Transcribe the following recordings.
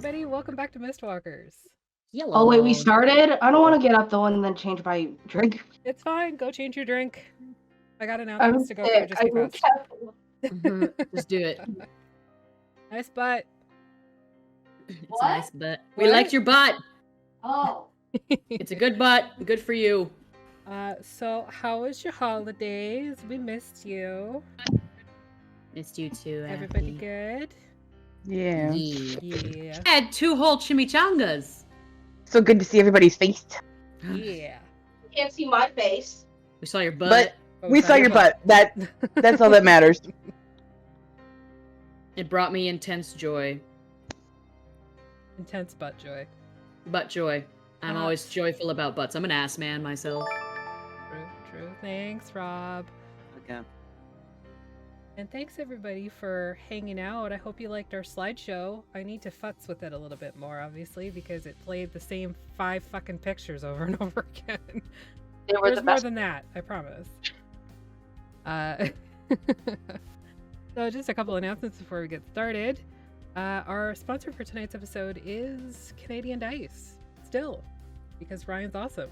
everybody. Welcome back to Mistwalkers. Hello. Oh, wait, we started? I don't want to get up though and then change my drink. It's fine. Go change your drink. I got announcements to go through. Just be fast. Just do it. Nice butt. It's What? a nice butt. We What? liked your butt. Oh. It's a good butt. Good for you. So how was your holidays? We missed you. Missed you too. Everybody good? Yeah. Yeah. I had 2 whole chimichangas. So good to see everybody's face. Yeah. You can't see my face. We saw your butt. But Oh, we saw your butt. That's all that matters. It brought me intense joy. Intense butt joy. Butt joy. I'm always joyful about butts. I'm an ass man myself. True. Thanks, Rob. Okay. And thanks everybody for hanging out. I hope you liked our slideshow. I need to futz with it a little bit more, obviously, because it played the same 5 fucking pictures over and over again. They were There's the more best. than that, I promise. So just a couple announcements before we get started. Our sponsor for tonight's episode is Canadian Dice. Still, because Ryan's awesome.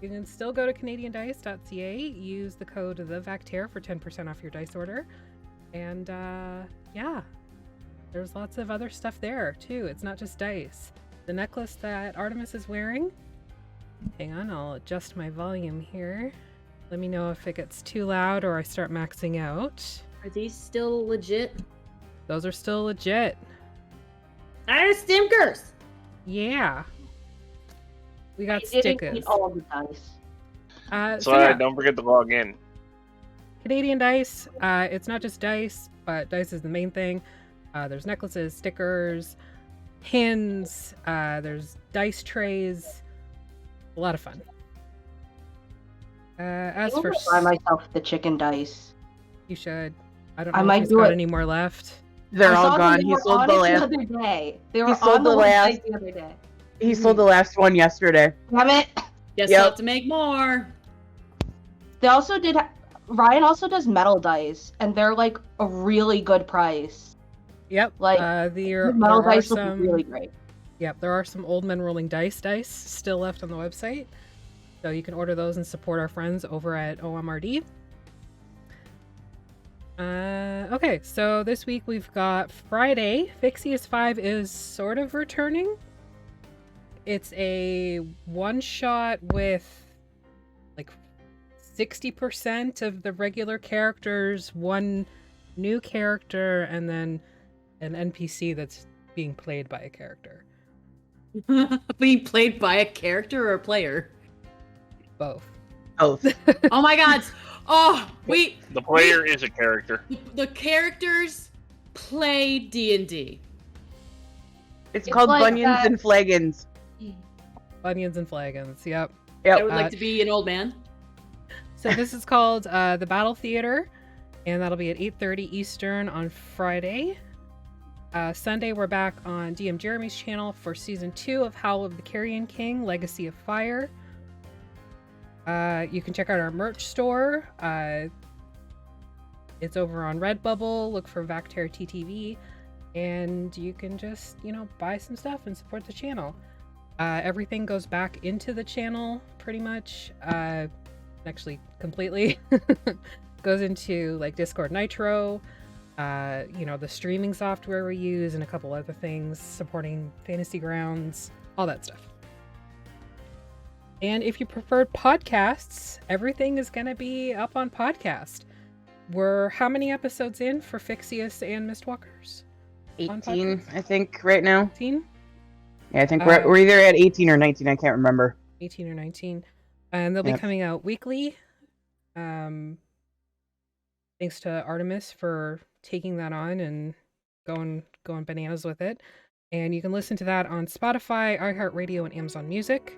You can still go to canadiandice.ca, use the code TheVactaire for 10% off your dice order. And yeah, there's lots of other stuff there too. It's not just dice. The necklace that Artemis is wearing, hang on, I'll adjust my volume here. Let me know if it gets too loud or I start maxing out. Are these still legit? Those are still legit. Stinkers! Yeah. We got I didn't stickers. eat all of the dice. So yeah, don't forget to log in. Canadian Dice. It's not just dice, but dice is the main thing. There's necklaces, stickers, pins. There's dice trays. A lot of fun. As I'm for gonna buy myself the chicken dice. you should. I don't I know might if he's do got it. any more left. They're I all saw them, gone. they He were sold on the it last. other day. They were He sold on the last- website the other day. He sold the last one yesterday. Damn it! Guess Yep. I'll have to make more. They also did. Ryan also does metal dice, and they're like a really good price. Yep. Like, there The metal are dice look some. really great. Yep, there are some old men rolling dice still left on the website. So you can order those and support our friends over at OMRD. Okay, so this week we've got Friday. Fixius 5 is sort of returning. It's a one-shot with like 60% of the regular characters, one new character, and then an NPC that's being played by a character. Being played by a character or a player? Both. Both. Oh my god! Oh, The player is a character. the characters play D&D. It's It's called like Bunions that- and Flagons. Onions and flagons, yep. I would Yep. like to be an old man. So this is called the Battle Theater, and that'll be at 8:30 Eastern on Friday. Sunday we're back on DM Jeremy's channel for Season 2 of Howl of the Carrion King, Legacy of Fire. You can check out our merch store. It's over on Redbubble. Look for Vactaire TTV, and you can just, buy some stuff and support the channel. Everything goes back into the channel, pretty much. Actually, completely. Goes into, like, Discord Nitro, the streaming software we use, and a couple other things, supporting Fantasy Grounds, all that stuff. And if you preferred podcasts, everything is going to be up on podcast. We're how many episodes in for Fixius and Mistwalkers? 18, I think, right now. 18? Yeah, I think we're either at 18 or 19. I can't remember. 18 or 19. And they'll be coming out weekly. Thanks to Artemis for taking that on and going bananas with it. And you can listen to that on Spotify, iHeartRadio, and Amazon Music.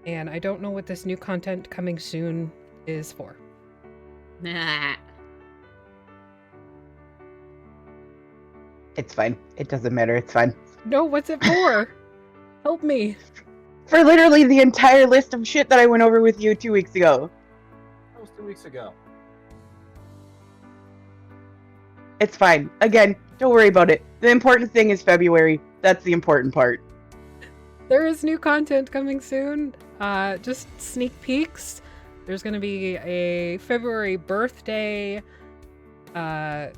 And I don't know what this new content coming soon is for. Nah. It's fine. It doesn't matter. It's fine. No, what's it for? Help me. For literally the entire list of shit that I went over with you 2 weeks ago. That was 2 weeks ago. It's fine. Again, Don't worry about it. The important thing is February. That's the important part. There is new content coming soon. Just sneak peeks. There's going to be a February birthday, I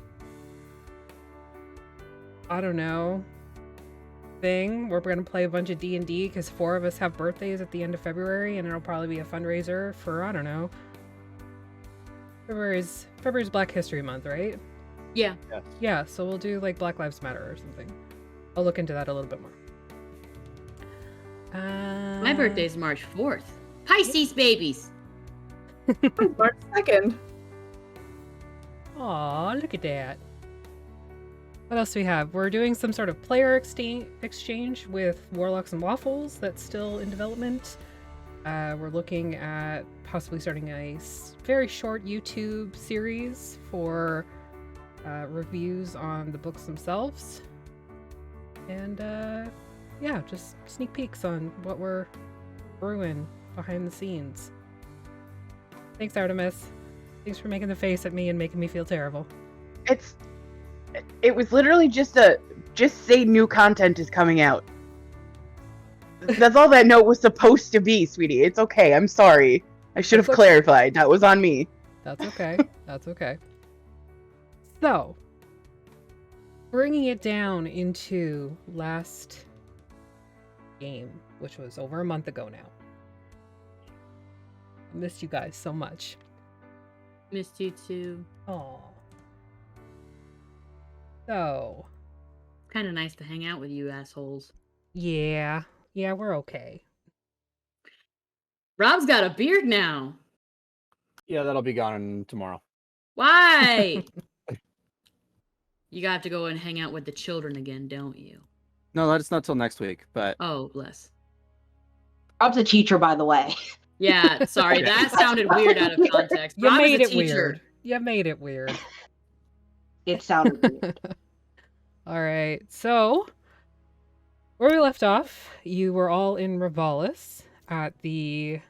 don't know, thing where we're going to play a bunch of D&D because 4 of us have birthdays at the end of February, and it'll probably be a fundraiser for, I don't know. February's Black History Month, right? Yeah. Yeah, so we'll do like Black Lives Matter or something. I'll look into that a little bit more. My birthday's March 4th. Pisces babies. March 2nd. Aw, look at that. What else do we have? We're doing some sort of player exchange with Warlocks and Waffles that's still in development. We're looking at possibly starting a very short YouTube series for reviews on the books themselves. And yeah, just sneak peeks on what we're brewing behind the scenes. Thanks, Artemis. Thanks for making the face at me and making me feel terrible. It was literally just say new content is coming out. That's all that note was supposed to be, sweetie. It's okay. I'm sorry. I should have clarified. That was on me. That's okay. That's okay. So, bringing it down into last game, which was over a month ago now. I missed you guys so much. Missed you too. Aw. So. Kind of nice to hang out with you assholes. Yeah. Yeah, we're okay. Rob's got a beard now. Yeah, that'll be gone tomorrow. Why? You got to go and hang out with the children again, don't you? No, that's not till next week, but... Oh, bless. Rob's a teacher, by the way. Yeah, sorry, that sounded weird out of context. You Rob made is a it teacher. weird. You made it weird. It sounded weird. All right, so where we left off, you were all in Rivalis at the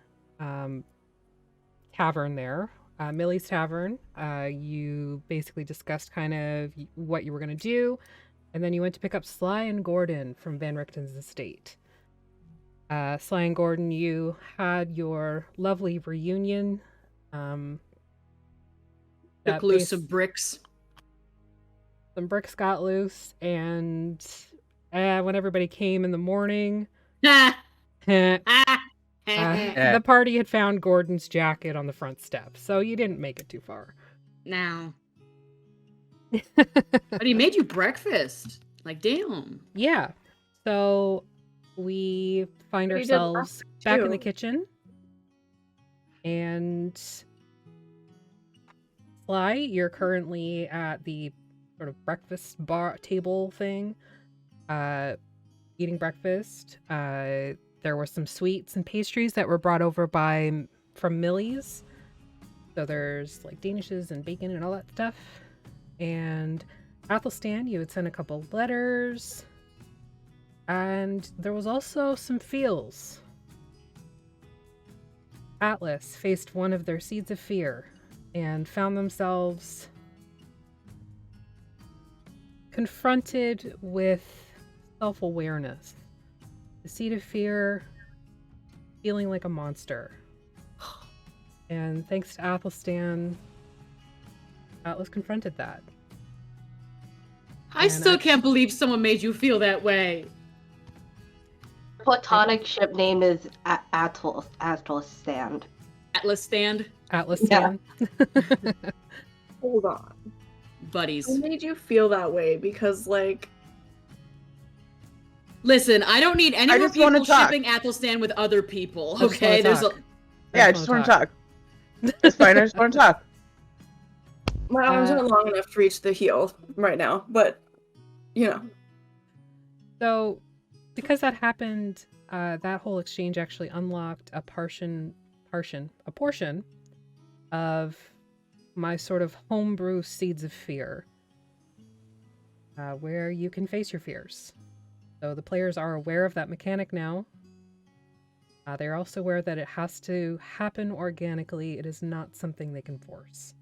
tavern there, Millie's Tavern. You basically discussed kind of what you were going to do, and then you went to pick up Sly and Gordon from Van Richten's estate. Sly and Gordon, you had your lovely reunion. Took loose some bricks. Some bricks got loose, and when everybody came in the morning, the party had found Gordon's jacket on the front step, so you didn't make it too far. No. But he made you breakfast. Like, damn. Yeah. So we find We did ourselves back in too. the kitchen, and Sly, you're currently at the sort of breakfast bar table thing, eating breakfast. There were some sweets and pastries that were brought over from Millie's. So there's like danishes and bacon and all that stuff. And Athelstan, you had sent a couple letters. And there was also some feels. Atlas faced one of their seeds of fear and found themselves confronted with self-awareness. The seed of fear feeling like a monster. And thanks to Athelstan, Atlas confronted that. I still can't believe someone made you feel that way. Platonic ship name is Athelstan. Atlas stand. Atlastan. Hold on. Buddies. Who made you feel that way? Because, like... Listen, I don't need any I more just wanna people talk. shipping Athelstan with other people, I just okay? wanna There's a... talk. Yeah, I just want to talk. It's fine. I just want to talk. My arms aren't long enough to reach the heel right now, but, you know. So, because that happened, that whole exchange actually unlocked a portion of my sort of homebrew seeds of fear, where you can face your fears. So the players are aware of that mechanic now. They're also aware that it has to happen organically. It is not something they can force.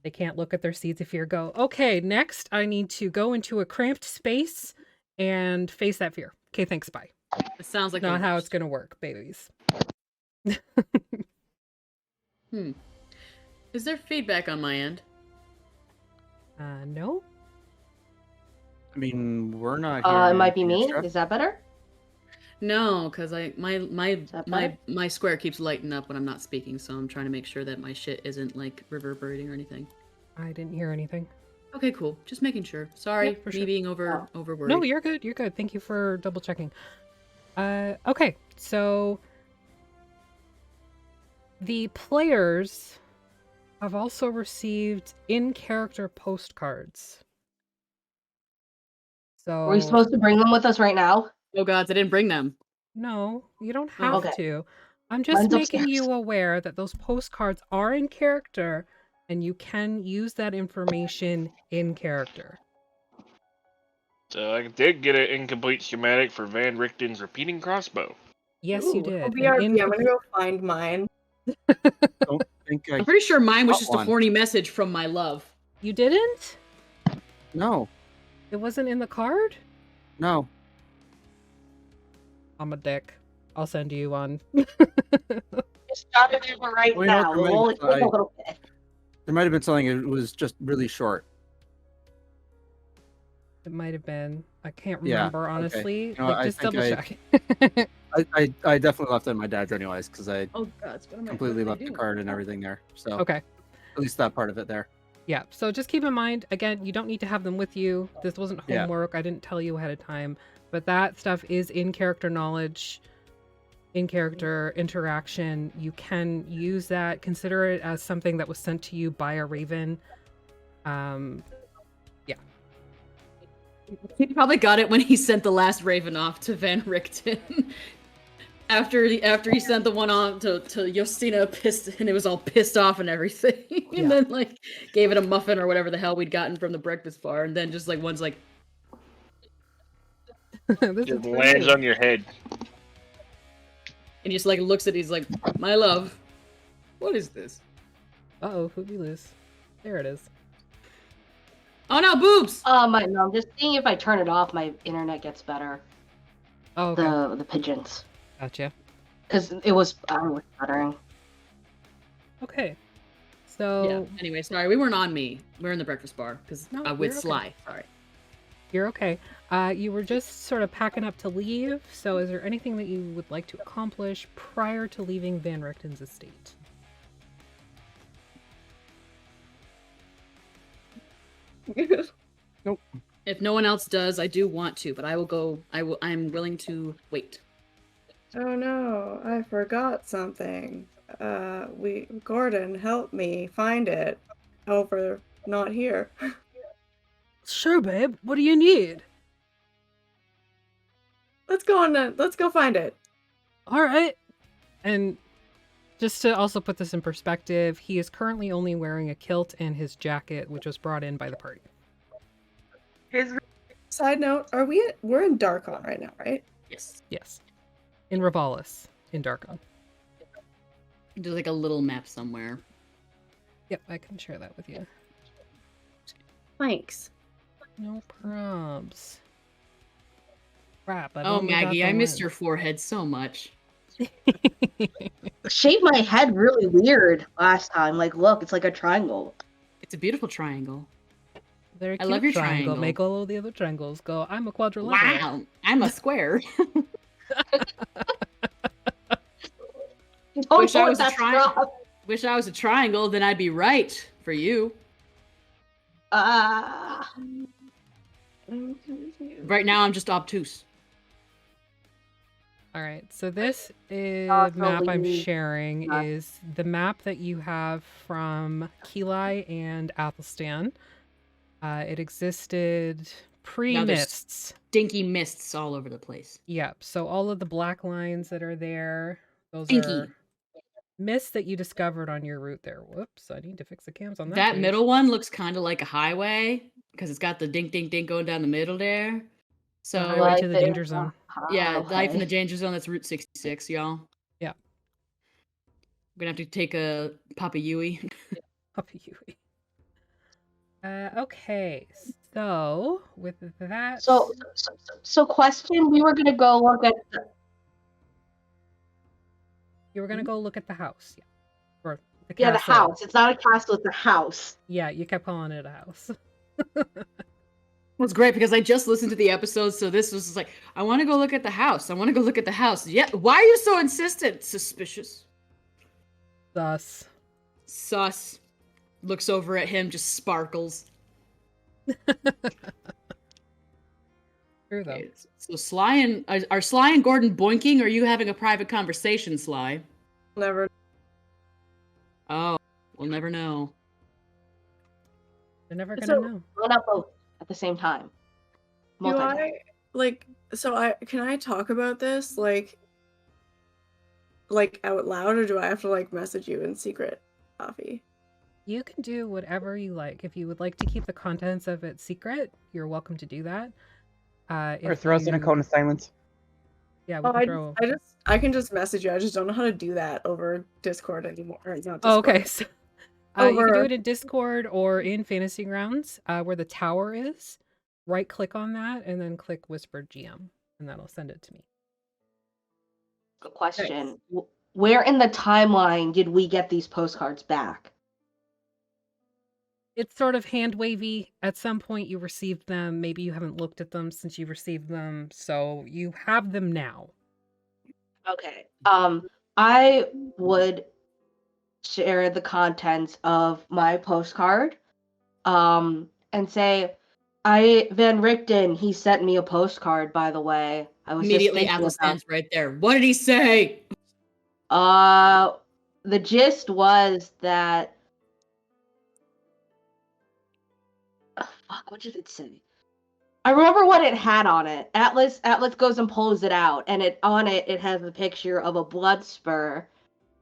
They can't look at their seeds of fear. Go, okay, next I need to go into a cramped space and face that fear. Okay, thanks, bye. It sounds like Not the how it's worst. going to work, babies. Is there feedback on my end? No? I mean, we're not It here. might be me. Is that better? No, because my that better? my square keeps lighting up when I'm not speaking, so I'm trying to make sure that my shit isn't like reverberating or anything. I didn't hear anything. Okay, cool. Just making sure. Sorry Yeah, for me sure. being over worried. No, you're good. You're good. Thank you for double checking. Okay, so the players have also received in-character postcards. So Are we supposed to bring them with us right now? Oh gods, I didn't bring them. No, you don't Oh. have Okay. to. I'm just Mine's making upstairs. you aware that those postcards are in character and you can use that information in character. So I did get an incomplete schematic for Van Richten's repeating crossbow. Yes, Ooh, you did. BRB, I'm gonna go find mine. Don't think I. I'm pretty sure mine was got just a one. horny message from my love. You didn't? No, It wasn't in the card? no. I'm a dick. I'll send you one. Just start it over right Well, you know now. what, there We'll only might take be- a little bit. There might have been something. It was just really short. It might have been. I can't Yeah, remember, okay. honestly. You know, Like, I just think double I- check. I definitely left it in my dad's anyways because I Oh gods, what am I completely left the card and everything there. So Okay. at least that part of it there. Yeah, so just keep in mind, again, you don't need to have them with you. This wasn't Yeah. homework. I didn't tell you ahead of time. But that stuff is in character knowledge, in character interaction. You can use that. Consider it as something that was sent to you by a raven. He probably got it when he sent the last raven off to Van Richten. after he sent the one on to Justina, pissed, and it was all pissed off and everything. And Yeah. then like gave it a muffin or whatever the hell we'd gotten from the breakfast bar, and then just like one's like, This is Just for lands you. on your head. and he just like looks at it, he's like, my love, what is this? Uh-oh, who'd we lose? There it is. Oh no, boobs! No, I'm just seeing if I turn it off, my internet gets better. Oh, okay. The pigeons, Gotcha. because it was stuttering. Okay. Yeah. So Anyway, sorry, we weren't on me. We were in the breakfast bar because No, with you're okay. Sly. Sorry. you're okay. You were just sort of packing up to leave. So is there anything that you would like to accomplish prior to leaving Van Richten's estate? If no one else does, I do want to, but I will go. I'm willing to wait. Oh no, I forgot something. Gordon, help me find it. Over, not here. Sure, babe. What do you need? Let's go find it. All right. And just to also put this in perspective, he is currently only wearing a kilt and his jacket, which was brought in by the party. Side note, we're in Darkon right now, right? Yes. Yes. In Rivalis, in Darkon. There's like a little map somewhere. Yep, I can share that with you. Thanks. No probs. Crap, Oh, Maggie, I missed your forehead so much. Shaved my head really weird last time. Like, look, it's like a triangle. It's a beautiful triangle. Very I cute love your triangle. triangle. Make all of the other triangles go, I'm a quadrilateral. Wow, I'm a square. Oh, Wish I was a that's triangle. rough. Wish I was a triangle, then I'd be right for you. Right now, I'm just obtuse. All right, so this is it's map I'm only- sharing is the map that you have from Keli and Athelstan. It existed there's- pre-mists. Stinky mists all over the place. Yep. So all of the black lines that are there, those Stinky. are mists that you discovered on your route there. Whoops, I need to fix the cams on that. That page. middle one looks kind of like a highway because it's got the dink dink dink going down the middle there. So highway Life to the is- danger zone. yeah, life in the Okay. danger zone. That's Route 66, y'all. Yeah. We're gonna have to take a Papa Yui. Puppy Yui. Okay, so with that, So question, we were gonna go look at you were gonna go look at the house, yeah, or the the castle. house. It's not a castle, it's a house. Yeah, you kept calling it a house. Well, it's great because I just listened to the episode, so this was just like, I want to go look at the house. I want to go look at the house. Yeah, why are you so insistent? Suspicious. Thus, Sus. Looks over at him, just sparkles. true though. Okay, so Sly and are Sly and Gordon boinking, or are you having a private conversation, Sly? Never. Oh, we'll never know. They're never gonna So- know. Went up both at the same time. Do Multitasking. I like? So can I talk about this like out loud, or do I have to like message you in secret, Coffee? You can do whatever you like. If you would like to keep the contents of it secret, you're welcome to do that. Or If throw us in a you- cone of silence. Yeah, we Oh, can throw. I can just message you. I just don't know how to do that over Discord anymore. Or not Discord. Oh, okay. So, you can do Over- it in Discord or in Fantasy Grounds, where the tower is. Right click on that and then click Whisper GM, and that'll send it to me. Good question. Where in the timeline did we get these postcards back? It's sort of hand wavy. At some point, you received them. Maybe you haven't looked at them since you received them, so you have them now. Okay. I would share the contents of my postcard, and say, Van Richten, he sent me a postcard, by the way. I was Immediately, just thinking Athelstan's right there. What did he say? the gist was that fuck, what did it say? I remember what it had on it. Atlas goes and pulls it out, and it has a picture of a blood spur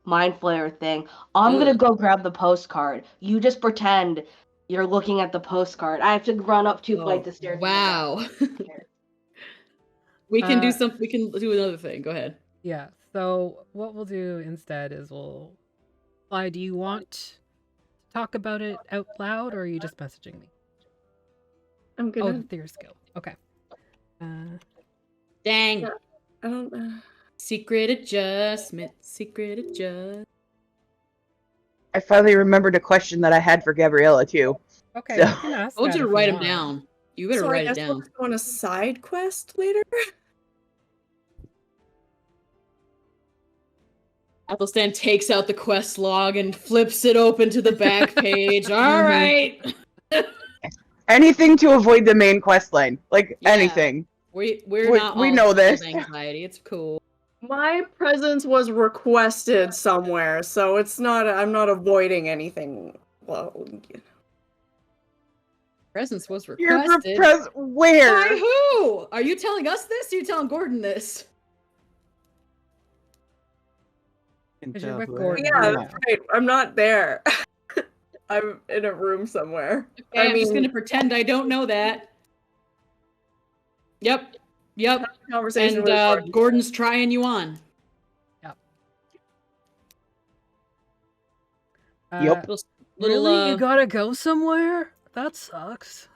mind flayer thing. I'm gonna Ugh. go grab the postcard. You just pretend you're looking at the postcard. I have to run up 2 flights of stairs. Wow. We can Uh, we can do another thing. Go ahead. Yeah. So what we'll do instead is Fly, do you want to talk about it out loud, or are you just messaging me? I'm Oh, gonna. through your skill. Okay. Dang. Yeah. I don't. Secret adjustment. Secret adjustment. I finally remembered a question that I had for Gabriella too. Okay, So- you can ask I want that you to if write them want. down. You better So write I it guess down. we'll go on a side quest later. Athelstan takes out the quest log and flips it open to the back page. All Mhm. right. Anything to avoid the main quest line. Like Yeah. anything. We're We- not we all know full of this. anxiety. It's cool. My presence was requested somewhere, so it's not. I'm not avoiding anything. Well, Presence was You're requested. where? By who? Are you telling us this? Or are you telling Gordon this? Because you're with Whoever- Gordon. yeah, Yeah. that's right. I'm not there. I'm in a room somewhere. Okay, I I'm just mean- gonna pretend I don't know that. Yep. Conversation And with Gordon. Gordon's trying you on. Yep. Little, Really? You gotta go somewhere? That sucks.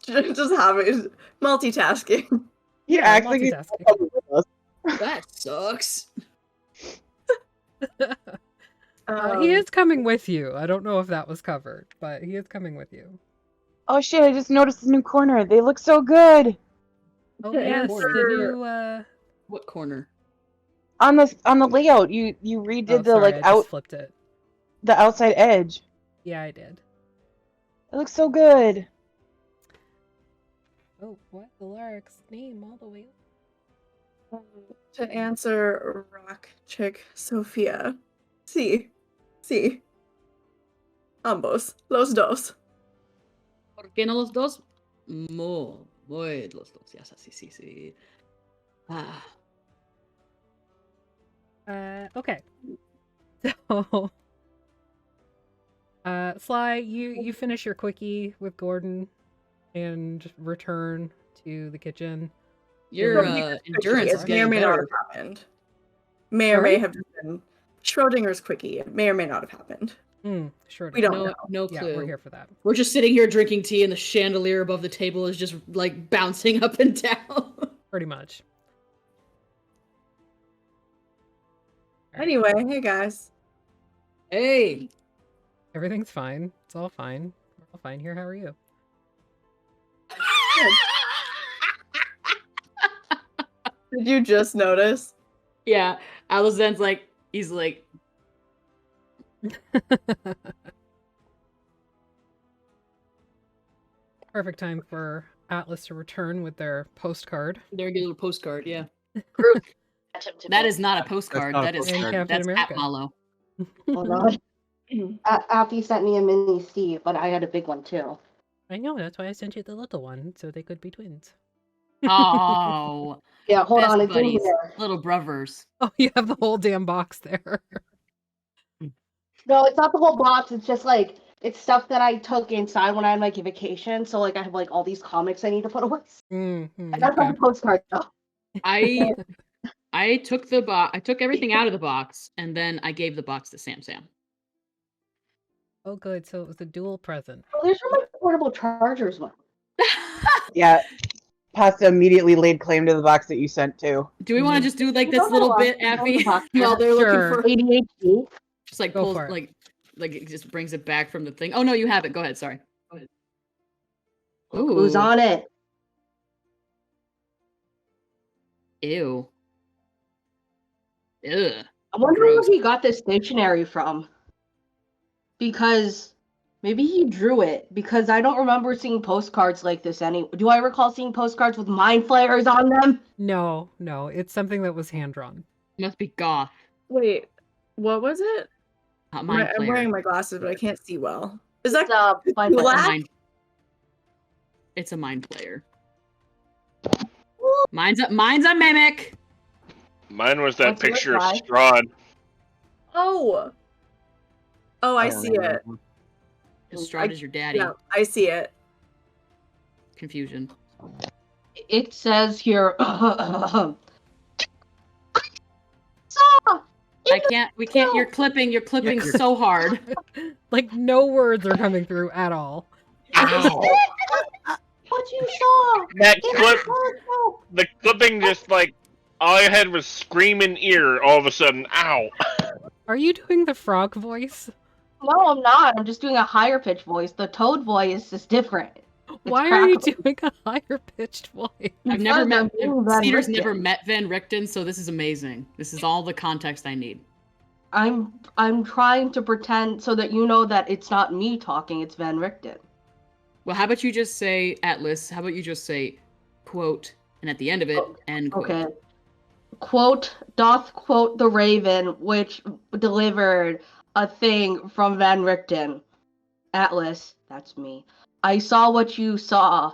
Just having multitasking. He Yeah, actually needs to multitasking. come with us. that sucks. He is coming with you. I don't know if that was covered, but he is coming with you. Oh shit, I just noticed a new corner. They look so good. Oh To yes, the answer- new What corner? On the layout, you redid oh, the sorry, like I out just flipped it. the outside edge. Yeah, I did. It looks so good. Oh, what? The Lark's name all the way up. To answer Rock Chick Sofia. Sí. Ambos. Los dos. ¿Por qué no los dos? Muy los dos. Yes, sí. Ah. Okay. So, Sly, you finish your quickie with Gordon and return to the kitchen. Your Yeah. endurance is It may or getting may not better. have happened. May or may Sorry? have been Schrodinger's quickie. It may or may not have happened. Sure. We don't No, know. no Yeah, clue. we're here for that. We're just sitting here drinking tea, and the chandelier above the table is just like bouncing up and down. Pretty much. Anyway, hey guys. Hey, Everything's fine. It's all fine. We're all fine here. How are you? Did you just notice? yeah. Alizan's like, he's like, Perfect time for Atlas to return with their postcard. there you get a little postcard. Yeah, Groot. that is not a postcard. not a That is postcard. And Captain that's America. Pat Mallow. Hold on. Appy sent me a mini Steve, but I had a big one too. I know, that's why I sent you the little one, so they could be twins. Oh, Yeah, hold best on, it's in buddies, here. little brothers. Oh, you have the whole damn box there. No, it's not the whole box. It's just like it's stuff that I took inside when I had my vacation. So like I have like all these comics I need to put away. Mm-hmm. And that's not Okay. the postcard though. I took the box. I took everything out of the box, and then I gave the box to Sam. Oh, good. So it was a dual present. Oh, there's my portable chargers one. Yeah. Pasta immediately laid claim to the box that you sent to. Do we want to just do like You this don't little know bit, us, you don't Affy, talk to while us. they're Sure. looking for? ADHD. Just like Go pulls for it. like it just brings it back from the thing. Oh no, you have it. Go ahead. Sorry. Go ahead. Who's on it? Ew. Ugh. I wonder where Gross. he got this dictionary from. Because maybe he drew it. Because I don't remember seeing postcards like this any. Do I recall seeing postcards with mind flayers on them? No, it's something that was hand drawn. Must be goth. Wait, what was it? Mind I'm flayer. wearing my glasses, but I can't see well. Is that It's mind Black? flayer. It's a mind flayer. Mine's a mimic. Mine was that What's your picture of reply? Strahd. Oh, I don't see remember. it. Strahd is your daddy. Yeah, I see it. Confusion. It says here. I can't. We can't. You're clipping. You're clipping so hard. Like, no words are coming through at all. What you saw? That It's clip, so- the clipping just like, all I had was screaming ear all of a sudden. Ow. Are you doing the frog voice? No, I'm not. I'm just doing a higher pitch voice. The toad voice is different. It's Why are you crackly. doing a higher pitched voice? I've never Because met I'm being Van Cedar's Richten. never met Van Richten, so this is amazing. This is all the context I need. I'm trying to pretend so that you know that it's not me talking, it's Van Richten. Well, how about you just say Atlas? How about you just say quote, and at the end of it, end quote. Okay. Quote, doth quote the raven, which delivered a thing from Van Richten. Atlas, that's me. I saw what you saw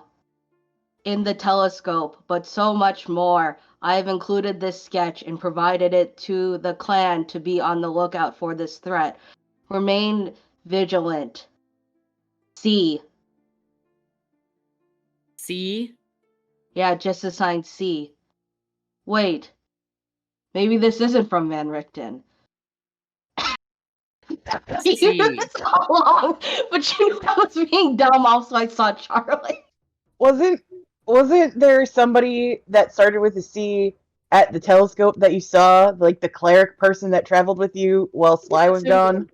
in the telescope, but so much more. I have included this sketch and provided it to the clan to be on the lookout for this threat. Remain vigilant. C. See? Yeah, just assigned C. Wait. Maybe this isn't from Van Richten. C. It's so long, but you knew I was being dumb, also I saw Charlie. Wasn't there somebody that started with a C at the telescope that you saw, like the cleric person that traveled with you while Sly was gone?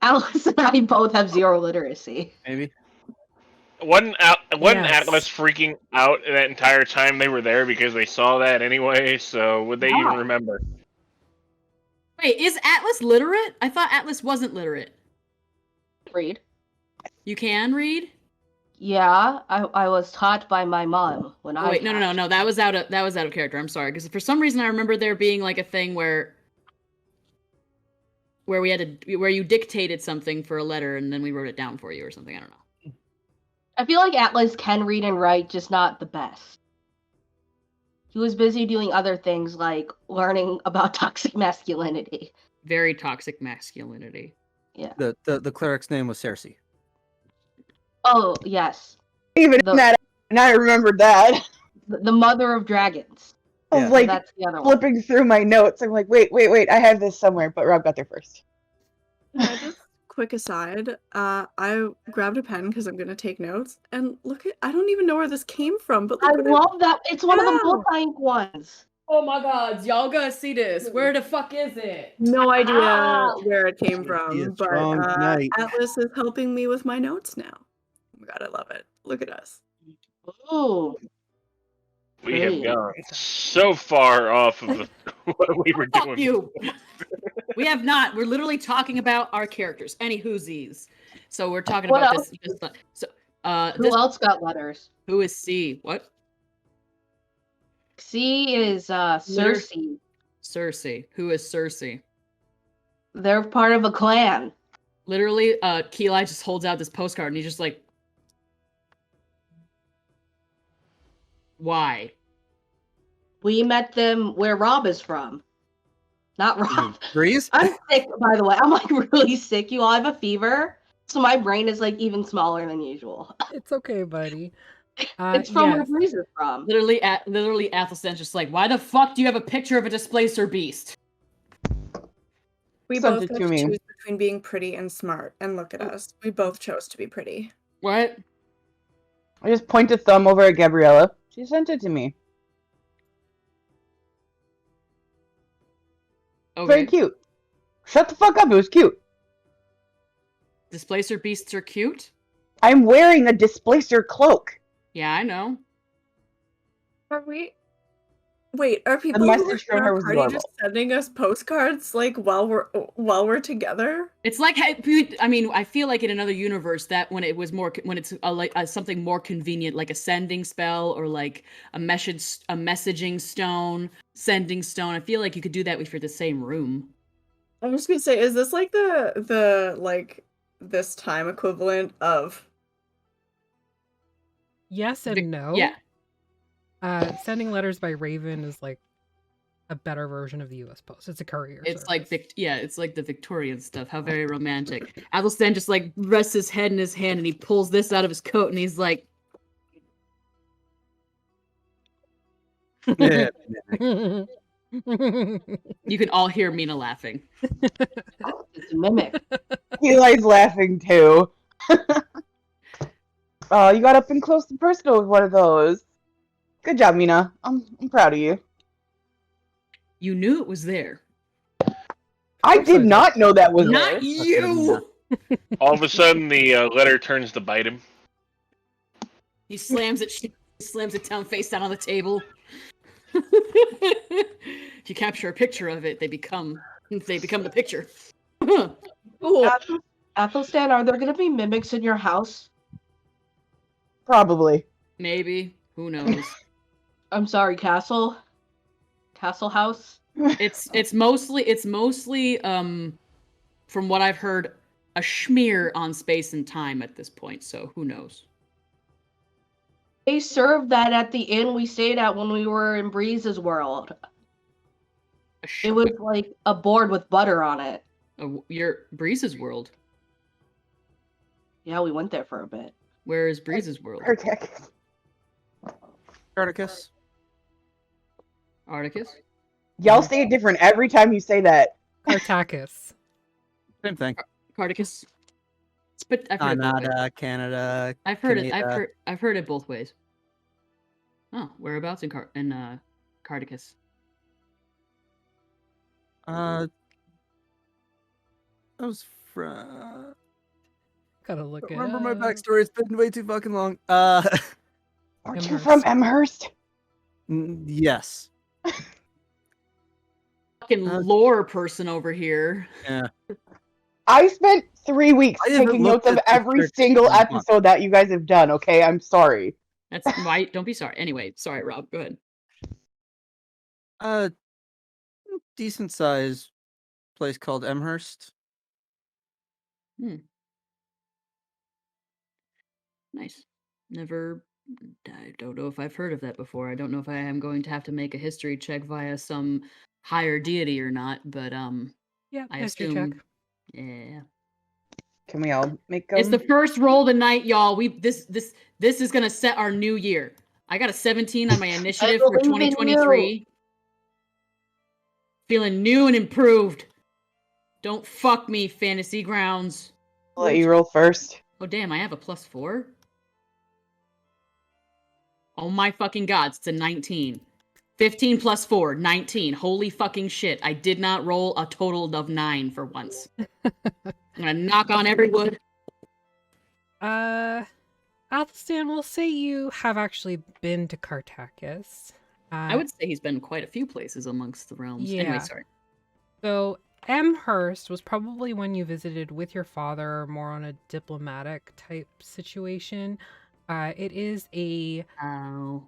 Alice and I both have 0 literacy. Maybe. Wasn't Yes. Atlas freaking out that entire time they were there because they saw that anyway? So would they Yeah. even remember? Wait, is Atlas literate? I thought Atlas wasn't literate. Read. You can read? Yeah, I was taught by my mom when Oh, I wait, no. That was out of character. I'm sorry, because for some reason I remember there being like a thing where you dictated something for a letter and then we wrote it down for you or something. I don't know. I feel like Atlas can read and write, just not the best. He was busy doing other things like learning about toxic masculinity. Very toxic masculinity. Yeah. The cleric's name was Cersei. Oh, yes. Even The- that, and I remembered that. The mother of dragons. I was Yeah. So like that's the other one. flipping through my notes. I'm like, wait, I have this somewhere, but Rob got there first. Just quick aside, I grabbed a pen because I'm gonna take notes, and I don't even know where this came from, but I look what love that. It's one of the Yeah. multi-ink ones. Oh my god, y'all gotta see this. Where the fuck is it? no idea Ah! where it came It's gonna be a from, but strong night. Atlas is helping me with my notes now. Oh my god, I love it. Look at us. Ooh. We have Great. gone so far off of what we were Fuck doing. you. We have not. We're literally talking about our characters. Any whoosies. So we're talking What about else? this. So, Who this, else got letters? who is C? What? C is Cersei. Cersei. Who is Cersei? They're part of a clan. Literally, Keeli just holds out this postcard and he's just like, why? We met them where Rob is from. Not Rob. Breeze? I'm sick, by the way. I'm like really sick. You all have a fever, so my brain is like even smaller than usual. It's okay, buddy. It's from where yes. Breeze is from. Literally, Athelstan's just like, why the fuck do you have a picture of a displacer beast? We Sent both it got to to me. choose between being pretty and smart, and look at us. We both chose to be pretty. What? I just pointed thumb over at Gabriella. She sent it to me. Very Okay. cute. Shut the fuck up. It was cute. Displacer beasts are cute? I'm wearing a displacer cloak. Yeah, I know. Are we? Wait, are people message who are from in her our was party adorable. just sending us postcards like while we're together? It's like, I mean, I feel like in another universe that when it's something more convenient, like a sending spell or like a messaging stone, sending stone. I feel like you could do that if you're the same room. I'm just gonna say, is this like the like this time equivalent of? Yes and no. Yeah. Sending letters by Raven is like a better version of the U.S. Post. It's a courier. It's service. like it's like the Victorian stuff. How very romantic. Athelstan just like rests his head in his hand and he pulls this out of his coat and he's like, Yeah. you can all hear Mina laughing. It's a mimic. Eli's laughing too. Oh, you got up and close and personal with one of those. Good job, Mina. I'm proud of you. You knew it was there. I did not know that was Not there. you. All of a sudden, the letter turns to bite him. He slams it down face down on the table. If you capture a picture of it, they become the picture. Cool. Athelstan, are there going to be mimics in your house? Probably. Maybe. Who knows? I'm sorry, Castle House. It's mostly from what I've heard, a schmear on space and time at this point, so who knows? They served that at the inn we stayed at when we were in Breeze's world. It was like a board with butter on it. Your Breeze's world. Yeah, we went there for a bit. Where is Breeze's world? Articus. Articus. Articus? Y'all say it different every time you say that. Artakis. Same thing. Carticus. But I've heard it both ways. Canada. I've heard it. Canada. I've heard it both ways. Oh, whereabouts in Carticus? That was from. Gotta look at. Remember my backstory? It's been way too fucking long. Aren't you from Amherst? Yes. Fucking lore person over here. Yeah. I spent 3 weeks I haven't taking notes looked of at the every church single in a month. episode that you guys have done, okay? I'm sorry. That's why. Don't be sorry. Anyway, sorry, Rob. Go ahead. Decent sized place called Amherst. Nice. Never. I don't know if I've heard of that before. I don't know if I am going to have to make a history check via some higher deity or not. But Yeah, I history assume. check. Yeah. Can we all make It's the first roll of the night, y'all. This is gonna set our new year. I got a 17 on my initiative for believe in 2023. Feeling new and improved. Don't fuck me, Fantasy Grounds. I'll let you roll first. Oh, damn, I have a +4? Oh my fucking gods, it's a 19. 15 plus 4, 19. Holy fucking shit. I did not roll a total of 9 for once. I'm gonna knock on every wood. Athelstan, we'll say you have actually been to Cartacus. I would say he's been quite a few places amongst the realms. Yeah. Anyway, sorry. So Amherst was probably when you visited with your father, more on a diplomatic type situation. It is a Oh.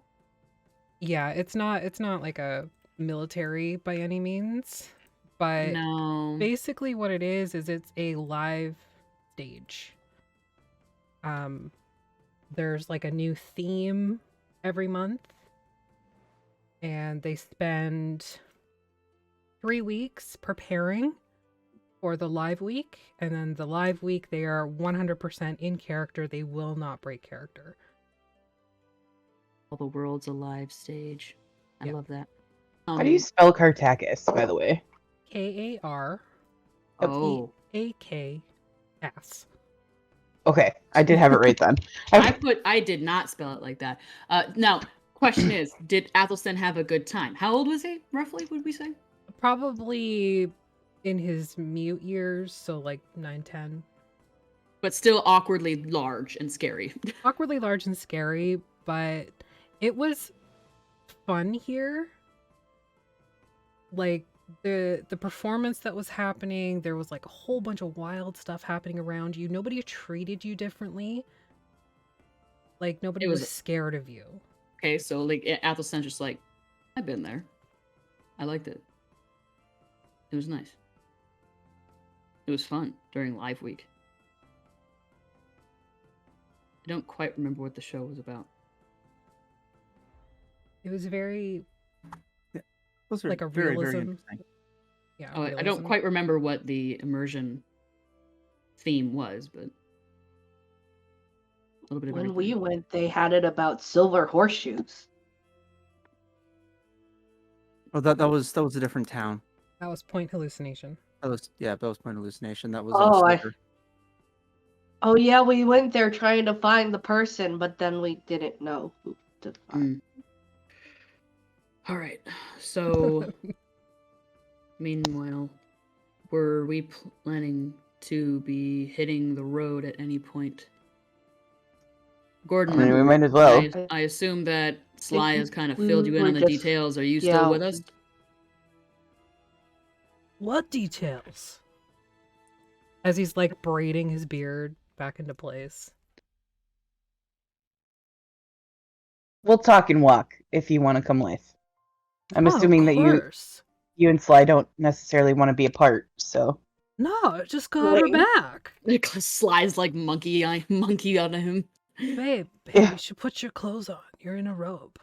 yeah, it's not like a military by any means, but No. basically what it is it's a live stage. There's like a new theme every month, and they spend 3 weeks preparing for the live week, and then the live week they are 100% in character. They will not break character. All the world's a live stage. I Yeah. love that. How do you spell Cartacus, by the way? K-A-R Oh. A-K-S. Okay, I did have it right then. I did not spell it like that. Now, question is, did Athelstan have a good time? How old was he, roughly, would we say? Probably in his mute years, so like 9, 10. But still awkwardly large and scary. Awkwardly large and scary, but it was fun here. Like the performance that was happening, there was like a whole bunch of wild stuff happening around you. Nobody treated you differently. Like nobody was scared of you. Okay, so like Athelstan's just like, I've been there. I liked it. It was nice. It was fun during live week. I don't quite remember what the show was about. It was very Those are like a very, realism. very interesting. Yeah. Oh, I don't realism. quite remember what the immersion theme was, but a little bit of When everything. we went, they had it about silver horseshoes. Oh, that was a different town. That was point hallucination. That was Point Hallucination. That was Oh, Sliver. Oh yeah, we went there trying to find the person, but then we didn't know who to find. All right. So, meanwhile, were we planning to be hitting the road at any point? Gordon, I mean, we might as well. I assume that Sly has kind of we filled you in were on the just- details. Are you yeah. still with us? What details? As he's like braiding his beard back into place. We'll talk and walk if you want to come with. I'm Oh, assuming that of course. you and Sly don't necessarily want to be apart, so. No, just got her Wait. back. Sly's like monkey on him. Babe, Yeah. you should put your clothes on. You're in a robe.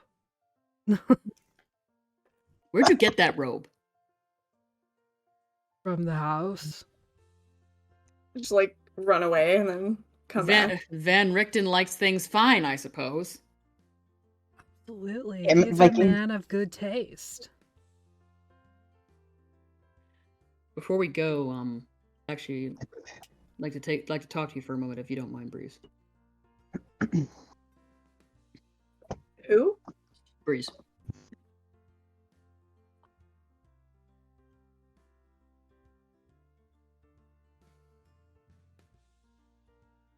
Where'd you get that robe? From the house. Just like run away and then come back. Van Richten likes things fine, I suppose. Absolutely. Yeah, He's a Viking- man of good taste. Before we go, actually, like to talk to you for a moment, if you don't mind, Breeze. Who? Breeze.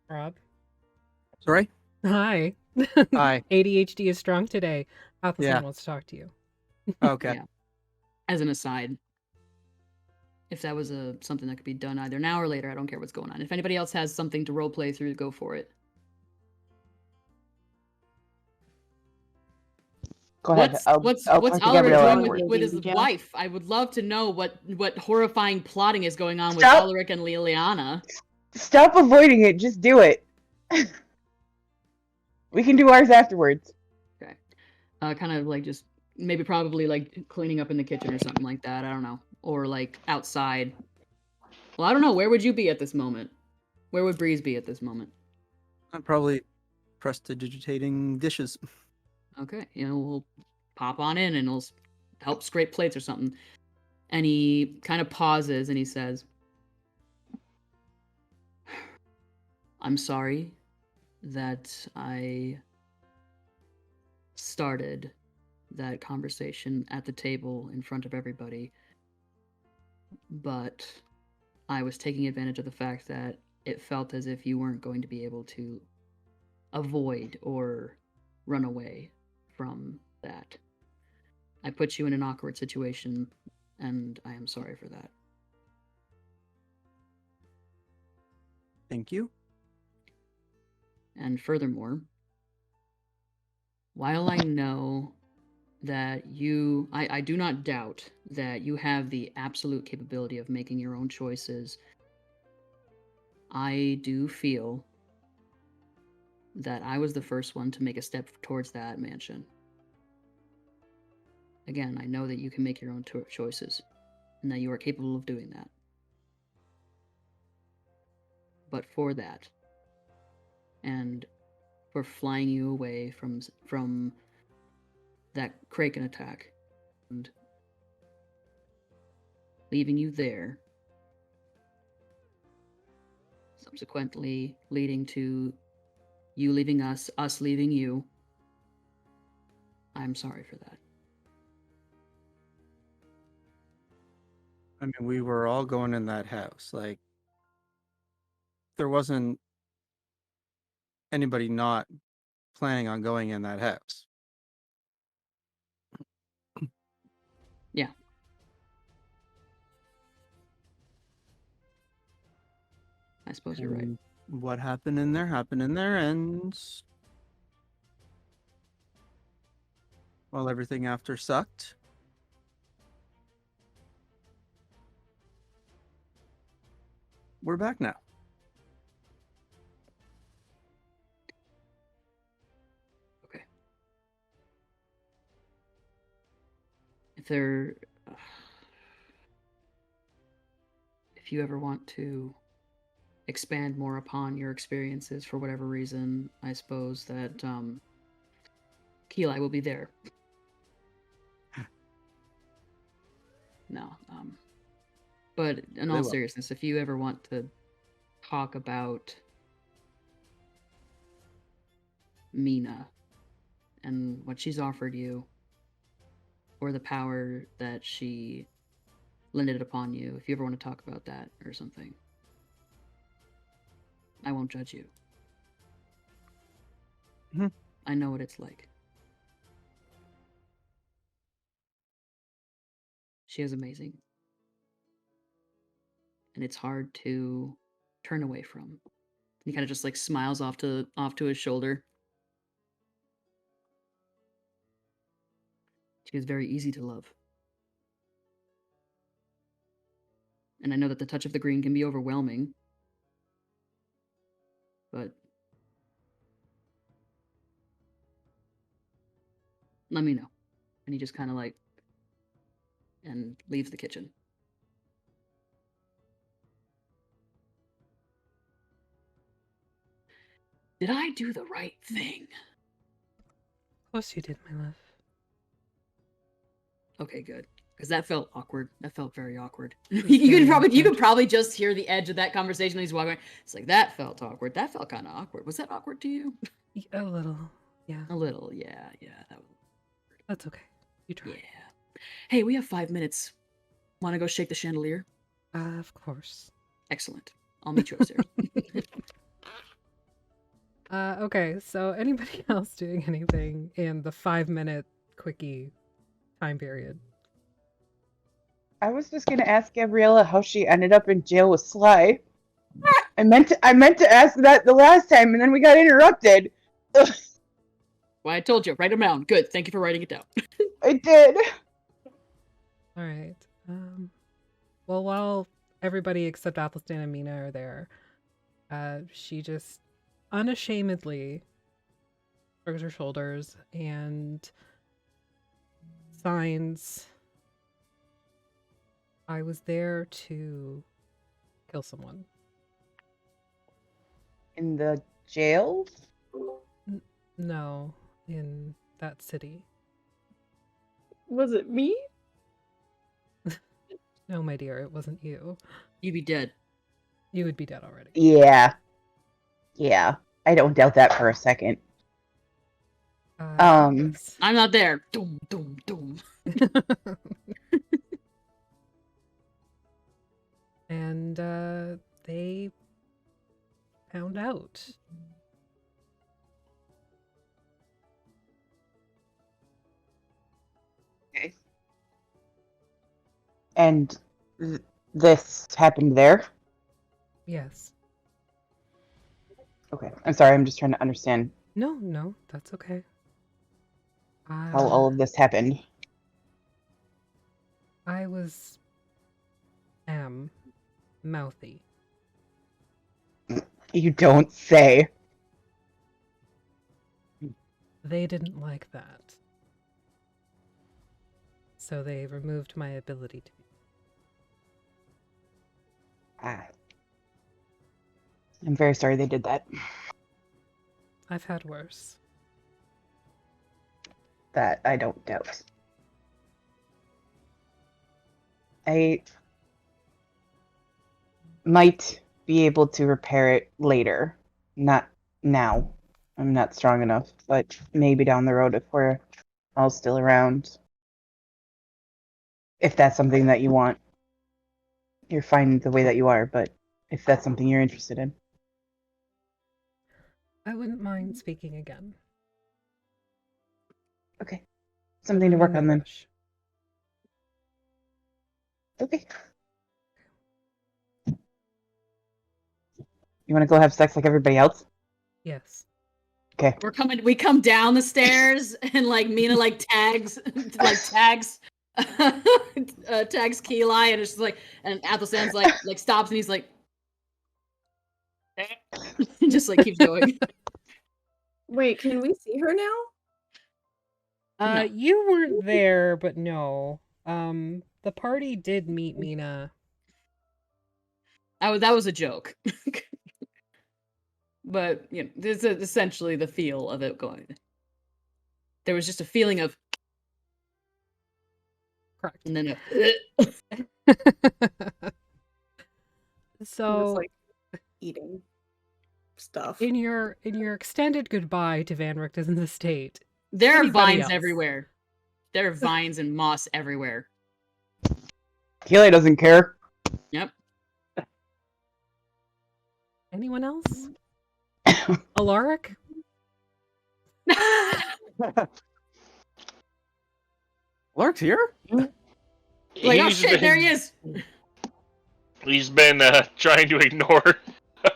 Rob. Sorry? Hi. Hi. ADHD is strong today. Athelstan Yeah. wants to talk to you. Okay. Yeah. As an aside, if that was something that could be done either now or later, I don't care what's going on. If anybody else has something to roleplay through, go for it. Go ahead. What's I'll talk to Oliver Gabrielle doing afterwards. with his Yeah. wife? I would love to know what horrifying plotting is going on with Stop. Ulrich and Liliana. Stop avoiding it. Just do it. We can do ours afterwards. Okay. Kind of like just maybe probably like cleaning up in the kitchen or something like that. I don't know. Or like outside. Well, I don't know. Where would you be at this moment? Where would Breeze be at this moment? I'm probably prestidigitating dishes. Okay. We'll pop on in and he'll help scrape plates or something. And he kind of pauses and he says, I'm sorry that I started that conversation at the table in front of everybody, but I was taking advantage of the fact that it felt as if you weren't going to be able to avoid or run away from that. I put you in an awkward situation, and I am sorry for that. Thank you. And furthermore, while I know that I do not doubt that you have the absolute capability of making your own choices, I do feel that I was the first one to make a step towards that mansion. Again, I know that you can make your own choices, and that you are capable of doing that. But for that, and for flying you away from that Kraken attack, and leaving you there, subsequently leading to you leaving us leaving you, I'm sorry for that. I mean, we were all going in that house. Like, there wasn't anybody not planning on going in that house. Yeah. I suppose you're right. And what happened in there, and well, everything after sucked. We're back now. Okay. If you ever want to expand more upon your experiences for whatever reason, I suppose that Keeli will be there. No. But in all seriousness, if you ever want to talk about Mina and what she's offered you, or the power that she lended upon you, if you ever want to talk about that or something, I won't judge you. Mhm. I know what it's like. She is amazing. And it's hard to turn away from. He kind of just like smiles off to his shoulder. She is very easy to love. And I know that the touch of the green can be overwhelming. But let me know. And he just kind of like and leaves the kitchen. Did I do the right thing? Of course you did, my love. Okay, good. Because that felt awkward. That felt very awkward. was you very could awkward. probably just hear the edge of that conversation when he's walking around. It's like, that felt awkward. That felt kind of awkward. Was that awkward to you? A little, yeah. A little, yeah. That was... That's okay. You try. Yeah. Hey, we have 5 minutes. Want to go shake the chandelier? Of course. Excellent. I'll meet you upstairs. Okay, so anybody else doing anything in the 5-minute quickie time period? I was just gonna ask Gabriella how she ended up in jail with Sly. I meant to ask that the last time, and then we got interrupted. Well, I told you, write them down. Good. Thank you for writing it down. I did. All right. Well, while everybody except Athelstan and Mina are there, she just unashamedly shrugs her shoulders and signs, I was there to kill someone. In the jail? No, in that city. Was it me? No, my dear, it wasn't you. You'd be dead. You would be dead already. Yeah. Yeah, I don't doubt that for a second. Yes. I'm not there. Doom, doom, doom. And they found out. Okay. And this happened there? Yes. Okay. I'm sorry, I'm just trying to understand No, that's okay. how all of this happened. I am mouthy. You don't say. They didn't like that. So they removed my ability to be. Ah. I'm very sorry they did that. I've had worse. That I don't doubt. I might be able to repair it later. Not now. I'm not strong enough, but maybe down the road if we're all still around. If that's something that you want. You're fine the way that you are, but if that's something you're interested in. I wouldn't mind speaking again. Okay. Something to I'm work in no on then. rush. Okay. You want to go have sex like everybody else? Yes. Okay. We come down the stairs and like Mina like tags tags Keli and it's just like and Athelstan's like stops and he's like just like keeps going. Wait, can we see her now? No. You weren't there, but no. The party did meet Mina. That was a joke. But you know, this is essentially the feel of it going. There was just a feeling of Correct. and then So It was like eating stuff. in your extended goodbye to Van Richten's estate, there are Anybody vines else? everywhere. There are vines and moss everywhere. Keely doesn't care. Yep. anyone else? Alaric? Lark's here? Like, oh He's shit, there he is. He's been trying to ignore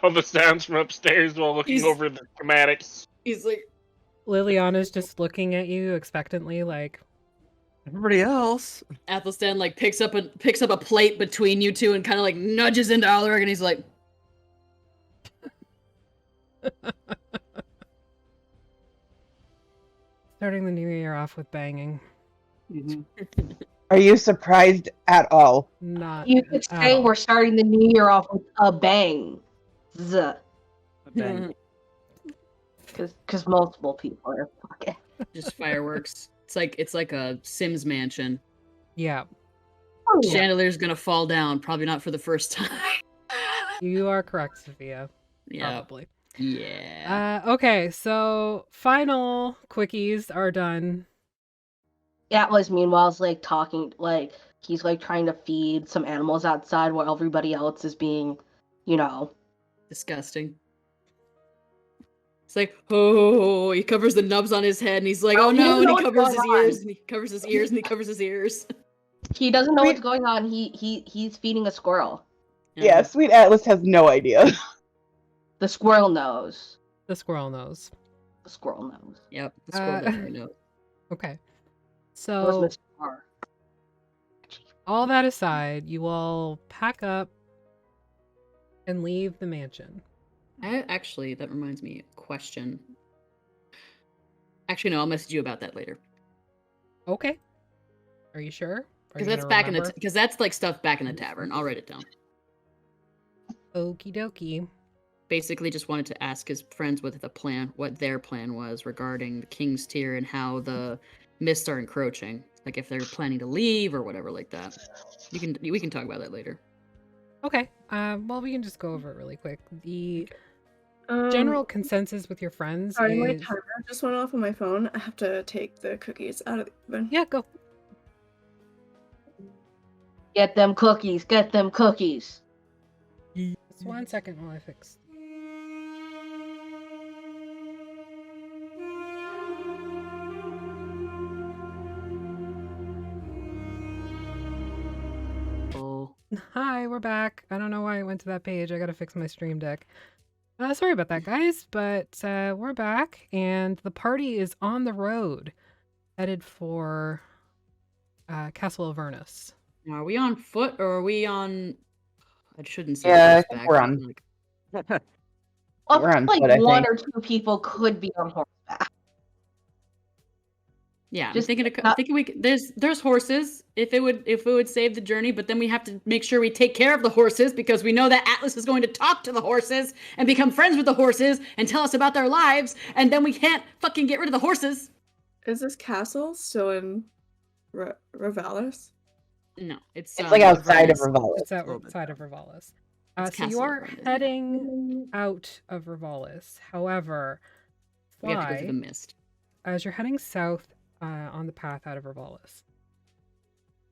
all the sounds from upstairs while looking He's- over the schematics. He's like, Liliana's just looking at you expectantly, like, Everybody else. Athelstan like picks up a plate between you two and kind of like nudges into Alaric and he's like, starting the new year off with banging. Are you surprised at all? Not You could at say all. we're starting the new year off with a bang. Bang. Because multiple people are fucking. just fireworks. It's like a Sims mansion. Yeah, Oh, yeah. Chandelier's gonna fall down, probably not for the first time. you are correct, Sophia. Yeah. Probably. Yeah. Okay, so final quickies are done. Atlas, meanwhile, is like talking, like he's like trying to feed some animals outside while everybody else is being, you know. Disgusting. It's like, oh, he covers the nubs on his head and he's like, oh He no, doesn't and know he what's covers his going ears on. and he covers his ears and he covers his ears. He doesn't know Wait. what's going on. He's feeding a squirrel. Yeah, Sweet Atlas has no idea. The squirrel knows. The squirrel knows. The squirrel knows. Yep. The squirrel definitely knows. Okay. Where's So, Mr. R? all that aside, you all pack up and leave the mansion. Actually, that reminds me, question. Actually, no, I'll message you about that later. Okay. Are you sure? Are Because you that's gonna back in the remember? because that's like stuff back in the tavern. I'll write it down. Okie dokie. Basically, just wanted to ask his friends what their plan was regarding the King's Tier and how the mists are encroaching. Like if they're planning to leave or whatever like that. We can talk about that later. Okay. Well, we can just go over it really quick. The general consensus with your friends Sorry, my is timer just went off on my phone. I have to take the cookies out of the oven. yeah, go. Get them cookies. Get them cookies. Just 1 second while I fix. Oh. Hi, we're back. I don't know why I went to that page. I gotta fix my stream deck. Sorry about that, guys, but we're back, and the party is on the road, headed for Castle Avernus. Now, are we on foot or are we on? I shouldn't say Yeah, I horseback. think we're on. Like... Well, We're on like foot, I one think. or two people could be on horseback. Yeah, I'm Just thinking. not- Thinking we there's horses. If it would save the journey, but then we have to make sure we take care of the horses because we know that Atlas is going to talk to the horses and become friends with the horses and tell us about their lives, and then we can't fucking get rid of the horses. Is this castle still in Rivalis? No, it's It's like outside of Avernus. Rivalis. It's outside of Rivalis. It's So you Castle are Avernus. heading out of Rivalis. However, We have to go through the Fly, mist. as you're heading south on the path out of Rivalis,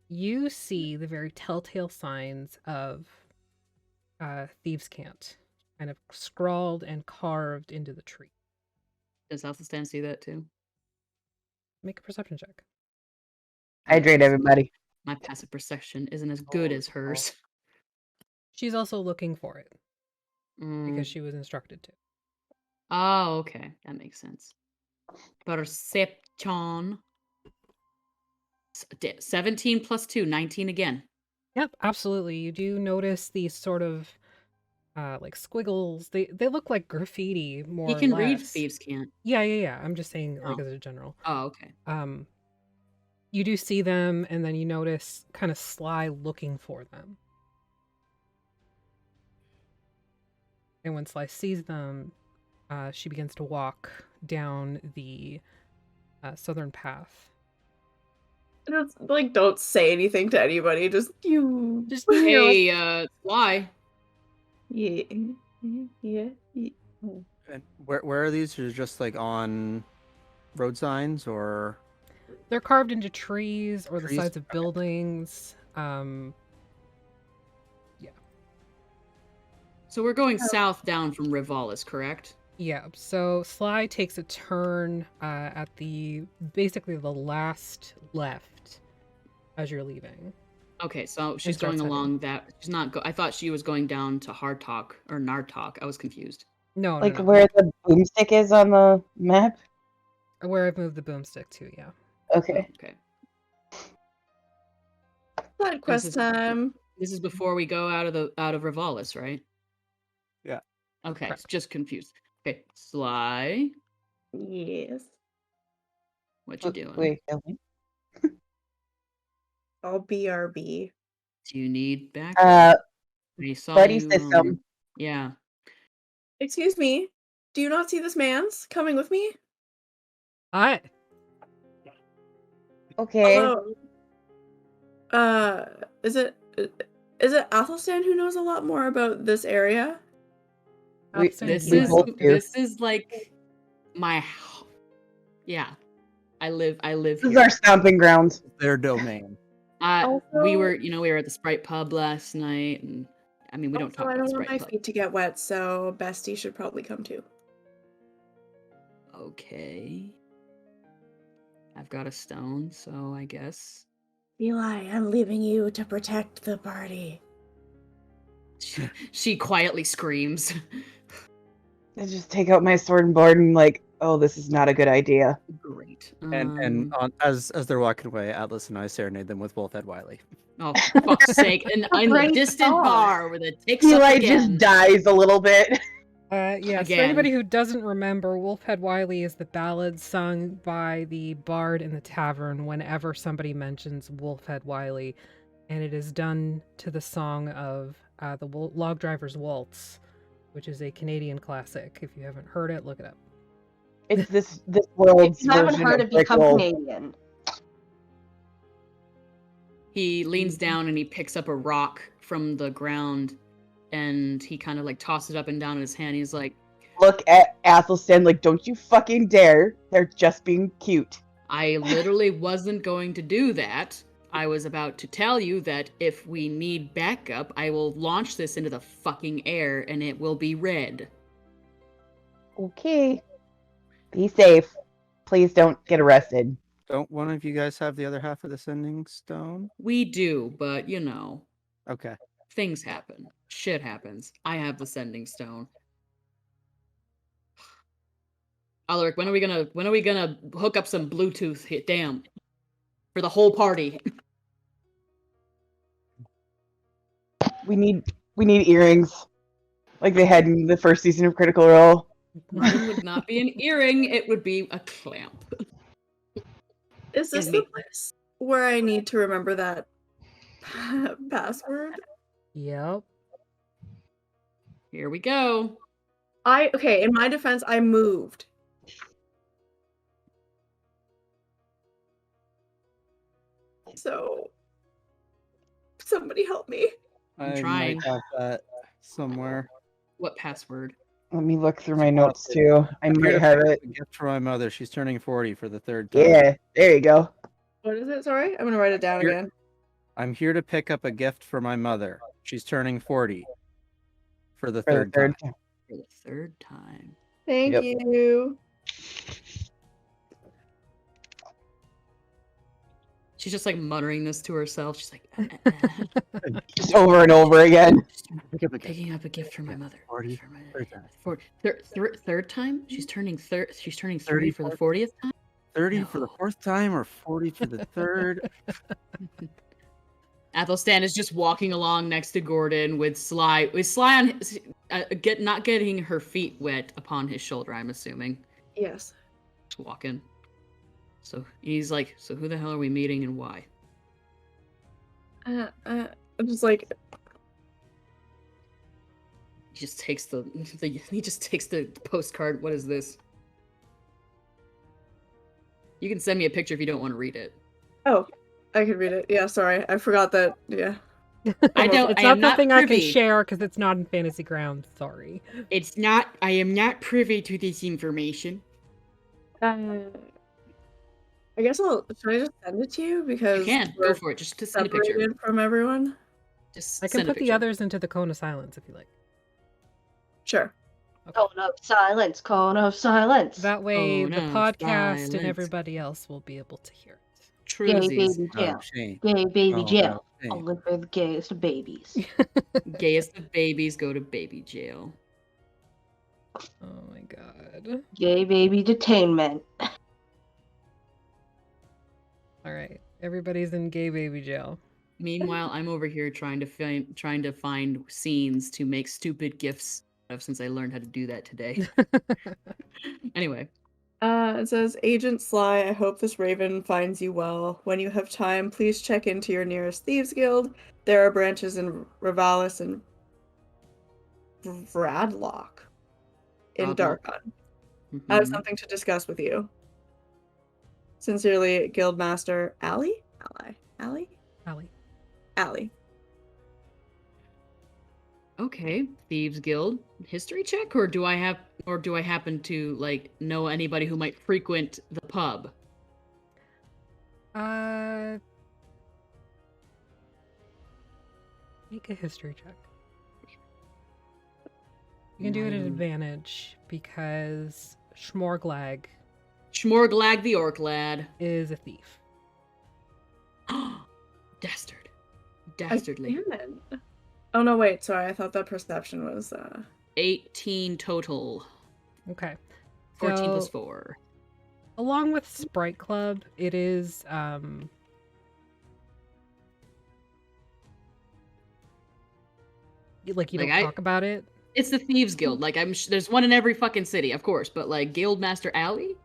you see the very telltale signs of Thieves' Cant, kind of scrawled and carved into the tree. Does Athelstan see that too? Make a perception check. Hydrate, everybody. My passive perception isn't as good as hers. She's also looking for it Mm. because she was instructed to. Oh, okay. That makes sense. Perception. 17 plus 2, 19 again. Yep, absolutely. You do notice these sort of like squiggles. They look like graffiti more He or can less. read Thieves' Cant. Yeah. I'm just saying like Oh. as a general. Oh, okay. You do see them, and then you notice kind of Sly looking for them. And when Sly sees them, she begins to walk down the southern path. Just, like, don't say anything to anybody. Just you. Just Hey, Sly. Yeah. And where are these? Are just like on road signs or? they're carved into trees or the Trees? sides of Okay. buildings. So we're going south down from Rivalis, correct? Yeah, so Sly takes a turn at basically the last left as you're leaving. Okay, so she's starts going heading. along that. She's not. I thought she was going down to Hardtalk or Nartalk. I was confused. No, Like no. where the boomstick is on the map? Where I've moved the boomstick to, yeah. Okay. Okay. Side quest time. This is before we go out of Rivalis, right? Yeah. Okay, Correct. just confused. Okay, Sly, Yes. what you doing? Wait, Ellie? I'll BRB. Do you need back? Uh, I saw buddy you, system. yeah. Excuse me. Do you not see this man's coming with me? Hi. Okay. Hello. Is it Athelstan who knows a lot more about this area? Athelstan This is is both do. this is like my yeah. I live This here. is our stomping grounds. Their domain. We Also- were we were at the Sprite Pub last night, and I mean we don't Also, talk I about don't want my Sprite Pub. feet to get wet, so Bestie should probably come too. Okay. I've got a stone, so I guess Eli, I'm leaving you to protect the party. she quietly screams. I just take out my sword and board and like, oh, this is not a good idea. Great. And as they're walking away, Atlas and I serenade them with Wolfhead Wiley. Oh, for fuck's sake! And in the Great distant song. bar where the takes up Eli again. just dies a little bit. Yeah, so for Again. anybody who doesn't remember, Wolfhead Wiley is the ballad sung by the bard in the tavern whenever somebody mentions Wolfhead Wiley, and it is done to the song of the Log Driver's Waltz, which is a Canadian classic. If you haven't heard it, look it up. It's this world's If you haven't version heard of it, become Brickle. Canadian. He leans down and he picks up a rock from the ground, and he kind of like tosses it up and down in his hand. He's like, look at Athelstan like, don't you fucking dare. They're just being cute. I literally wasn't going to do that. I was about to tell you that if we need backup, I will launch this into the fucking air and it will be red. Okay. Be safe. Please don't get arrested. Don't one of you guys have the other half of the sending stone? We do, but you know, Okay. things happen. Shit happens. I have the sending stone. Alaric, when are we gonna hook up some Bluetooth hit? Damn. For the whole party. We need earrings. Like they had in the first season of Critical Role. Mine would not be an earring, it would be a clamp. Is this the place where I need to remember that password? Yep. Here we go. Okay, in my defense, I moved. So somebody help me. I'm I trying. might have that somewhere. What password? Let me look through my notes too. I might have it. A gift for my mother. She's turning 40 for the third time. Yeah, there you go. What is it? Sorry, I'm gonna write it down Here- again. I'm here to pick up a gift for my mother. She's turning 40 for the For the third third time. time. For the third time. Thank Yep. you. She's just like muttering this to herself. She's like, Just over and over again. Pick up a gift. picking up a gift for my mother. 40, For my third time. third time? She's turning 30 for the 40th time? 30 No. for the fourth time or 40 for the third? Athelstan is just walking along next to Gordon with Sly on his, not getting her feet wet upon his shoulder, I'm assuming. Yes. Just walking. So he's like, so who the hell are we meeting and why? I'm just like, He just takes the postcard. What is this? You can send me a picture if you don't want to read it. oh, I could read it. Yeah, sorry, I forgot that. Yeah. I don't. It's I not am not something I can privy. share because it's not in Fantasy Grounds. Sorry. It's not. I am not privy to this information. I guess should I just send it to you because You can we're go for it. Just to send a picture. separated from everyone? Just I can send a put the picture. others into the cone of silence if you like. Sure. Cone of silence, cone of silence. That way, Cone the of podcast and silence. everybody else will be able to hear it. Gay Truesies. baby Oh, jail. shame. Gay baby Oh, jail. no, shame. Only for the gayest of babies. Gayest of babies go to baby jail. Oh my god. Gay baby detainment. All right, everybody's in gay baby jail. Meanwhile, I'm over here trying to find scenes to make stupid gifs of since I learned how to do that today. Anyway, It says, Agent Sly, I hope this raven finds you well. When you have time, please check into your nearest Thieves Guild. There are branches in Rivalis and Bradlock in Bradlock. Darkon. I have mhm. something to discuss with you. Sincerely, Guildmaster Allie? Allie. Allie. Okay, Thieves Guild history check, or do I happen to like know anybody who might frequent the pub? Make a history check. You can do it at advantage because Schmorglag Schmorglag the Orc lad. is a thief. Dastardly. Damn it. Oh no, wait, sorry, I thought that perception was 18 total. Okay. 14 plus So, 4. along with Sprite Club, it is you Like, don't I- talk about it. It's the Thieves Guild. Like there's one in every fucking city, of course, but like Guildmaster Alley?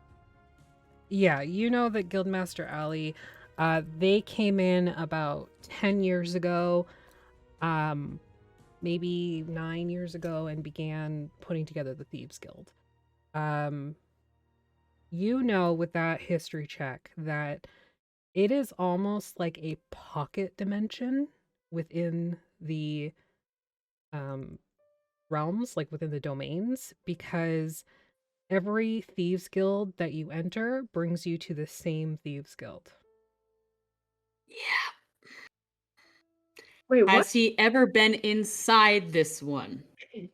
Yeah, you know that Guildmaster Alley, they came in about 10 years ago, maybe 9 years ago, and began putting together the Thieves Guild. You know with that history check that it is almost like a pocket dimension within the realms, like within the domains, because every thieves guild that you enter brings you to the same thieves guild. Yeah. Wait, what? Has he ever been inside this one?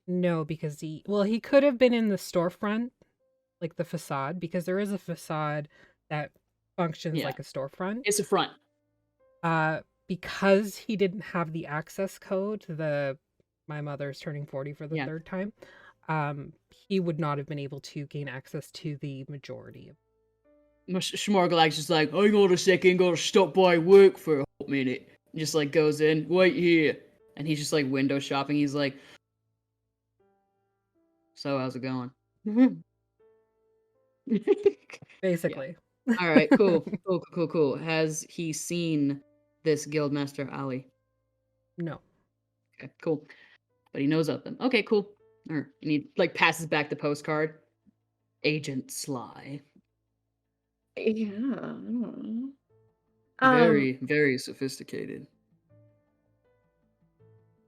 No, because he could have been in the storefront, like the facade, because there is a facade that functions Yeah. like a storefront. It's a front. Because he didn't have the access code to the my mother's turning 40 for the Yeah. third time, he would not have been able to gain access to the majority of. Schmorgelag's just like, hang on a second, gotta stop by work for a hot minute. And just like goes in, wait here. And he's just like window shopping. He's like, so how's it going? Basically. All right, cool. Cool. Has he seen this Guildmaster Ali? No. Okay, cool. But he knows of them. Okay, cool. And he like passes back the postcard. Agent Sly. Yeah. I don't know. Very, very sophisticated.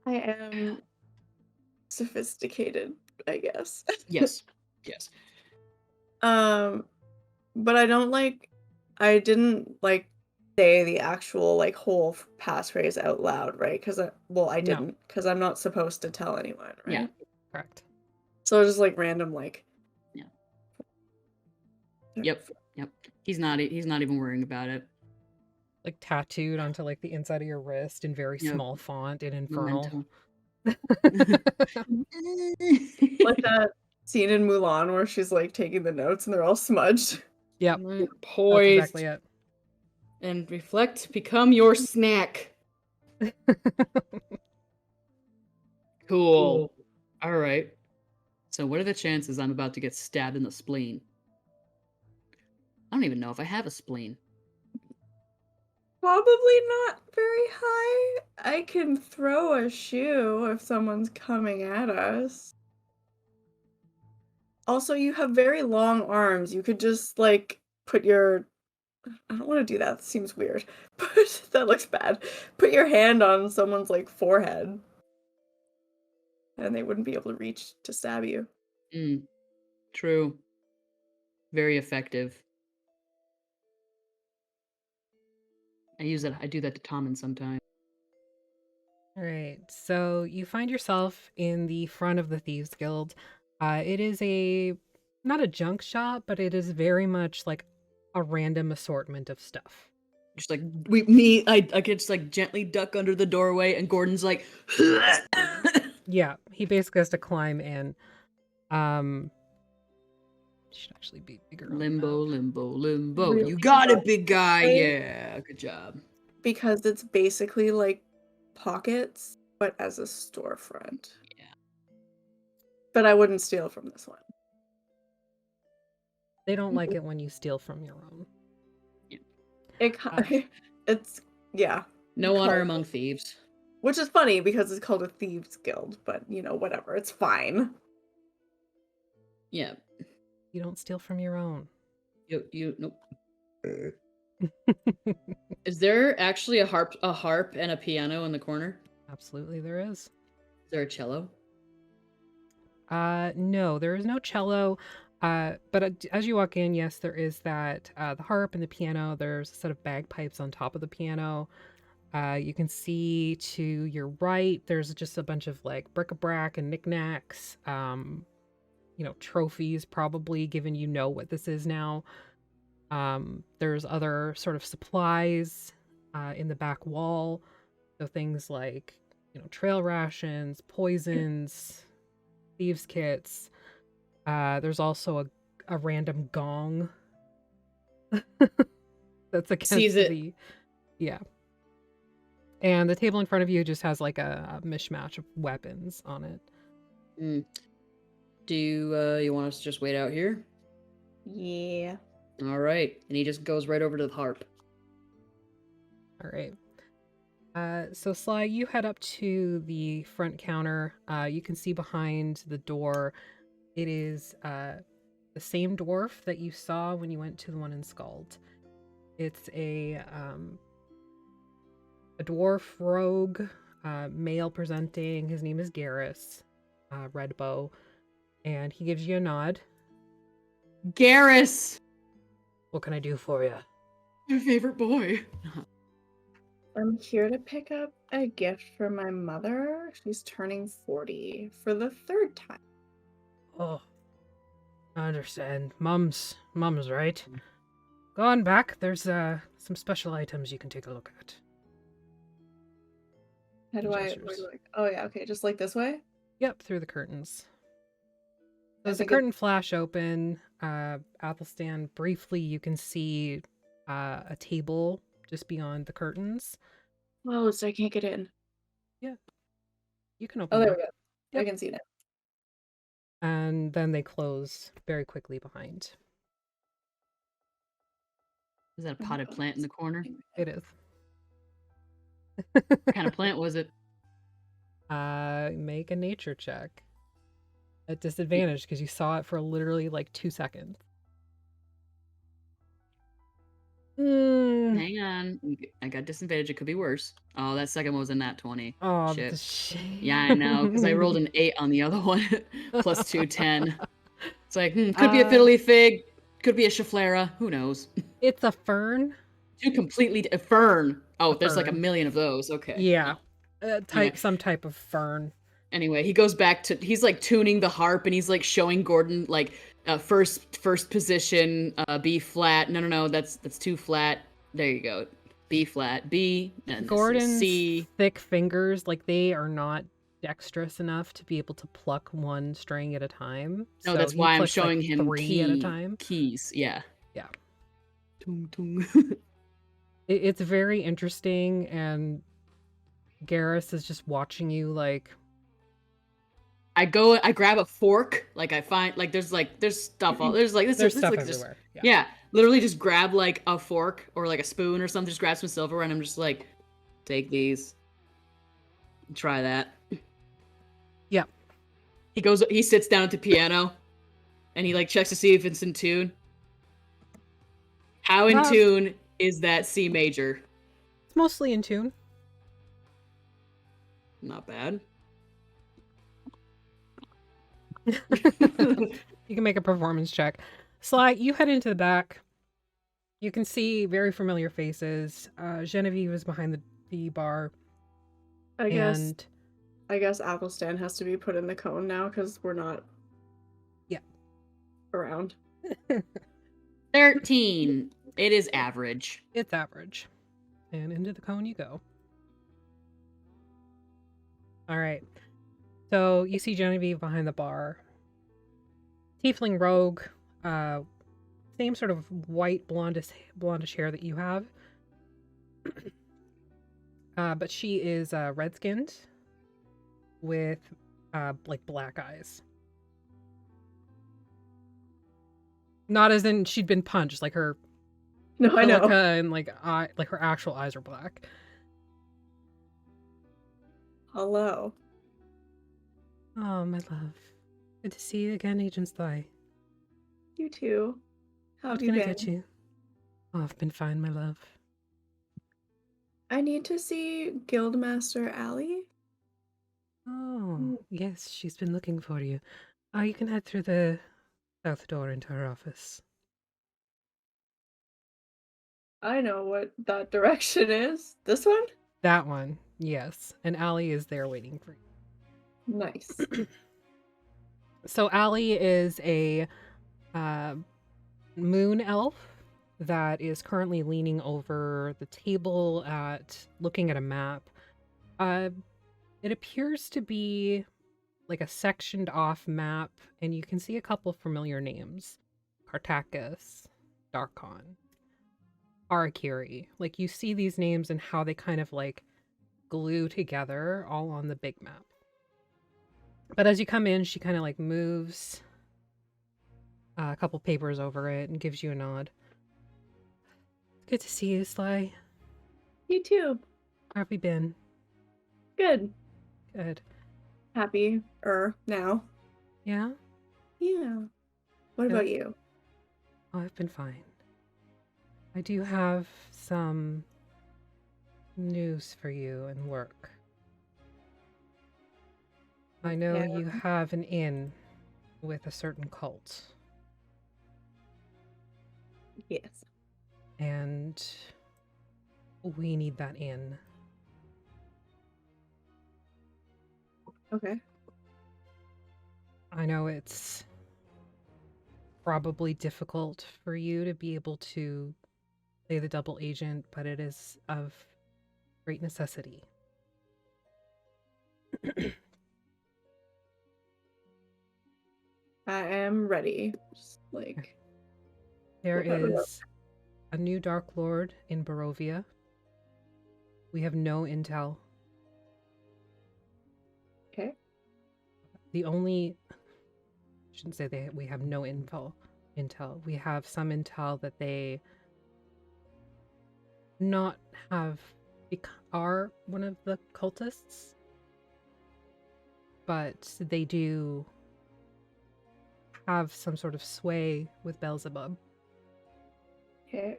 I am sophisticated, I guess. Yes. But I didn't like say the actual like whole passphrase out loud, right? Because I No. didn't, because I'm not supposed to tell anyone, right? Yeah. Correct. So just like random, like. Yeah. Yep. He's not even worrying about it. Like tattooed onto like the inside of your wrist in very Yep. small font in Infernal. Like that scene in Mulan where she's like taking the notes and they're all smudged. Yep. Right. That's Poised. exactly it. And reflect, become your snack. Cool. All right. So what are the chances I'm about to get stabbed in the spleen? I don't even know if I have a spleen. Probably not very high. I can throw a shoe if someone's coming at us. Also, you have very long arms. You could just like put your I don't want to do that. That seems weird. But that looks bad. Put your hand on someone's like forehead. And they wouldn't be able to reach to stab you. True. Very effective. I do that to Tommen sometimes. All right. So you find yourself in the front of the Thieves Guild. It is not a junk shop, but it is very much like a random assortment of stuff. Just like I could just like gently duck under the doorway, and Gordon's like, Yeah, he basically has to climb in. Should actually be bigger. limbo. Really? You got it, big guy. Yeah, good job. Because it's basically like pockets, but as a storefront. Yeah. But I wouldn't steal from this one. They don't like it when you steal from your own. It's yeah. No honor among thieves. Which is funny because it's called a thieves guild, but you know, whatever, it's fine. Yeah. You don't steal from your own. You nope. Is there actually a harp and a piano in the corner? Absolutely, there is. Is there a cello? No, there is no cello. But as you walk in, yes, there is that the harp and the piano. There's a set of bagpipes on top of the piano. You can see to your right, there's just a bunch of like bric-a-brac and knickknacks. Trophies, probably, given you know what this is now. There's other sort of supplies in the back wall. So things like, trail rations, poisons, thieves' kits. There's also a random gong that's against the... Yeah. And the table in front of you just has like a mishmash of weapons on it. Do you want us to just wait out here? Yeah. All right. And he just goes right over to the harp. All right. So Sly, you head up to the front counter. You can see behind the door, it is the same dwarf that you saw when you went to the one in Scald. It's a dwarf rogue, male presenting. His name is Garrus. red bow, and he gives you a nod. Garrus, What can I do for you? your favorite boy. I'm here to pick up a gift for my mother. She's turning 40 for the third time. Oh, I understand. Mum's right. Go on back. There's some special items you can take a look at. How do I? Gestures. Oh yeah, okay, just like this way. Yep, through the curtains. I As the think it- curtain flash open, Athelstan, briefly you can see a table just beyond the curtains. Closed. I can't get in. You can open Oh, there them. we go. Yep. I can see it. And then they close very quickly behind. Is that a potted plant in the corner? It is. What kind of plant was it? Make a nature check. At disadvantage because you saw it for literally like 2 seconds. Hang on. I got disadvantage. It could be worse. Oh, that second one was a nat 20. Oh, Shit. Yeah, I know, because I rolled an 8 on the other one. Plus 2, 10. It's like, could be a fiddly fig, could be a schefflera, who knows? It's a fern. Two completely a fern. Oh, A there's like a fern. million of those. Okay. Yeah. Oh. Some type of fern. Anyway, he goes back to he's like tuning the harp and he's like showing Gordon like first position, B flat. No, that's too flat. There you go. B flat, B, and Gordon's C. thick fingers, like they are not dexterous enough to be able to pluck one string at a time. No, So that's he why I'm plucks, showing like, him 3 at a time. keys. Yeah. Yeah. Tung, tung. It's very interesting, and Garrus is just watching you like, I grab a fork, like I find like there's stuff all there's stuff like everywhere. Just, yeah, literally just grab like a fork or like a spoon or something, just grab some silverware and I'm just like, take these. Try that. Yep. He sits down at the piano and he like checks to see if it's in tune. How in tune is that C major? It's mostly in tune. Not bad. You can make a performance check. Sly, you head into the back. You can see very familiar faces. Genevieve is behind the bar. I guess And Athelstan has to be put in the cone now because we're not. Yeah. Around. 13. It is average. It's average. And into the cone you go. All right. So you see Genevieve behind the bar. Tiefling rogue. Same sort of white blondish hair that you have. But she is red-skinned with like black eyes. Not as in she'd been punched, like her No, I know. silica and like her actual eyes are black. Hello. Oh, my love. Good to see you again, Agent Sly. You too. How What have you can I been? get you? Oh, I've been fine, my love. I need to see Guildmaster Allie. Oh, yes, she's been looking for you. You can head through the south door into her office. I know what that direction is. This one? That one, yes. And Allie is there waiting for you. Nice. So Allie is a moon elf that is currently leaning over the table looking at a map. It appears to be like a sectioned off map, and you can see a couple familiar names. Cartacus, Darkon, Arakiri. Like, you see these names and how they kind of like glue together all on the big map. But as you come in, she kind of like moves a couple papers over it and gives you a nod. Good to see you, Sly. You too. How have you been? Good. Good. Happy now. Yeah? Yeah. What about you? Oh, I've been fine. I do have some news for you and work. I know Yeah. you have an inn with a certain cult, Yes. and we need that inn. Okay. I know it's probably difficult for you to be able to play the double agent, but it is of great necessity. I am ready. Just like There look out the window. is a new Dark Lord in Barovia. We have no intel. Okay. The only shouldn't say we have no intel. We have some intel that they not have are one of the cultists, but they do have some sort of sway with Beelzebub. Okay.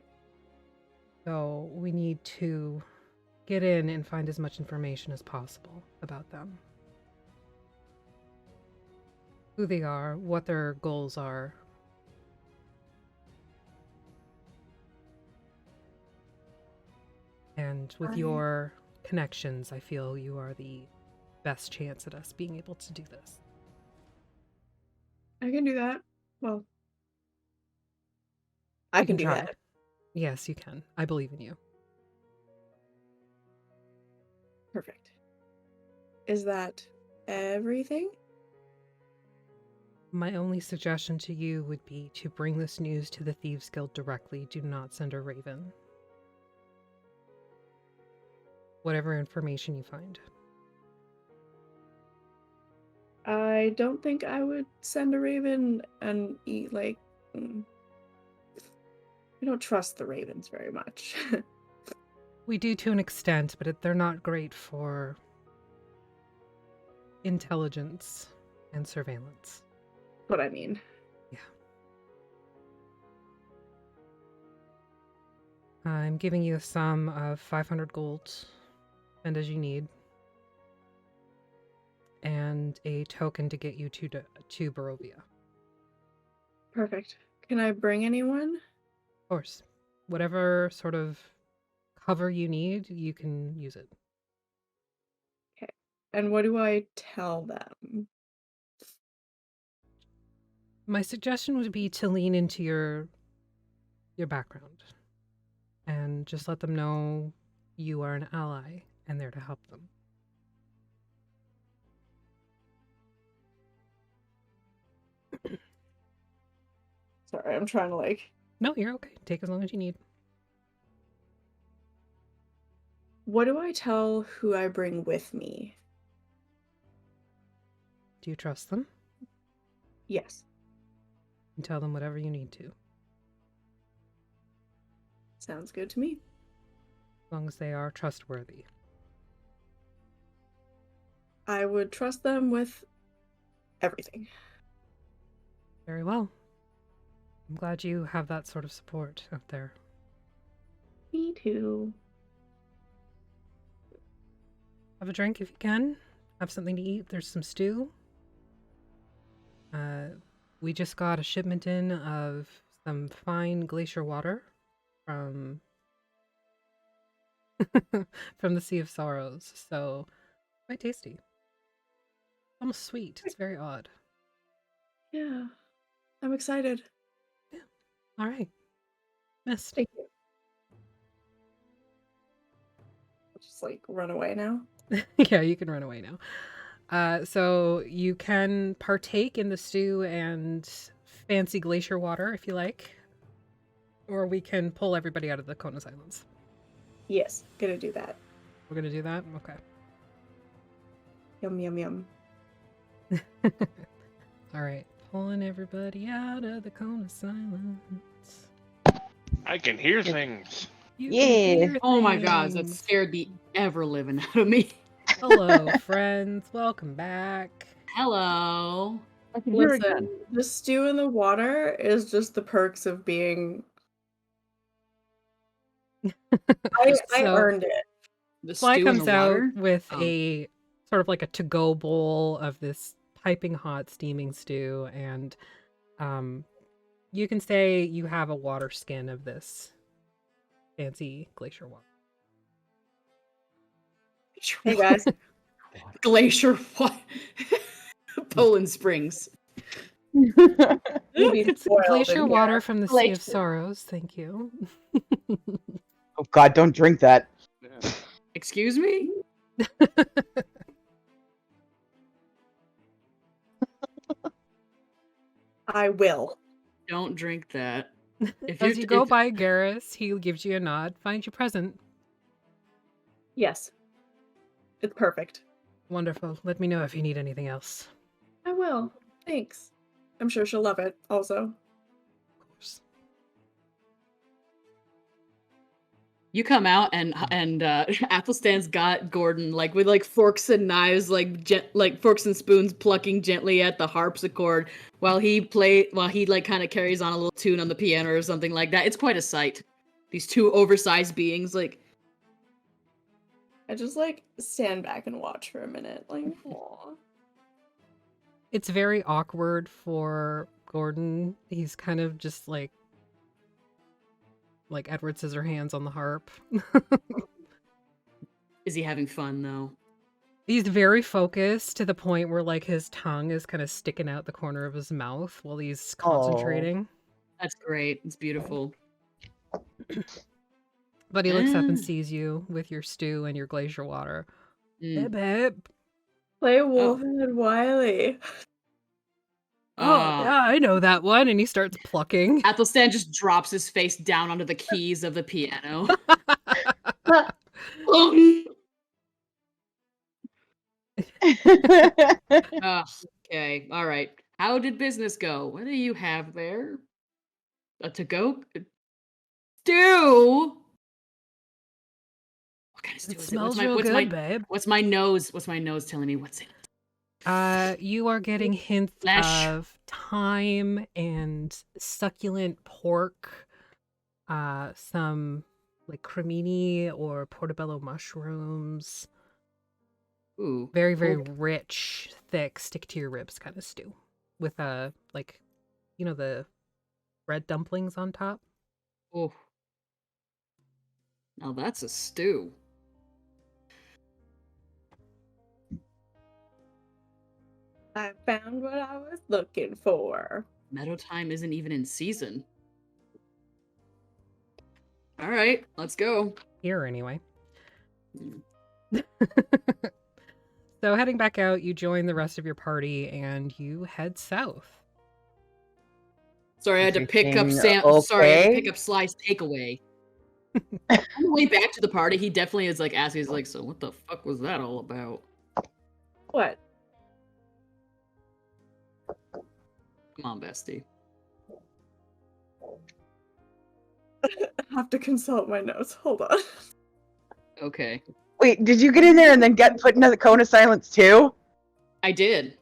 So we need to get in and find as much information as possible about them. Who they are, what their goals are. And with your connections, I feel you are the best chance at us being able to do this. I can do that. Well, I You can do try. that. Yes, you can. I believe in you. Perfect. Is that everything? My only suggestion to you would be to bring this news to the Thieves Guild directly. Do not send a raven. Whatever information you find. I don't think I would send a raven and eat I don't trust the ravens very much. We do to an extent, but they're not great for intelligence and surveillance. What I mean. Yeah. I'm giving you a sum of 500 gold, spend as you need, and a token to get you to Barovia. Perfect. Can I bring anyone? Of course. Whatever sort of cover you need, you can use it. Okay. And what do I tell them? My suggestion would be to lean into your background and just let them know you are an ally and there to help them. Sorry, I'm trying to No, you're okay. Take as long as you need. What do I tell who I bring with me? Do you trust them? Yes. And tell them whatever you need to. Sounds good to me. As long as they are trustworthy. I would trust them with everything. Very well. I'm glad you have that sort of support out there. Me too. Have a drink if you can. Have something to eat. There's some stew. We just got a shipment in of some fine glacier water from from the Sea of Sorrows. So quite tasty. Almost sweet. It's very odd. Yeah. I'm excited. All right. Missed. Thank you. Just run away now. Yeah, you can run away now. So you can partake in the stew and fancy glacier water if you like. Or we can pull everybody out of the Conus Islands. Yes, gonna do that. We're gonna do that? Okay. Yum, yum, yum. All right. Pulling everybody out of the Conus Islands. I can hear things. You Yeah. can hear Oh my god, that things. scared the ever living out of me. Hello, friends. Welcome back. Hello. I can hear Listen, again. the stew in the water is just the perks of being. I So- earned it. The Sly stew in comes the out water. with Oh. a sort of like a to-go bowl of this piping hot steaming stew, and you can say you have a water skin of this fancy glacier water. Hey guys. Glacier what? Poland Springs. You'd be It's spoiled glacier in water here. from the Sea Glacier. of Sorrows. Thank you. Oh God, don't drink that. Excuse me? I will. Don't drink that. If As you go if- by Garrus, he gives you a nod, finds you present. Yes. It's perfect. Wonderful. Let me know if you need anything else. I will. Thanks. I'm sure she'll love it also. Of course. You come out and Athelstan's got Gordon like with like forks and knives, like forks and spoons, plucking gently at the harpsichord while he like kind of carries on a little tune on the piano or something like that. It's quite a sight. These two oversized beings, like I just like stand back and watch for a minute. Like, aw. It's very awkward for Gordon. He's kind of just like Edward Scissorhands on the harp. is he having fun though? He's very focused to the point where like his tongue is kind of sticking out the corner of his mouth while he's concentrating. That's great. It's beautiful. But he looks up and Ah. sees you with your stew and your glacier water. Mm. Hey, babe. Play Wolfhead Wiley. Oh, yeah, I know that one. And he starts plucking. Athelstan just drops his face down onto the keys of the piano. Okay, all right. How did business go? What do you have there? A to-go stew? What kind of stew It is it? smells real good, babe. What's my nose telling me what's in it? You are getting hints Flesh. of thyme and succulent pork, some like cremini or portobello mushrooms. Ooh. Very, very okay. rich, thick, stick to your ribs kind of stew with like, you know, the bread dumplings on top. Oh. Now that's a stew. I found what I was looking for. Meadow time isn't even in season. All right, let's go. Here, anyway. Mm. So heading back out, you join the rest of your party and you head south. Sorry, I had to pick up Everything Sorry, I had to okay? pick up Sly's takeaway. On the way back to the party, he definitely is like asking, he's like, so what the fuck was that all about? What? Come on, bestie. I have to consult my notes. Hold on. Okay. Wait, did you get in there and then get put into the cone of silence too? I did.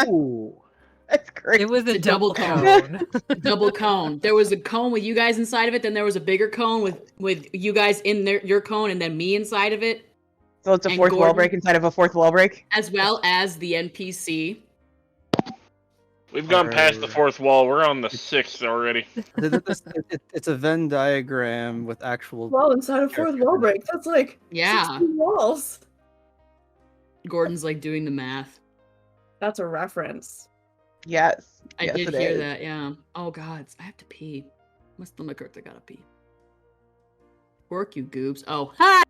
Ooh. That's great. It was a It's a double double cone. cone. Double cone. There was a cone with you guys inside of it, then there was a bigger cone with you guys in there, your cone, and then me inside of it, So it's a and fourth wall Gordon. break inside of a fourth wall break. as well as the NPC. We've gone past the Or- fourth wall. We're on the sixth already. It's a Venn diagram with actual. Well, inside a fourth wall break. That's like Yeah. 16 walls. Gordon's like doing the math. That's a reference. Yes. I Yes, did it hear is. that, yeah. Oh god, I have to pee. My stomach hurts, I gotta pee. Work, you goobs. Oh, hi!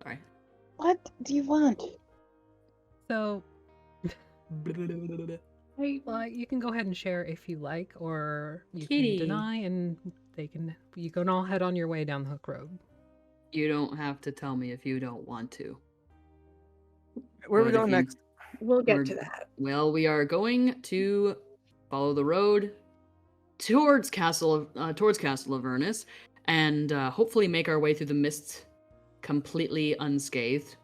Sorry. What do you want? So, well, you can go ahead and share if you like, or you Kitty. can deny, and you can all head on your way down the Hook Road. You don't have to tell me if you don't want to. Where are we But if going you- next? We'll get We're- to that. Well, we are going to follow the road towards Castle Avernus, and hopefully make our way through the mist completely unscathed.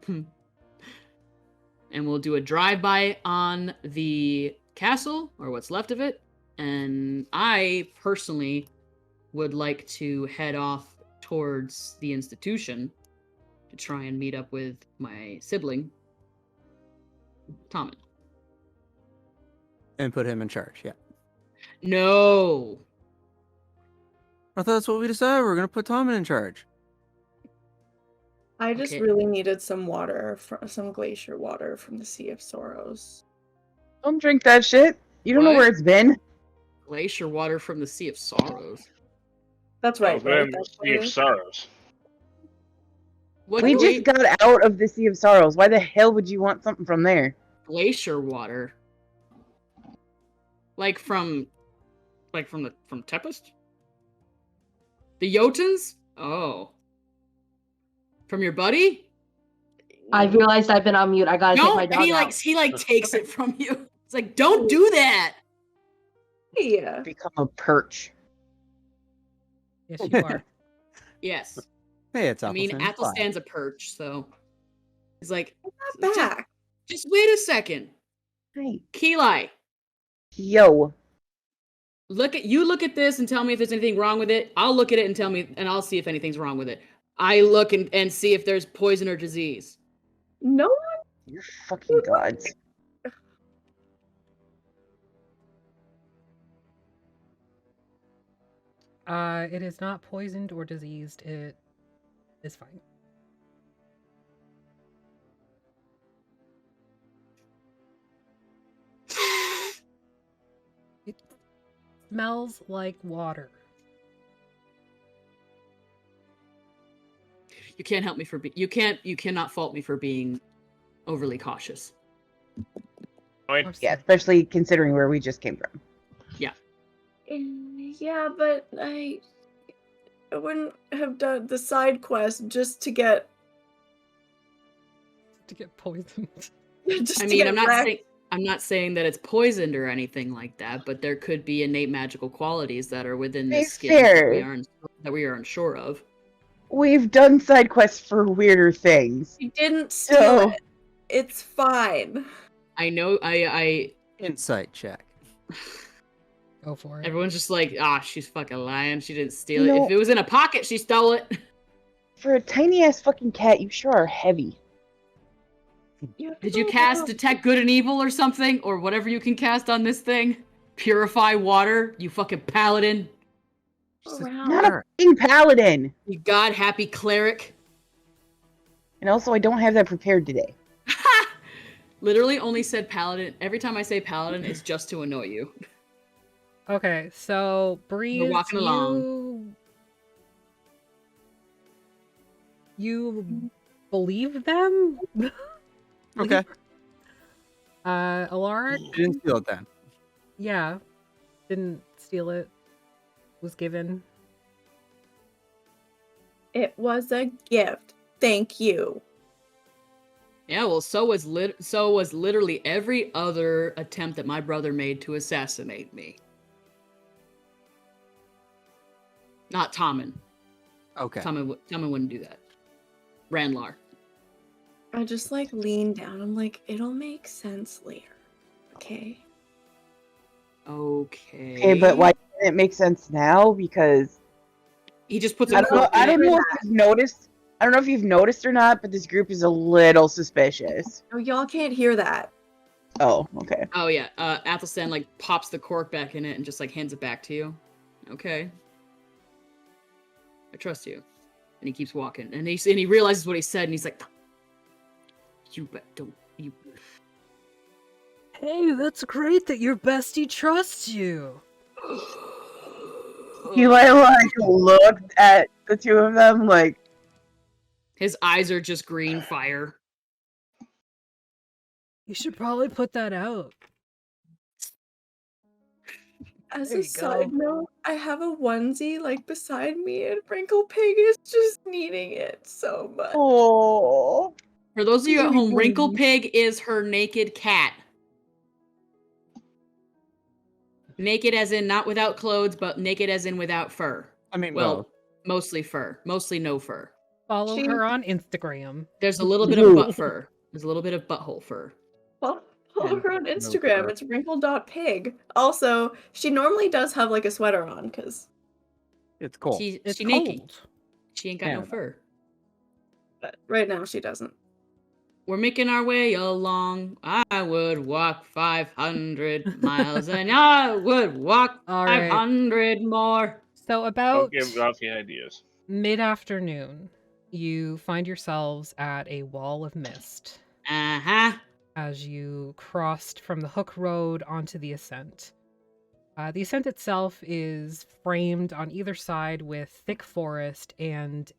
And we'll do a drive-by on the castle, or what's left of it. And I personally would like to head off towards the institution to try and meet up with my sibling, Tommen. And put him in charge, yeah. No. I thought that's what we decided. We're going to put Tommen in charge. I just Okay. really needed some water, some glacier water from the Sea of Sorrows. Don't drink that shit. You don't know What? where it's been. Glacier water from the Sea of Sorrows. That's Oh, right, right? then That's what Sea it of is? Sorrows. What We just got out of the Sea of Sorrows. Why the hell would you want something from there? glacier water? Like from Tempest? The Jotuns? Oh. From your buddy? I realized I've been on mute. I gotta take my No, dog he out. takes it from you. It's like, don't do that. Yeah. Become a perch. Yes, you are. Yes. Hey, it's I mean, Athelstan. It's fine. Athelstan's a perch, so he's like, Not just, back. just wait a second. Hey. Keli, Yo. look at this and tell me if there's anything wrong with it. I'll look at it and I'll see if anything's wrong with it. I look and see if there's poison or disease. No one. You're fucking gods. It is not poisoned or diseased. It is fine. It smells like water. You can't help me for you cannot fault me for being overly cautious. Fine. Yeah, especially considering where we just came from. Yeah, but I wouldn't have done the side quest just to get poisoned. just I to mean, get wrecked. I'm not saying that it's poisoned or anything like that, but there could be innate magical qualities that are within Be this skin that fair. we are unsure of. We've done side quests for weirder things. You didn't steal So, it. It's fine. I know I Insight check. Go for it. everyone's just like, she's fucking lying. She didn't steal You it. know- If it was in a pocket, she stole it. for a tiny ass fucking cat, you sure are heavy. Did you cast detect good and evil or something? Or whatever you can cast on this thing? Purify water, you fucking paladin. around? Not a fucking paladin. You god happy cleric. And also, I don't have that prepared today. Literally only said paladin. Every time I say paladin, it's just to annoy you. Okay, so Breeze, We're walking along. You believe them? Okay. Alara, You didn't steal it then. yeah, didn't steal it. Was given. It was a gift. Thank you. Yeah, well, so was literally every other attempt that my brother made to assassinate me. Not Tommen. Okay. Tommen wouldn't do that. Randlar. I just like lean down. I'm like, it'll make sense later. Okay. Okay. Okay, but why doesn't it make sense now? Because He just puts I a don't know. cork in I don't it. know if you've noticed. I don't know if you've noticed or not, but this group is a little suspicious. Oh, y'all can't hear that. Oh, okay. Oh yeah, Athelstan like pops the cork back in it and just like hands it back to you. Okay. I trust you. And he keeps walking, and he realizes what he said, and he's like, don't you. Hey, that's great that your bestie trusts you. Eli like looked at the two of them like, His eyes are just green fire. You should probably put that out. As There a you side go. note, I have a onesie like beside me, and Wrinkle Pig is just needing it so much. oh. For those of you at home, Wrinkle Pig is her naked cat. Naked as in not without clothes, but naked as in without fur. I mean, Well, both. mostly fur. Mostly no fur. Follow She- her on Instagram. There's a little bit of butt fur. There's a little bit of butthole fur. Well, follow And her on no Instagram. fur. It's wrinkle.pig. Also, she normally does have like a sweater on because It's cold. She It's naked. cold. She ain't got no Yeah. fur. Right now, she doesn't. We're making our way along. I would walk 500 miles and I would walk All right. 500 more. So Don't about give Rafi ideas. mid-afternoon, you find yourselves at a wall of mist Uh-huh. as you crossed from the Hook Road onto the ascent. The ascent itself is framed on either side with thick forest and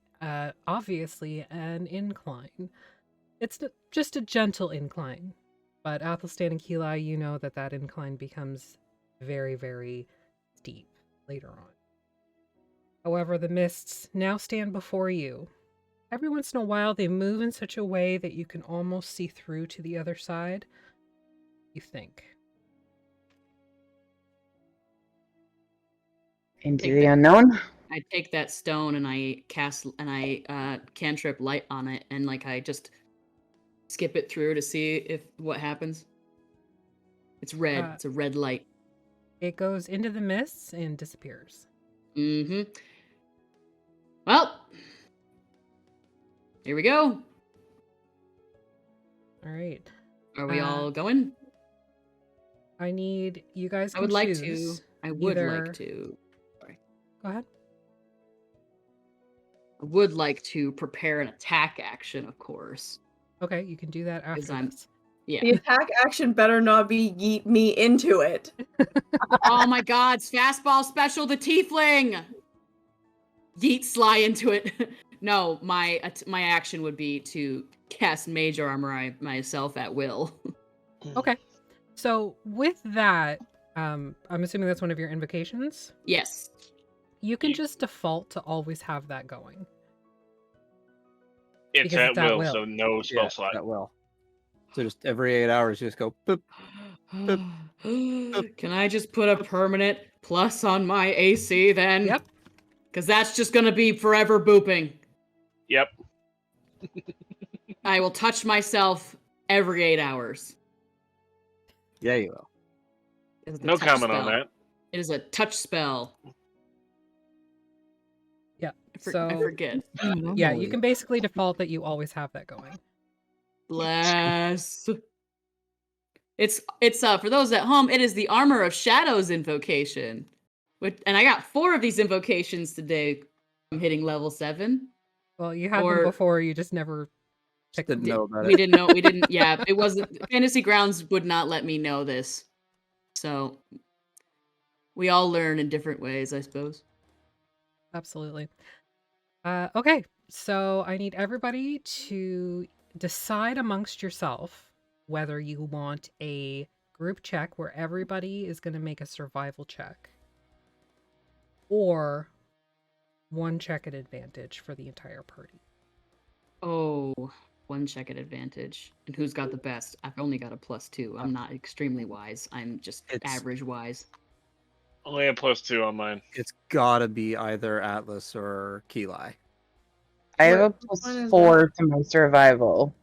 obviously an incline. It's just a gentle incline, but Athelstan and Keli, you know that incline becomes very, very steep later on. However, the mists now stand before you. Every once in a while, they move in such a way that you can almost see through to the other side. You think. Into Take the that. unknown. I take that stone and I cantrip light on it and like I just skip it through to see what happens. It's red. It's a red light. It goes into the mists and disappears. Mm-hmm. Well, here we go. All right. Are we all going? I need you guys. I would like to. choose I would either- like to. Sorry. Go ahead. I would like to prepare an attack action, of course. Okay, you can do that after I'm- this. Yeah. The attack action better not be yeet me into it. Oh my God! It's fastball special, the tiefling. Yeet Sly into it. No, my action would be to cast mage armor myself at will. Okay. So with that, I'm assuming that's one of your invocations. Yes. You can just default to always have that going. It's Because at will, so no spell Yeah, slot. that will. So just every 8 hours, you just go boop. Boop. Can I just put a permanent plus on my AC then? Yep. Because that's just gonna be forever booping. Yep. I will touch myself every 8 hours. Yeah, you will. It's a No touch comment on spell. that. It is a touch spell. Yeah. I So forget. yeah, you can basically default that you always have that going. Bless. It's for those at home, it is the Armor of Shadows invocation. And I got 4 of these invocations today. I'm hitting level 7. Well, you had them Or- before, you just never checked Didn't them. know about We it. didn't know. We didn't. Yeah, it wasn't. Fantasy Grounds would not let me know this. So we all learn in different ways, I suppose. Absolutely. Okay, so I need everybody to decide amongst yourself whether you want a group check where everybody is going to make a survival check, or one check at advantage for the entire party. Oh, one check at advantage. And who's got the best? I've only got a +2. I'm not extremely wise. I'm just average wise. Only a +2 on mine. It's gotta be either Atlas or Keli. I have a What one is +4 to my survival.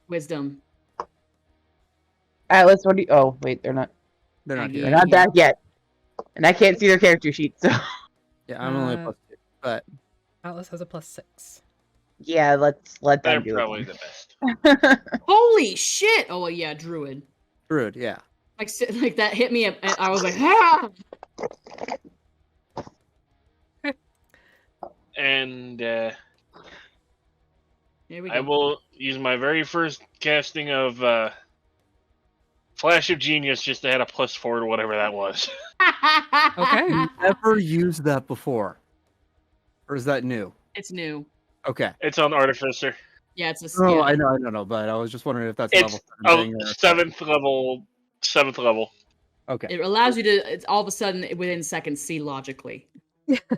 Wisdom. Atlas, what do you? Oh, wait, they're not. They're not Maggie. They're here. not back yet, and I can't see their character sheet. So Yeah, I'm only Uh, +2. But Atlas has a +6. yeah, let They're them do probably it. the best. Holy shit! Oh yeah, Druid. Druid, yeah. Like that hit me, and I was like, ah! And Here we go. I will use my very first casting of Flash of Genius just to add a +4 to whatever that was. Okay. Never used that before. Or is that new? It's new. Okay. It's on Artificer. Yeah, it's a Oh, yeah. I know, but I was just wondering if that's a It's level 7 thing or... 7th level. Okay. It allows you to, it's all of a sudden, within seconds, see logically.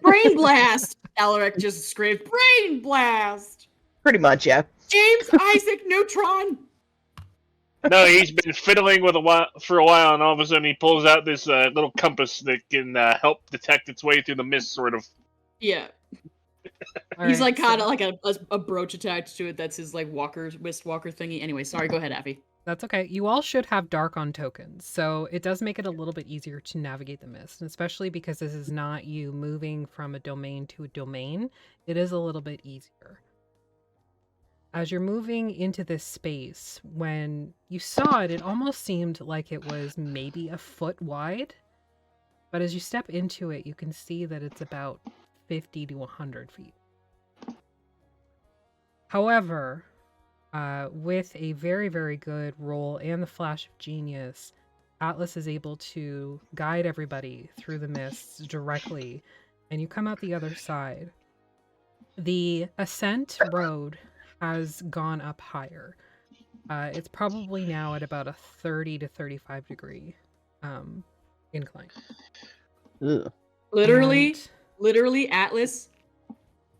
Brain blast! Alaric just screamed, brain blast! Pretty much, yeah. James Isaac Neutron! No, he's been fiddling with for a while, and all of a sudden he pulls out this little compass that can help detect its way through the mist, sort of. Yeah. All He's right, like kind of so- like a brooch attached to it that's his like wrist walker thingy. Anyway, sorry, go ahead, Affy. That's okay. You all should have dark on tokens, so it does make it a little bit easier to navigate the mist, and especially because this is not you moving from a domain to a domain. It is a little bit easier. as you're moving into this space, when you saw it, it almost seemed like it was maybe a foot wide. But as you step into it, you can see that it's about 50 to 100 feet. However, with a very, very good roll and the flash of genius, Atlas is able to guide everybody through the mists directly, and you come out the other side. The ascent road has gone up higher. It's probably now at about a 30 to 35 degree incline. Ugh. Literally, Atlas,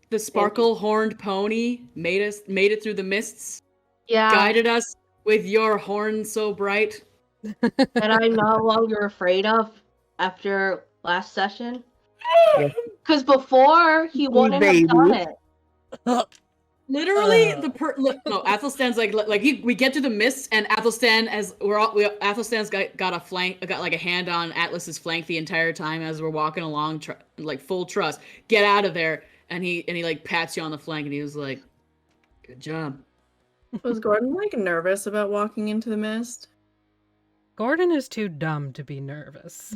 the sparkle horned pony, made it through the mists. Yeah. Guided us with your horn so bright. And I'm no longer afraid of after last session. Yeah. Because before, he wouldn't have done it. Literally, no, Athelstan's we get to the mists, and Athelstan's got like a hand on Atlas's flank the entire time as we're walking along, like full trust. Get out of there, and he like pats you on the flank, and he was like, "Good job." Was Gordon like nervous about walking into the mist? Gordon is too dumb to be nervous.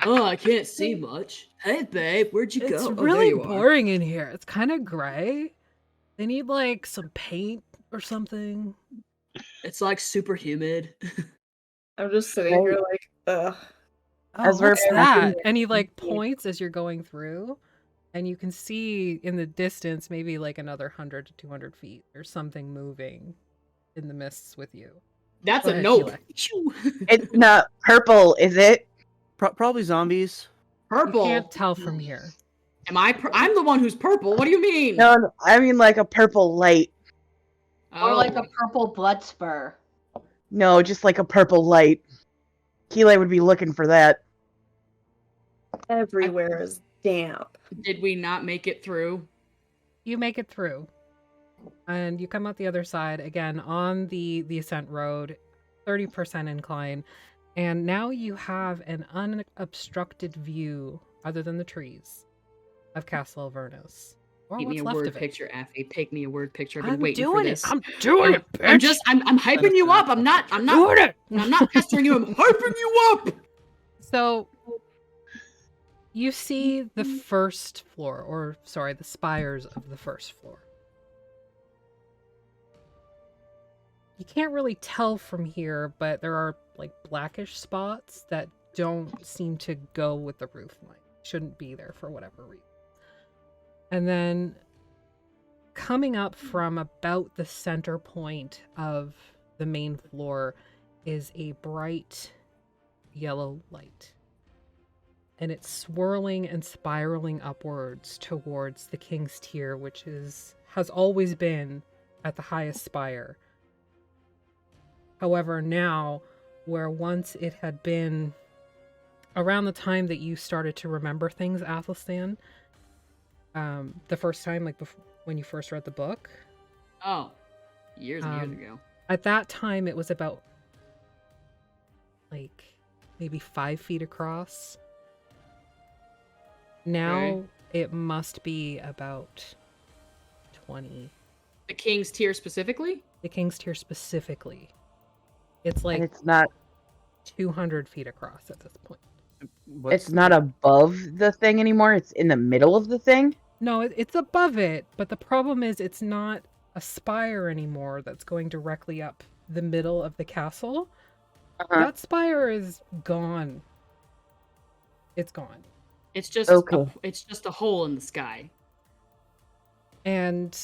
Oh, I can't see much. Hey, babe, where'd you go? It's Oh, really there you are. boring in here. It's kind of gray. They need like some paint or something. It's like super humid. I'm just sitting here like, ugh. Oh, As we're what's passing- that? And he like points as you're going through, and you can see in the distance maybe like another 100 to 200 feet. There's something moving in the mists with you. That's Go a ahead, nope. Sheila. It's not purple, is it? Probably zombies. Purple. You can't tell from here. Am I? I'm the one who's purple. What do you mean? No, I mean like a purple light. Or like Oh. a purple blood spur. No, just like a purple light. Keeley would be looking for that. Everywhere is damp. Did we not make it through? You make it through, and you come out the other side again on the ascent road, 30% incline, and now you have an unobstructed view, other than the trees, of Castle Avernus. Or Give me what's a left word of it. picture, Affy. Take me a word picture. I've been I'm waiting doing for it. this. I'm doing it, bitch. I'm hyping you up. I'm not doing it. I'm not pestering you. I'm hyping you up. So you see the first floor, or sorry, the spires of the first floor. You can't really tell from here, but there are like blackish spots that don't seem to go with the roof line. Shouldn't be there for whatever reason. And then coming up from about the center point of the main floor is a bright yellow light. And it's swirling and spiraling upwards towards the King's Tier, which has always been at the highest spire. However, now, where once it had been around the time that you started to remember things, Athelstan, the first time, like when you first read the book. Oh, years and years ago. At that time, it was about like maybe 5 feet across. Now Okay. it must be about 20. The King's Tier specifically? The King's Tier specifically. It's like And it's not 200 feet across at this point. it's not above the thing anymore, it's in the middle of the thing. No, it's above it, but the problem is it's not a spire anymore that's going directly up the middle of the castle. Uh-huh. That spire is gone. It's gone. It's just Okay. it's just a hole in the sky. And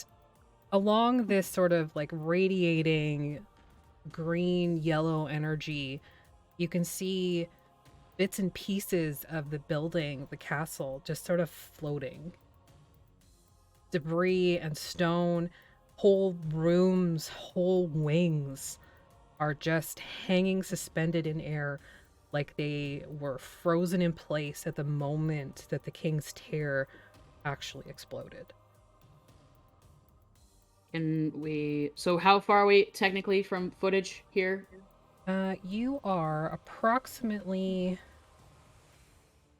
along this sort of like radiating green yellow energy, you can see bits and pieces of the building, the castle, just sort of floating. Debris and stone, whole rooms, whole wings are just hanging suspended in air like they were frozen in place at the moment that the King's Tier actually exploded. So how far are we technically from footage here? You are approximately...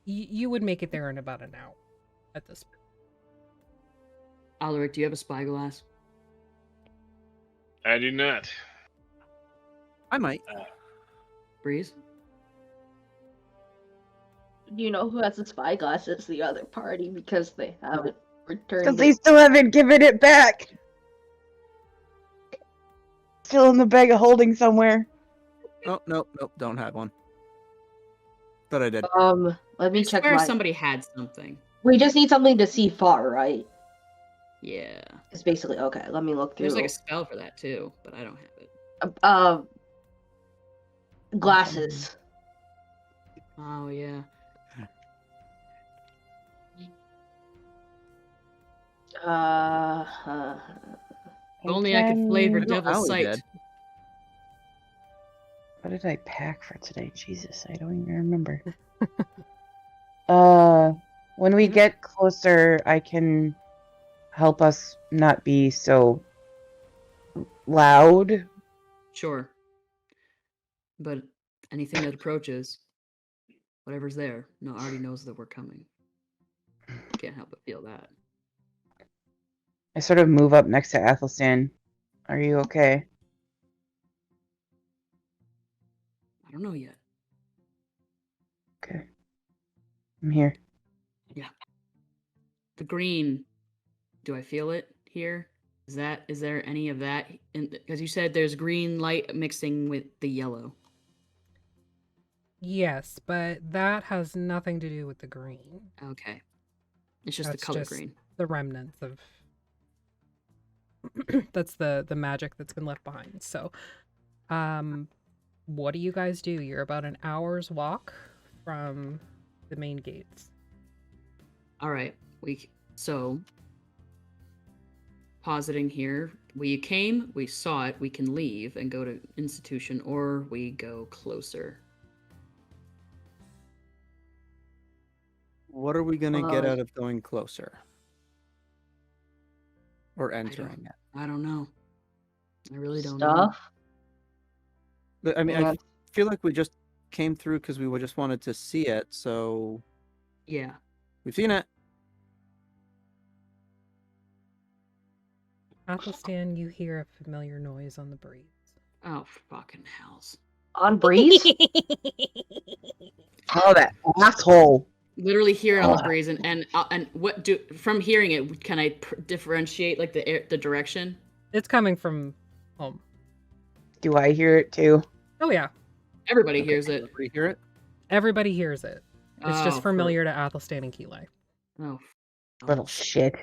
You would make it there in about an hour at this point. Alaric, do you have a spyglass? I do not. I might. Breeze? You know who has the spyglass? It's the other party because they haven't returned Because it. they still haven't given it back. Still in the bag of holding somewhere. Oh, nope, don't have one. Thought I did. Let me I check swear my. somebody had something. We just need something to see far, right? Yeah. It's basically okay. Let me look through. There's like a spell for that too, but I don't have it. Glasses. Oh yeah. If only I could flavor I know Devil's Allie Sight. did. What did I pack for today? Jesus, I don't even remember. When we get closer, I can help us not be so loud. Sure. But anything that approaches, whatever's there, already knows that we're coming. Can't help but feel that. I sort of move up next to Athelstan. Are you okay? I don't know yet. Okay. I'm here. The green, do I feel it here? Is there any of that? Because you said there's green light mixing with the yellow. Yes, but that has nothing to do with the green. Okay. It's just That's the color just green. the remnants of that's the magic that's been left behind. So, what do you guys do? You're about an hour's walk from the main gates. All right. So positing here, we came, we saw it, we can leave and go to institution, or we go closer. What are we gonna get out of going closer? Or entering it? I don't know. I really don't Stuff. But, I mean, I Yeah. feel like we just came through because we just wanted to see it, so know. Yeah. we've seen it. Athelstan, you hear a familiar noise on the breeze. Oh, fucking hells. On breeze? Oh, that asshole. Literally hear it on the breeze, and what do from hearing it? Can I differentiate like the direction? It's coming from home. Do I hear it too? Oh yeah, Everybody hears it. Everybody hear it? everybody hears it. It's Oh, just familiar to Athelstan and Keli. Oh, Little shit.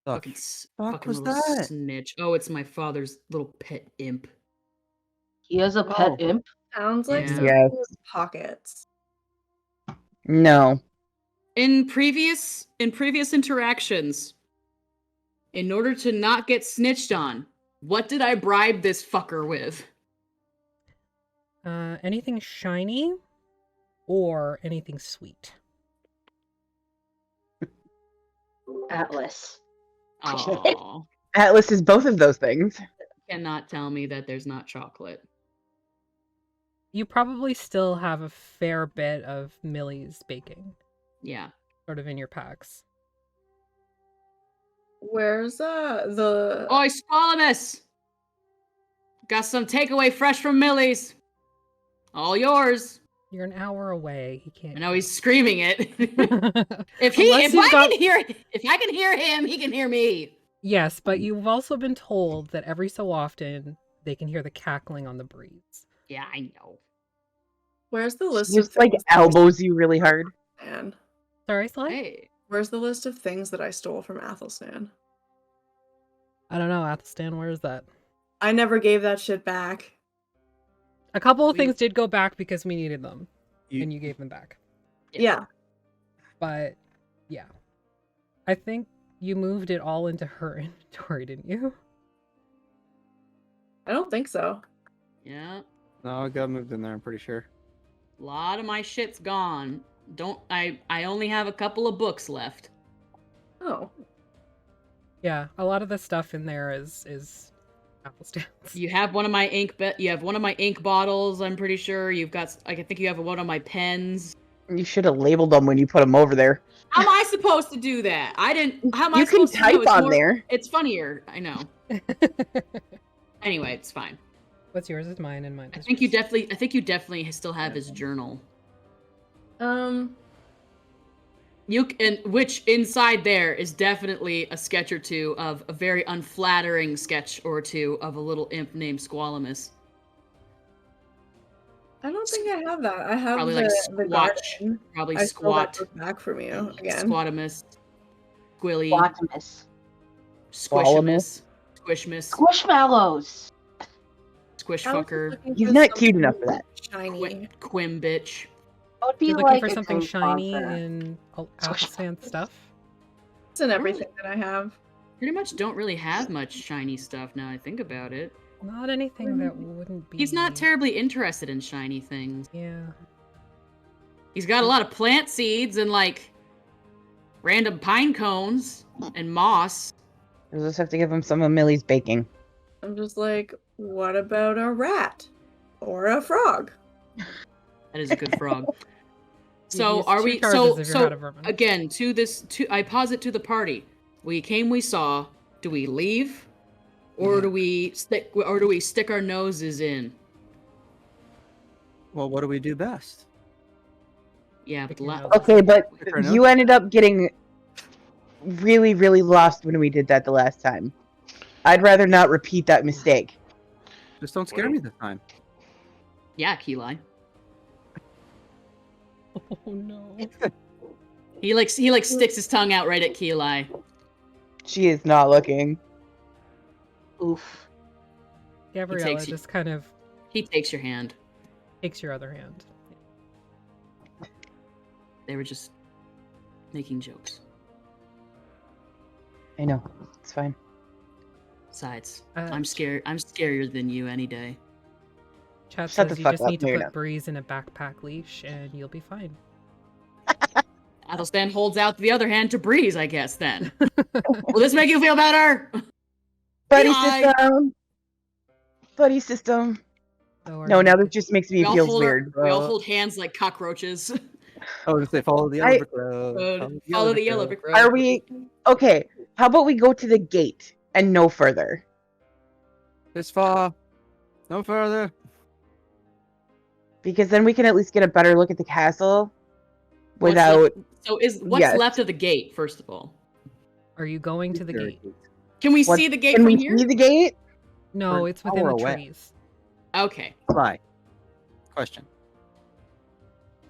The fucking, fuck fucking was little that? snitch. Oh, it's my father's little pet imp. He has a pet Oh. imp. Sounds like Yeah. something Yes. with pockets. No. In previous interactions, in order to not get snitched on, what did I bribe this fucker with? Anything shiny or anything sweet. Atlas. Oh, Atlas is both of those things. cannot tell me that there's not chocolate. You probably still have a fair bit of Millie's baking, Yeah. sort of in your packs. Where's the Oi, Squalamus! Got some takeaway fresh from Millie's. All yours. You're an hour away. He can't. I know he's screaming it. if Unless you've got- I can hear him, he can hear me. Yes, but you've also been told that every so often they can hear the cackling on the breeze. Yeah, I know. where's the list Just of like things that I elbows you really hard. stole from Athelstan? Sorry, Sly? Hey. Where's the list of things that I stole from Athelstan? I don't know, Athelstan, where is that? I never gave that shit back. A couple of We- things did go back because we needed them, You- and you gave them back. Yeah. But, yeah. I think you moved it all into her inventory, didn't you? I don't think so. Yeah. No, it got moved in there, I'm pretty sure. A lot of my shit's gone. I only have a couple of books left. Oh. Yeah, a lot of the stuff in there is Athelstan's. You have one of my ink bottles, I'm pretty sure. You've got I think you have one of my pens. You should have labeled them when you put them over there. How am I supposed to do that? I didn't. How am I You can supposed to know? type It's on more- there. It's funnier. I know. Anyway, it's fine. What's yours is mine, and mine I is think you yours. definitely still have his journal. Um, Which inside there is definitely a sketch or two of a very unflattering sketch or two of a little imp named Squalamus. I don't think I have that. I have Probably the, like the squatch. garden. Probably I stole that squat. book back from you again. Squatamus. Squilly. Bottomus. Squishamus. Squishmas. Squishmallows. Squish I was just fucker. looking He's for not cute something enough for that. Shiny. Quim bitch. That would be You're looking like for a something dream shiny sponsor. in Athelstan stuff. It's in everything that I have. Pretty much don't really have much shiny stuff now I think about it. Not anything that wouldn't be. He's not terribly interested in shiny things. Yeah. He's got a lot of plant seeds and like random pine cones and moss. We'll just have to give him some of Millie's baking. I'm just like, what about a rat? Or a frog? That is a good frog. You'd So use are 2 we charges if you're so out of vermin. again I posit to the party. We came, we saw. Do we leave? Or do we stick our noses in? Well, what do we do best? Yeah, but Stick your nose Okay, but Fair enough. you ended up getting really, really lost when we did that the last time. I'd rather not repeat that mistake. Just don't scare me this time. Yeah, Keyline. Oh no. He sticks his tongue out right at Keyline. She is not looking. Oof. Gabriella takes you- just kind of He takes your hand. takes your other hand. They were just making jokes. I know. It's fine. Besides, Uh, I'm scared. I'm scarier than you any day. Chat Shut says the you fuck just up. need to No, you're put not. Breeze in a backpack leash and you'll be fine. Athelstan holds out the other hand to Breeze, I guess, then. Will this make you feel better? Buddy Eli! system. Buddy system. So are No, you now good? that just makes me We all feel hold weird. we all hold hands like cockroaches. I was gonna say follow the yellow brick road. Follow the yellow brick road. Are we okay? How about we go to the gate and no further? This far, no further. Because then we can at least get a better look at the castle What's without. left- what's Yes. left of the gate, first of all? Are you going to the gate? Can we What- see the gate Can from we here? see the gate? No, We're it's within the hour away. trees. Okay. Fly. Question.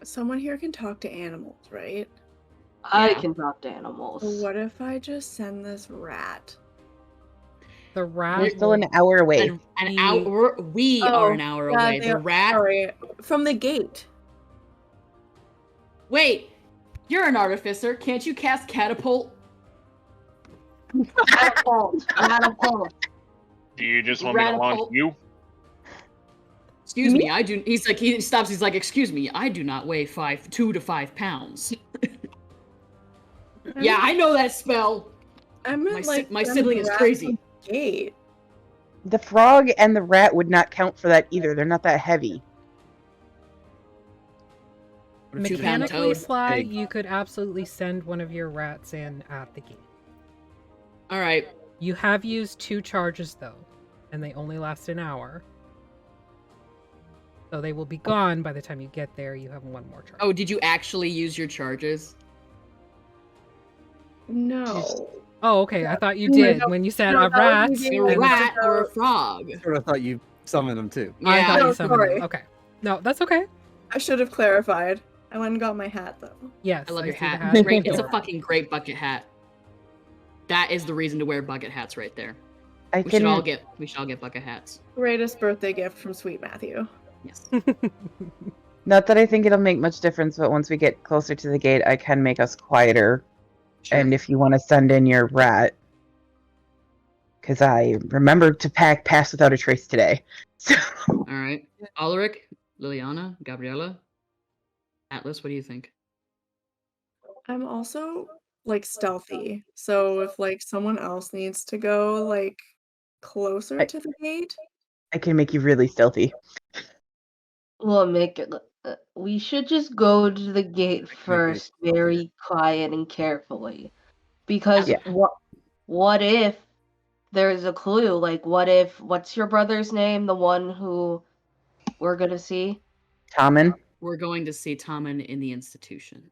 Someone here can talk to animals, right? I Yeah. can talk to animals. So what if I just send this rat? The rat. We're still an hour away. An We- hour. We are an hour yeah, away. they The are- rat. Sorry, from the gate. Wait, you're an artificer. Can't you cast catapult? Catapult. Catapult. Do you just want me to launch Radical. you? Excuse me, I do. He's like, he stops. He's like, excuse me, I do not weigh 2 to 5 pounds. Yeah, I know that spell. I meant My send sibling the is rat crazy. from the gate. The frog and the rat would not count for that either. They're not that heavy. What if you Mechanically just- Mechanically, toad. Sly, Big. you could absolutely send one of your rats in at the gate. All right. You have used 2 charges though, and they only last an hour. So they will be gone by the time you get there. You have 1 more charge. Oh, did you actually use your charges? No. Oh, okay. I thought you No, did no, when you said no, a that rat. would be A And- rat or a frog? Sort of thought you summoned them too. I Yeah. thought No, you summoned sorry. them. Okay. No, that's okay. I should have clarified. I went and got my hat though. Yes. I love your see the hat. Great. It's a fucking great bucket hat. That is the reason to wear bucket hats right there. I We should all can. get bucket hats. Greatest birthday gift from Sweet Matthew. Yes. Not that I think it'll make much difference, but once we get closer to the gate, I can make us quieter. Sure. And if you want to send in your rat, because I remembered to pack Pass Without a Trace today. So All right. Ulrich, Liliana, Gabriella, Atlas, what do you think? I'm also like stealthy. So if like someone else needs to go like closer I- to the gate, I can make you really stealthy. We'll make it. We should just go to the gate first, very quiet and carefully, because Yeah. what if there's a clue. Like, what's your brother's name? The one who we're gonna see? Tommen? We're going to see Tommen in the institution.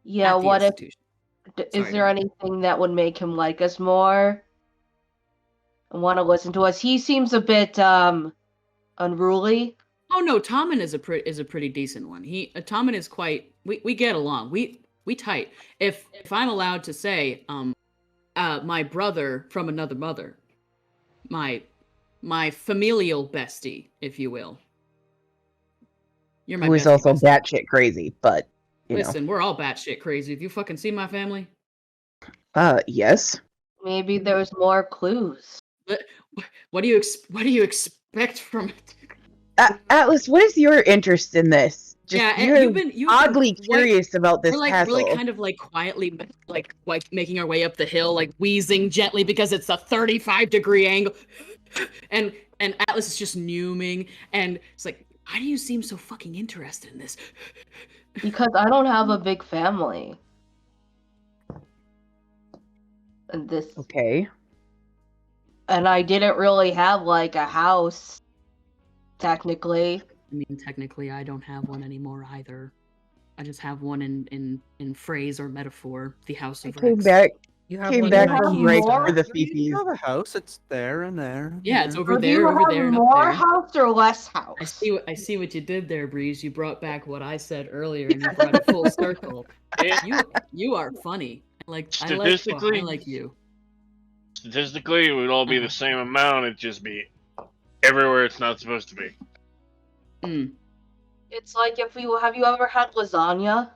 Yeah, At the what if, institution. is Sorry, there go on. anything that would make him like us more? And want to listen to us? He seems a bit, unruly. Oh no, Tommen is a pretty decent one. Tommen is quite. We get along. We tight. If I'm allowed to say, my brother from another mother, my familial bestie, if you will. You're my Who is bestie, also bestie. batshit crazy, but you Listen, we're all batshit crazy. Have you fucking seen my family? know. Yes. Maybe there's more clues. What do you expect from it? Atlas, what is your interest in this? Yeah, you're you've been oddly curious about this we're like castle. really kind of like quietly like making our way up the hill, like wheezing gently because it's a 35-degree angle. And Atlas is just numing, and it's like, why do you seem so fucking interested in this? Because I don't have a big family. And Okay. and I didn't really have like a house, technically. I mean, technically, I don't have one anymore either. I just have one in phrase or metaphor. The House of Came Rex. back You have came one back in have from IKEA break more? for the You fifis. have a house. It's there and there. Yeah, it's over Or do there, you over have there, and up more there. house or less house? I see what you did there, Breeze. You brought back what I said earlier, and you brought it full circle. You are funny. I like you. Statistically, it would all be the same amount. It'd just be everywhere it's not supposed to be. Mm. It's like have you ever had lasagna?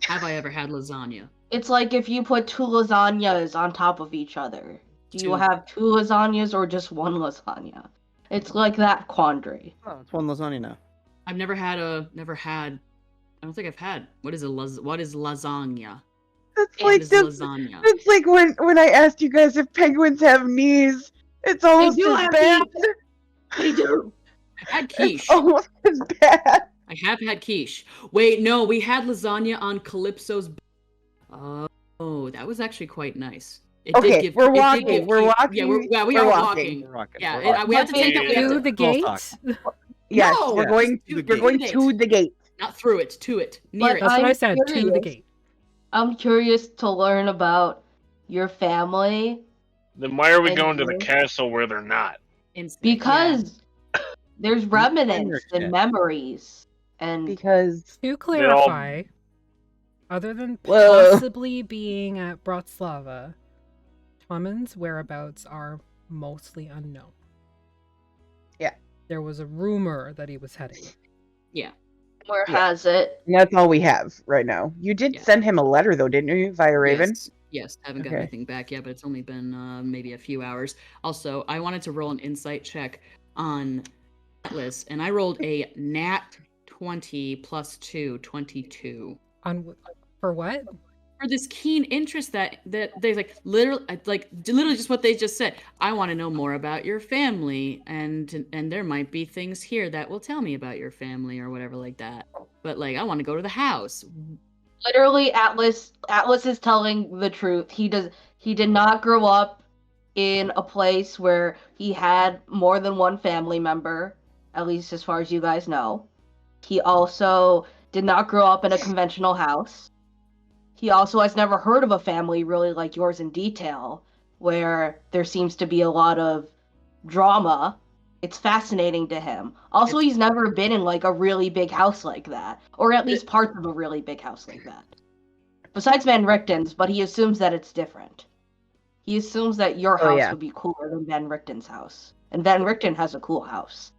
Have I ever had lasagna? It's like if you put two lasagnas on top of each other. Do you Two. have two lasagnas or just one lasagna? It's like that quandary. Oh, it's one lasagna now. I've never had. I don't think I've had. What is lasagna? That's What like is this, lasagna? that's like when I asked you guys if penguins have knees. It's almost do as have bad. knees. They do. I had quiche. It's almost as bad. I have had quiche. Wait, no, we had lasagna on Calypso's. Oh, that was actually quite nice. It did Okay, give- we're it did walking. give We're quiche- walking. Yeah, we we're are walking. walking. We're rocking. Yeah, We're rocking. we have to take Yeah. it. We have To to, the Small gate. talk. Yes, No! we're going. To We're going the to the gate. not through it, to it, near But it. That's what I I'm said. To the curious. gate. I'm curious to learn about your family Then why are we And going to the you? castle where they're not? Instead, because there's remnants understand. and memories and Because To clarify, other than Whoa. possibly being at Bratslava, Tommen's whereabouts are mostly unknown. Yeah. There was a rumor that he was heading. where Yeah. has it? that's all we have right now. You did Yeah. send him a letter though, didn't you, via Raven? Yes, haven't got Okay. anything back yet, but it's only been maybe a few hours. Also, I wanted to roll an insight check on Atlas, and I rolled a nat 20 plus 2, 22. For what? For this keen interest that they literally just what they just said. I want to know more about your family, and there might be things here that will tell me about your family or whatever like that. But like, I want to go to the house. Literally, Atlas is telling the truth. He did not grow up in a place where he had more than one family member, at least as far as you guys know. He also did not grow up in a conventional house. He also has never heard of a family really like yours in detail, where there seems to be a lot of drama. It's fascinating to him. Also, he's never been in like a really big house like that, or at least parts of a really big house like that. Besides Van Richten's, but he assumes that it's different. He assumes that your Oh, house yeah. would be cooler than Van Richten's house, and Van Richten has a cool house.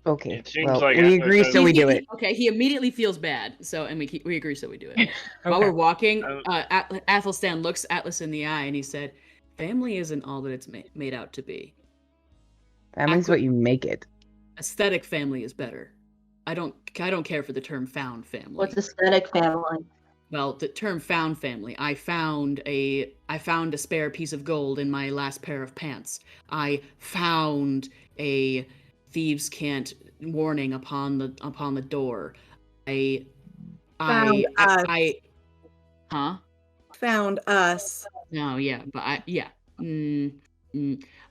Okay. It seems Well, like we Atlas agree, has- so we do it. Okay, he immediately feels bad. So, and we agree, so we do it. While Okay. we're walking, Uh, Athelstan looks Atlas in the eye and he said, "Family isn't all that it's made out to be. Family's what you make it. Aesthetic family is better. I don't care for the term found family. What's aesthetic family? Well, the term found family. I found a spare piece of gold in my last pair of pants. I found a thieves' can't warning upon the door. Huh? found us. No, yeah, but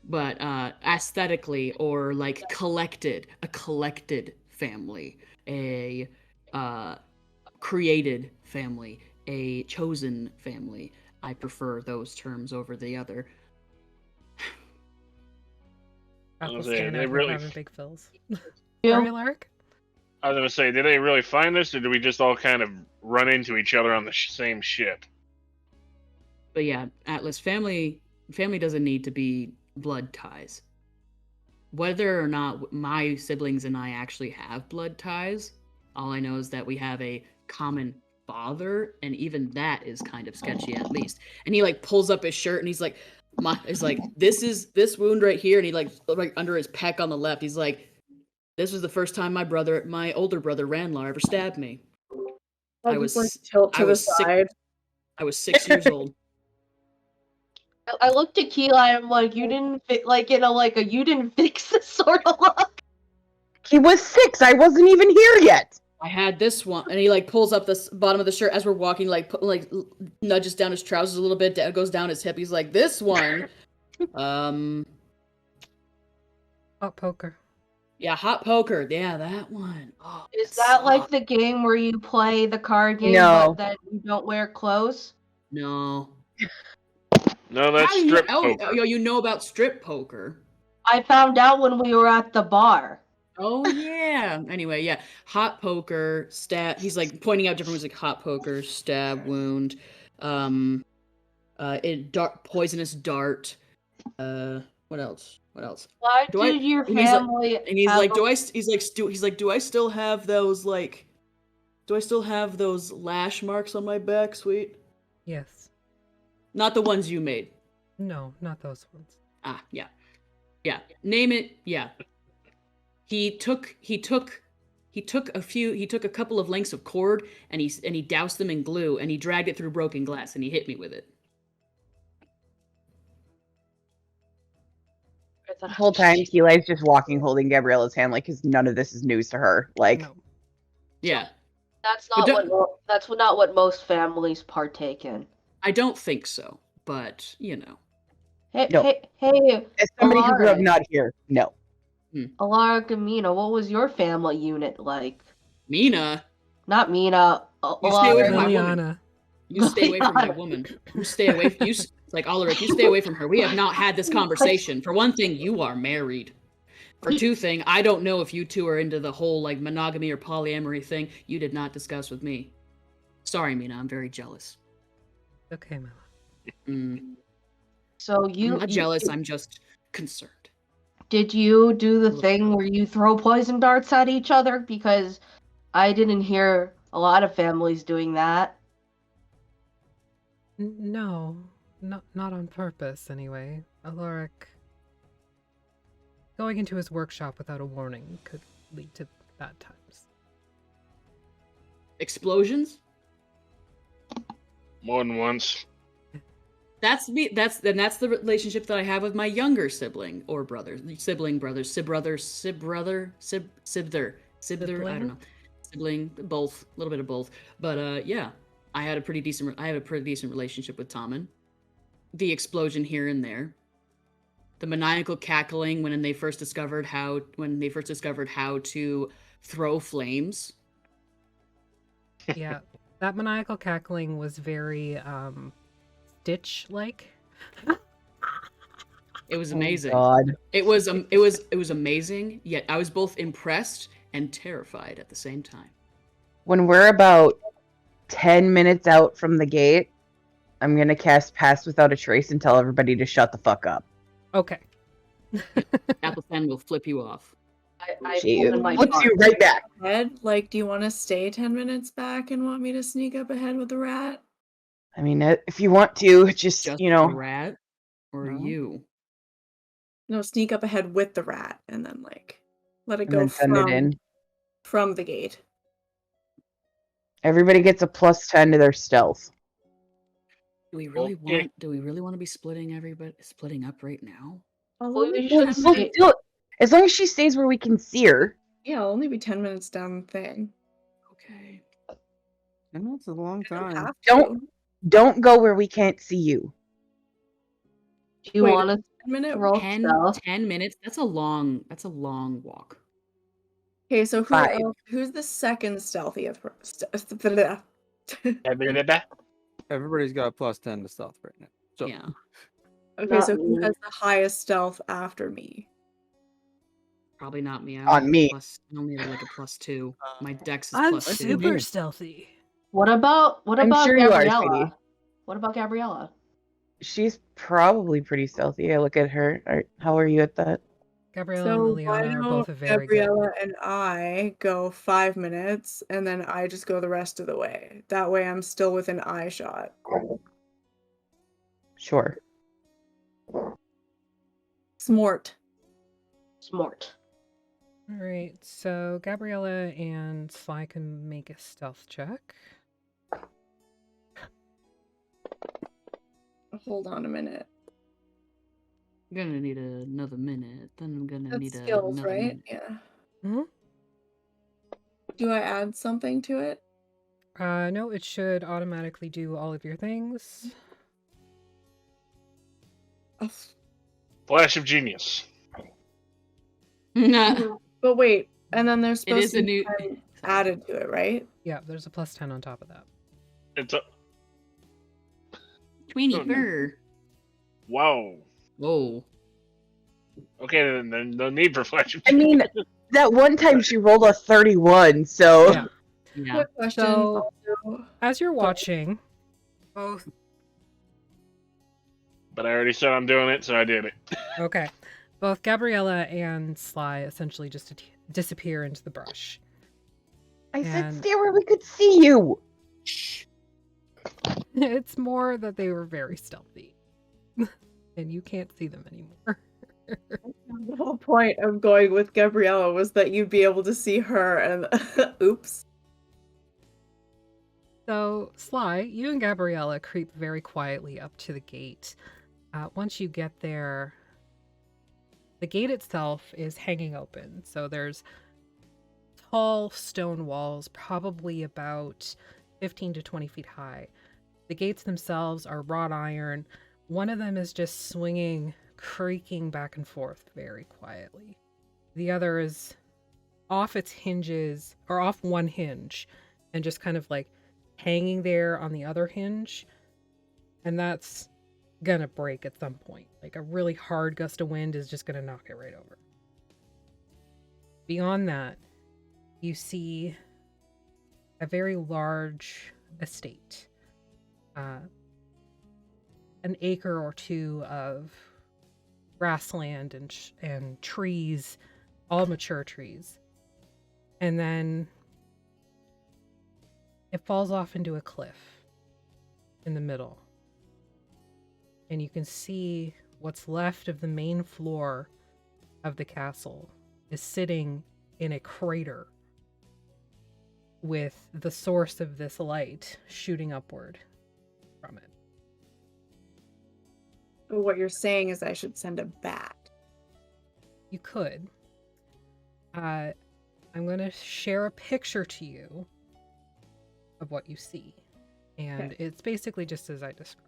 but aesthetically or like a collected family, a created family, a chosen family. I prefer those terms over the other. Athelstan they out here really- having big fills. You? Sorry, Lark? I was gonna say, did they really find this, or did we just all kind of run into each other on the same ship? But yeah, Atlas, family doesn't need to be blood ties. Whether or not my siblings and I actually have blood ties, all I know is that we have a common father, and even that is kind of sketchy at least. And he like pulls up his shirt and he's like, this wound right here, and he like under his pec on the left, he's like, this was the first time my older brother Ranlar ever stabbed me. I was like tilt to I the was sick- side. I was 6 years old. I looked at Keela and I'm like, you didn't fit, like, you didn't fix this sort of look. He was 6. I wasn't even here yet. I had this one, and he like pulls up the bottom of the shirt as we're walking, like nudges down his trousers a little bit, goes down his hip. He's like, this one, Hot poker. yeah, hot poker, yeah, that one. Oh, Is that that like sucked. the game where you play the card game No. but then you don't wear clothes? No? No, that's How do you- strip oh, poker. you know about strip poker? I found out when we were at the bar. Oh yeah. Anyway, yeah, hot poker, stab. He's like pointing out different ones, like hot poker, stab wound, poisonous dart. What else? Why Do I- did your and he's like- family And he's have like, a- do I still have those lash marks on my back, sweet? Yes. Not the ones you made. No, not those ones. Ah, yeah. Yeah. Name it, yeah. He took a couple of lengths of cord and he doused them in glue and he dragged it through broken glass and he hit me with it. The whole time, Keela's just walking, holding Gabriella's hand, like, because none of this is news to her. Like, No. Yeah. That's But not what most families partake in. I don't think so, but you know. Hey, No. hey, as somebody who grew up Alaric. not here, no. Alaric and Mina, what was your family unit like? Mina, Not Mina. You stay away Alaric. from my woman. Liliana. you stay away from my woman. You stay away like Ulrich, you stay away from her. We have not had this conversation. For one thing, you are married. For two thing, I don't know if you two are into the whole like monogamy or polyamory thing. You did not discuss with me. Sorry, Mina, I'm very jealous. Okay, Mela. So I'm not jealous, I'm just concerned. Did you do the thing where you throw poison darts at each other? Because I didn't hear a lot of families doing that. No, not on purpose anyway. Alaric going into his workshop without a warning could lead to bad times. Explosions? More than once. That's me. That's the relationship that I have with my younger sibling or brother, sibling, brother, sibbrother, sibbrother, sibther. I don't know, sibling, both, a little bit of both. But yeah, I had a pretty decent relationship with Tommen. The explosion here and there, the maniacal cackling when they first discovered how to throw flames. Yeah, that maniacal cackling was very Stitch-like. It was amazing. God. It was amazing. Yet I was both impressed and terrified at the same time. When we're about 10 minutes out from the gate, I'm going to cast Pass Without a Trace and tell everybody to shut the fuck up. Okay. Athelstan will flip you off. I She opened my flips card. you right back. Ed, like, do you want to stay 10 minutes back and want me to sneak up ahead with the rat? I mean, if you want to, just, Just you know. the rat or No. you? No, sneak up ahead with the rat and then like let it And go then send it in. from the gate. Everybody gets a +10 to their stealth. Do we really Okay. want to be splitting up right now? I'll Well, only, we Well, should we'll stay- do it. As long as she stays where we can see her. yeah, I'll only be 10 minutes down the thing. Okay. I know it's a long I don't time. have Don't- to. Don't go where we can't see you. Do you Wait, want to 10-minute. roll 10, stealth? 10 minutes. That's a long walk. Okay, so Five. who's the second stealthiest? Everybody's got a +10 to stealth right now. So Yeah. Okay, Not so who me. has the highest stealth after me? Probably not me. I On only me. have I only have like a +2. My dex is I'm +2. super stealthy. What about I'm sure you are, Gabriella? sweetie. What about Gabriella? She's probably pretty stealthy. I look at her. How are you at that? Gabriella and So why Liliana are don't both very good. Gabriella and I go 5 minutes, and then I just go the rest of the way. That way, I'm still within eye shot. Sure. Smart. Smart. All right, so Gabriella and Sly can make a stealth check. Hold on a minute. I'm gonna need another minute. Then I'm gonna That's need skills, another right? minute. Yeah. Mhm. Do I add something to it? No, it should automatically do all of your things. Oh, Flash of genius. but wait, and then there's It supposed is to a be new 10 added to it, right? Yeah, there's a +10 on top of that. It's a Tweenie Oh, fur. wow. Whoa. Okay, then no need for flash of I genius. mean, that one time she rolled a 31, so Yeah. Yeah. Quick question. So- also, As you're watching, both But I already said I'm doing it, so I did it. okay, both Gabriella and Sly essentially just disappear into the brush. I said And- stay where we could see you. Shh. It's more that they were very stealthy, and you can't see them anymore. the whole point of going with Gabriella was that you'd be able to see her and oops. So, Sly, you and Gabriella creep very quietly up to the gate. Once you get there, the gate itself is hanging open. So there's tall stone walls, probably about 15 to 20 feet high. The gates themselves are wrought iron. One of them is just swinging, creaking back and forth very quietly. The other is off its hinges, or off one hinge, and just kind of like hanging there on the other hinge, and that's gonna break at some point. Like a really hard gust of wind is just gonna knock it right over. Beyond that, you see a very large estate, an acre or two of grassland and trees, all mature trees, and then it falls off into a cliff in the middle. And you can see what's left of the main floor of the castle is sitting in a crater with the source of this light shooting upward from it. What you're saying is I should send a bat. You could. I'm going to share a picture to you of what you see. And it's basically just as I described.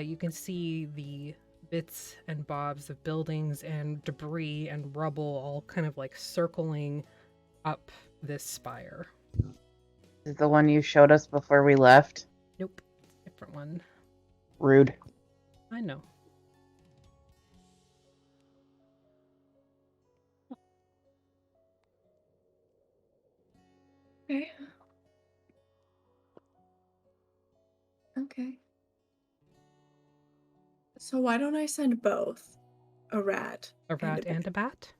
You can see the bits and bobs of buildings and debris and rubble all kind of like circling up this spire. This is the one you showed us before we left. Nope, different one. Rude. I know. Okay. Okay. So why don't I send both? A rat. A rat and a bat?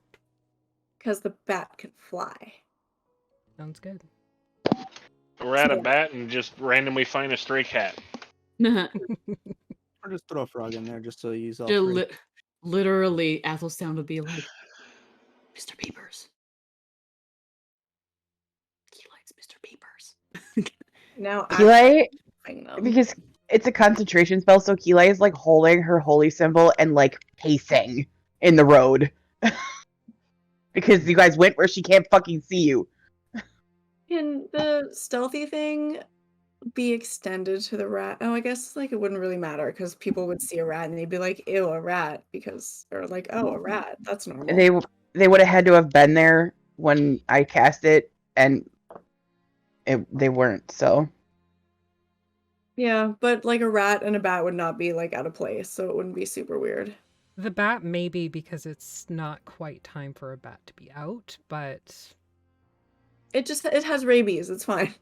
Because the bat can fly. Sounds good. We're at a Yeah. bat and just randomly find a stray cat. or just throw a frog in there just to use all three. Literally, Athelstan would be like, Mr. Peepers. He likes Mr. Peepers. Now Keeley, I'm them. because it's a concentration spell, so Keeley is like holding her holy symbol and like pacing in the road. Because you guys went where she can't fucking see you. Can the stealthy thing be extended to the rat? Oh, I guess like it wouldn't really matter because people would see a rat and they'd be like, "Ew, a rat," or like, "Oh, a rat, that's normal." They would have had to have been there when I cast it, and they weren't. So Yeah, but like a rat and a bat would not be like out of place, so it wouldn't be super weird. The bat maybe because it's not quite time for a bat to be out, but It has rabies. It's fine.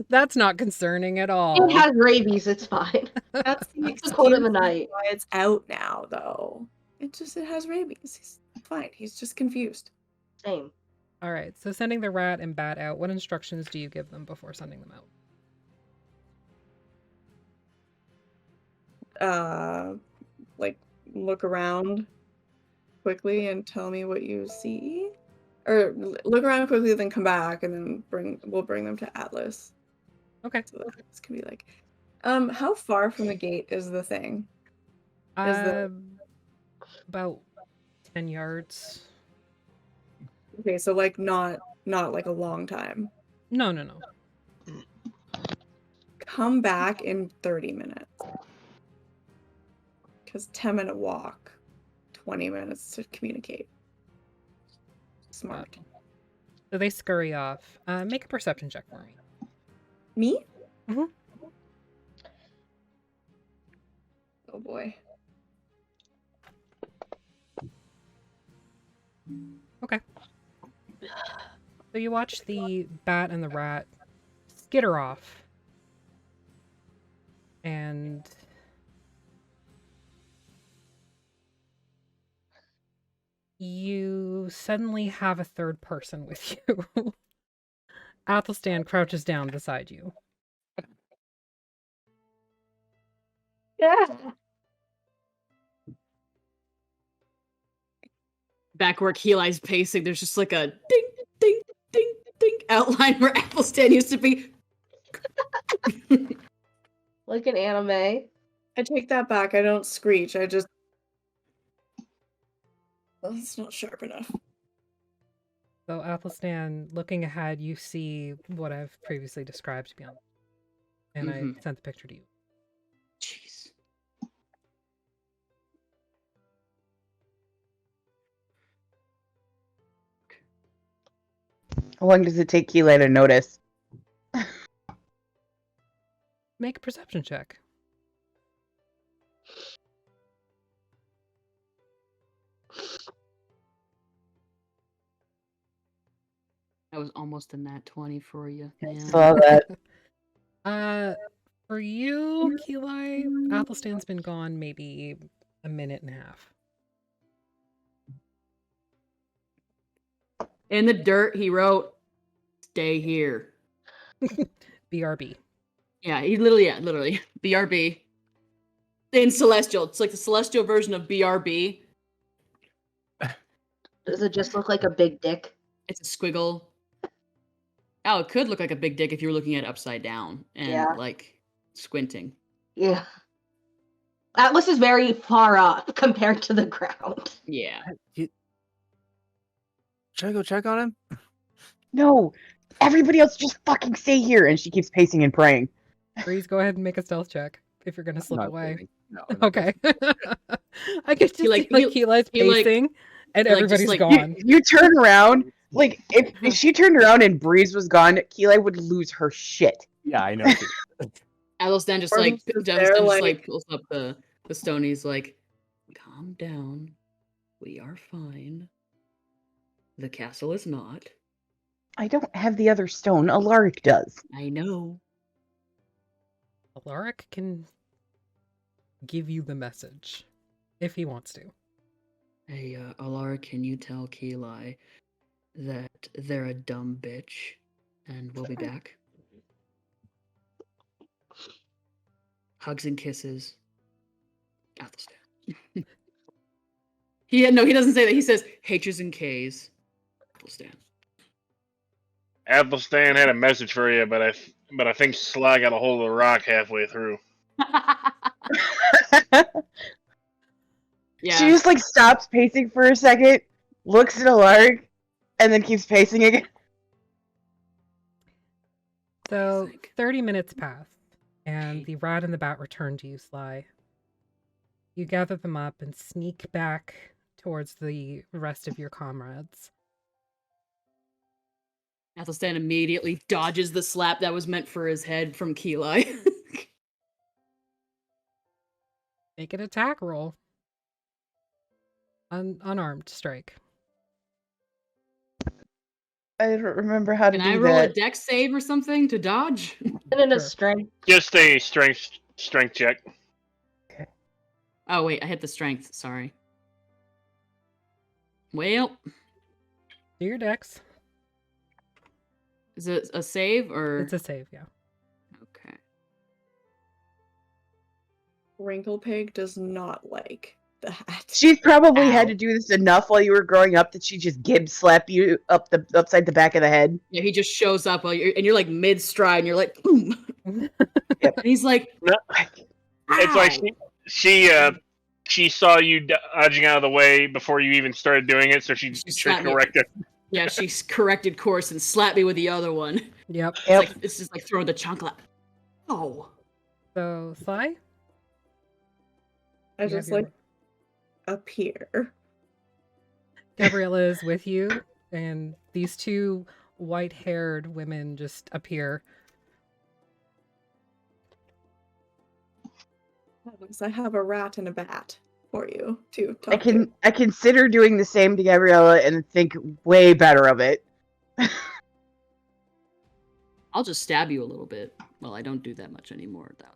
that's not concerning at all. It has rabies. It's fine. That's the It's the cold of the excuse night. why it's out now, though. It has rabies. He's fine. He's just confused. Same. All right, so sending the rat and bat out, what instructions do you give them before sending them out? Like look around quickly and tell me what you see, or look around quickly, then come back, and then we'll bring them to Atlas. Okay. So that this can be like, how far from the gate is the thing? About 10 yards. Okay, so like not like a long time. No. Come back in 30 minutes. Because 10-minute walk, 20 minutes to communicate. Smart. So they scurry off. Make a perception check for me. Me? Mm-hmm. Oh boy. Okay. So you watch the bat and the rat skitter off. And you suddenly have a third person with you. Athelstan crouches down beside you. Yeah. Back where Keeli's pacing, there's just like a ding, ding, ding, ding outline where Athelstan used to be. Like an anime. I take that back. I don't screech. I just... Well, it's not sharp enough. So Athelstan, looking ahead, you see what I've previously described to be on. And I sent the picture to you. Jeez. how long does it take Keeley to notice? Make a perception check. That was almost a nat 20 for you. I Man. saw that. For you, Keeli, Athelstan's been gone maybe a minute and a half. In the dirt, he wrote, "Stay here." BRB. Yeah, literally. BRB. In Celestial. It's like the Celestial version of BRB. Does it just look like a big dick? It's a squiggle. Oh, it could look like a big dick if you were looking at it upside down and like squinting. Yeah. Atlas is very far up compared to the ground. Yeah. Should I go check on him? No, everybody else just fucking stay here. And she keeps pacing and praying. Breeze, go ahead and make a stealth check if you're gonna slip Not away. kidding. No, Okay. I get to see Keeli's pacing and everybody's gone. You turn around. Like, if she turned around and Breeze was gone, Keeli would lose her shit. Yeah, I know. Athelstan just Or like he's just Athelstan there, just like- like pulls up the stone. He's like, "Calm down. We are fine. The castle is not." I don't have the other stone. Alaric does. I know. Alaric can give you the message if he wants to. Hey, Alara, can you tell Keeli that they're a dumb bitch, and we'll be back? Hugs and kisses. Athelstan. He doesn't say that. He says H's and K's. Athelstan. Athelstan had a message for you, but I think Sly got a hold of the rock halfway through. Yeah. She just like stops pacing for a second, looks at Alaric, and then keeps pacing again. So think? 30 minutes pass, and Okay. the rat and the bat return to you, Sly. You gather them up and sneak back towards the rest of your comrades. Athelstan immediately dodges the slap that was meant for his head from Keli. Make an attack roll. Unarmed strike. I don't remember how to Can I do roll a that. dex save or something to dodge? And in a Sure. strength. Just a strength check. Oh wait, I hit the strength. Sorry. Well, Do your dex. is it a save or? It's a save, yeah. Okay. Wrinkle Pig does not like that. She's probably had Ow. to do this enough while you were growing up that she just gib slap you upside the back of the head. Yeah, he just shows up while you're like mid stride, and you're like, boom. Yep. And he's like, No, it's like she saw you dodging out of the way before you even started doing it, so she slapped me. corrected. Yeah, she corrected course and slapped me with the other one. Yep. Yep. It's just like throwing the chocolate. Oh. So, Sly? I you have just your- like appear. Gabriella is with you, and these two white-haired women just appear. Because I have a rat and a bat for you to talk to. I consider doing the same to Gabriella and think way better of it. I'll just stab you a little bit. Well, I don't do that much anymore, though.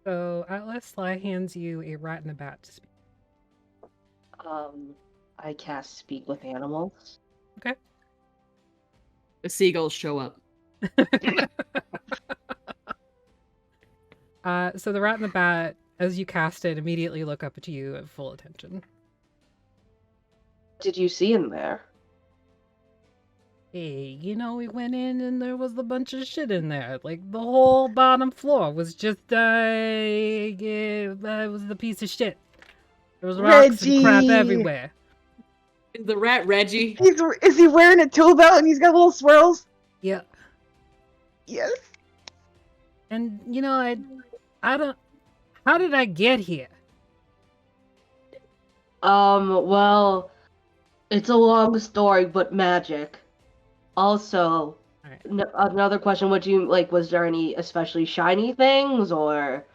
So, Atlas, Sly hands you a rat and a bat to speak. I cast Speak with Animals. The seagulls show up. So the rat and the bat, as you cast it, immediately look up at you at full attention. What did you see in there? Hey, we went in and there was a bunch of shit in there. Like, the whole bottom floor was just, it was the piece of shit. There was rocks and crap Reggie! everywhere. Is the rat Reggie? Is he wearing a tool belt and he's got little swirls? Yeah. Yes. And, I don't... How did I get here? Well, it's a long story, but magic. Also, Alright. Another question, was there any especially shiny things, or?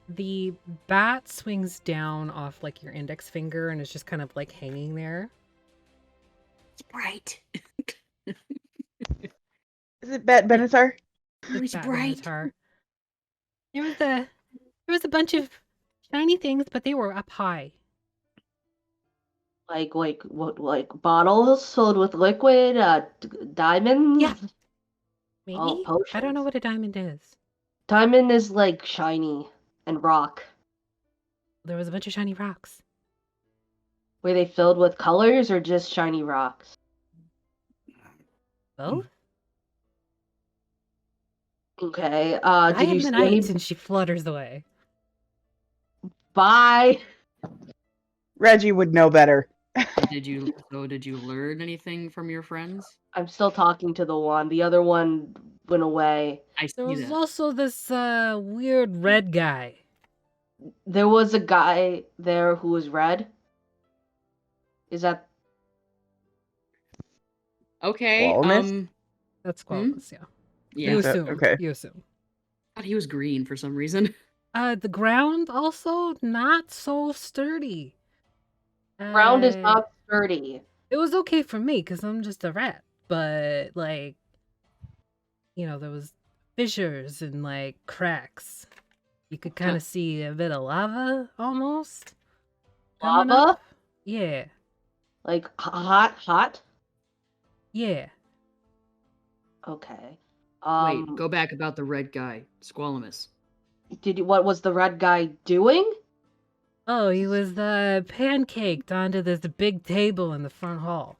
The bat swings down off, like, your index finger and is just kind of, like, hanging there. It's bright. Is it Bat Benatar? It's Bat bright. Minotaur. There was a bunch of shiny things, but they were up high. Like what? Like bottles filled with liquid, diamonds? Yeah. Maybe? Oh, I don't know potions. what a diamond is. Diamond is like shiny and rock. There was a bunch of shiny rocks. Were they filled with colors or just shiny rocks? Both? Okay. I Did you am see the any? night, and she flutters away. Bye. Reggie would know better. Did you learn anything from your friends? I'm still talking to the one. The other one went away. I There see was that. also this weird red guy. There was a guy there who was red. Is that? Okay. Wellness? That's Squalus, yeah. Yeah. You Is that- assume. okay. You assume. I thought he was green for some reason. The ground also not so sturdy. Ground is not sturdy. It was okay for me because I'm just a rat, but like, there was fissures and like cracks. You could kind of see a bit of lava almost. coming Lava? up. Yeah, Like hot? yeah. Okay. Wait, go back about the red guy, Squalamus. What was the red guy doing? Oh, he was pancaked onto this big table in the front hall.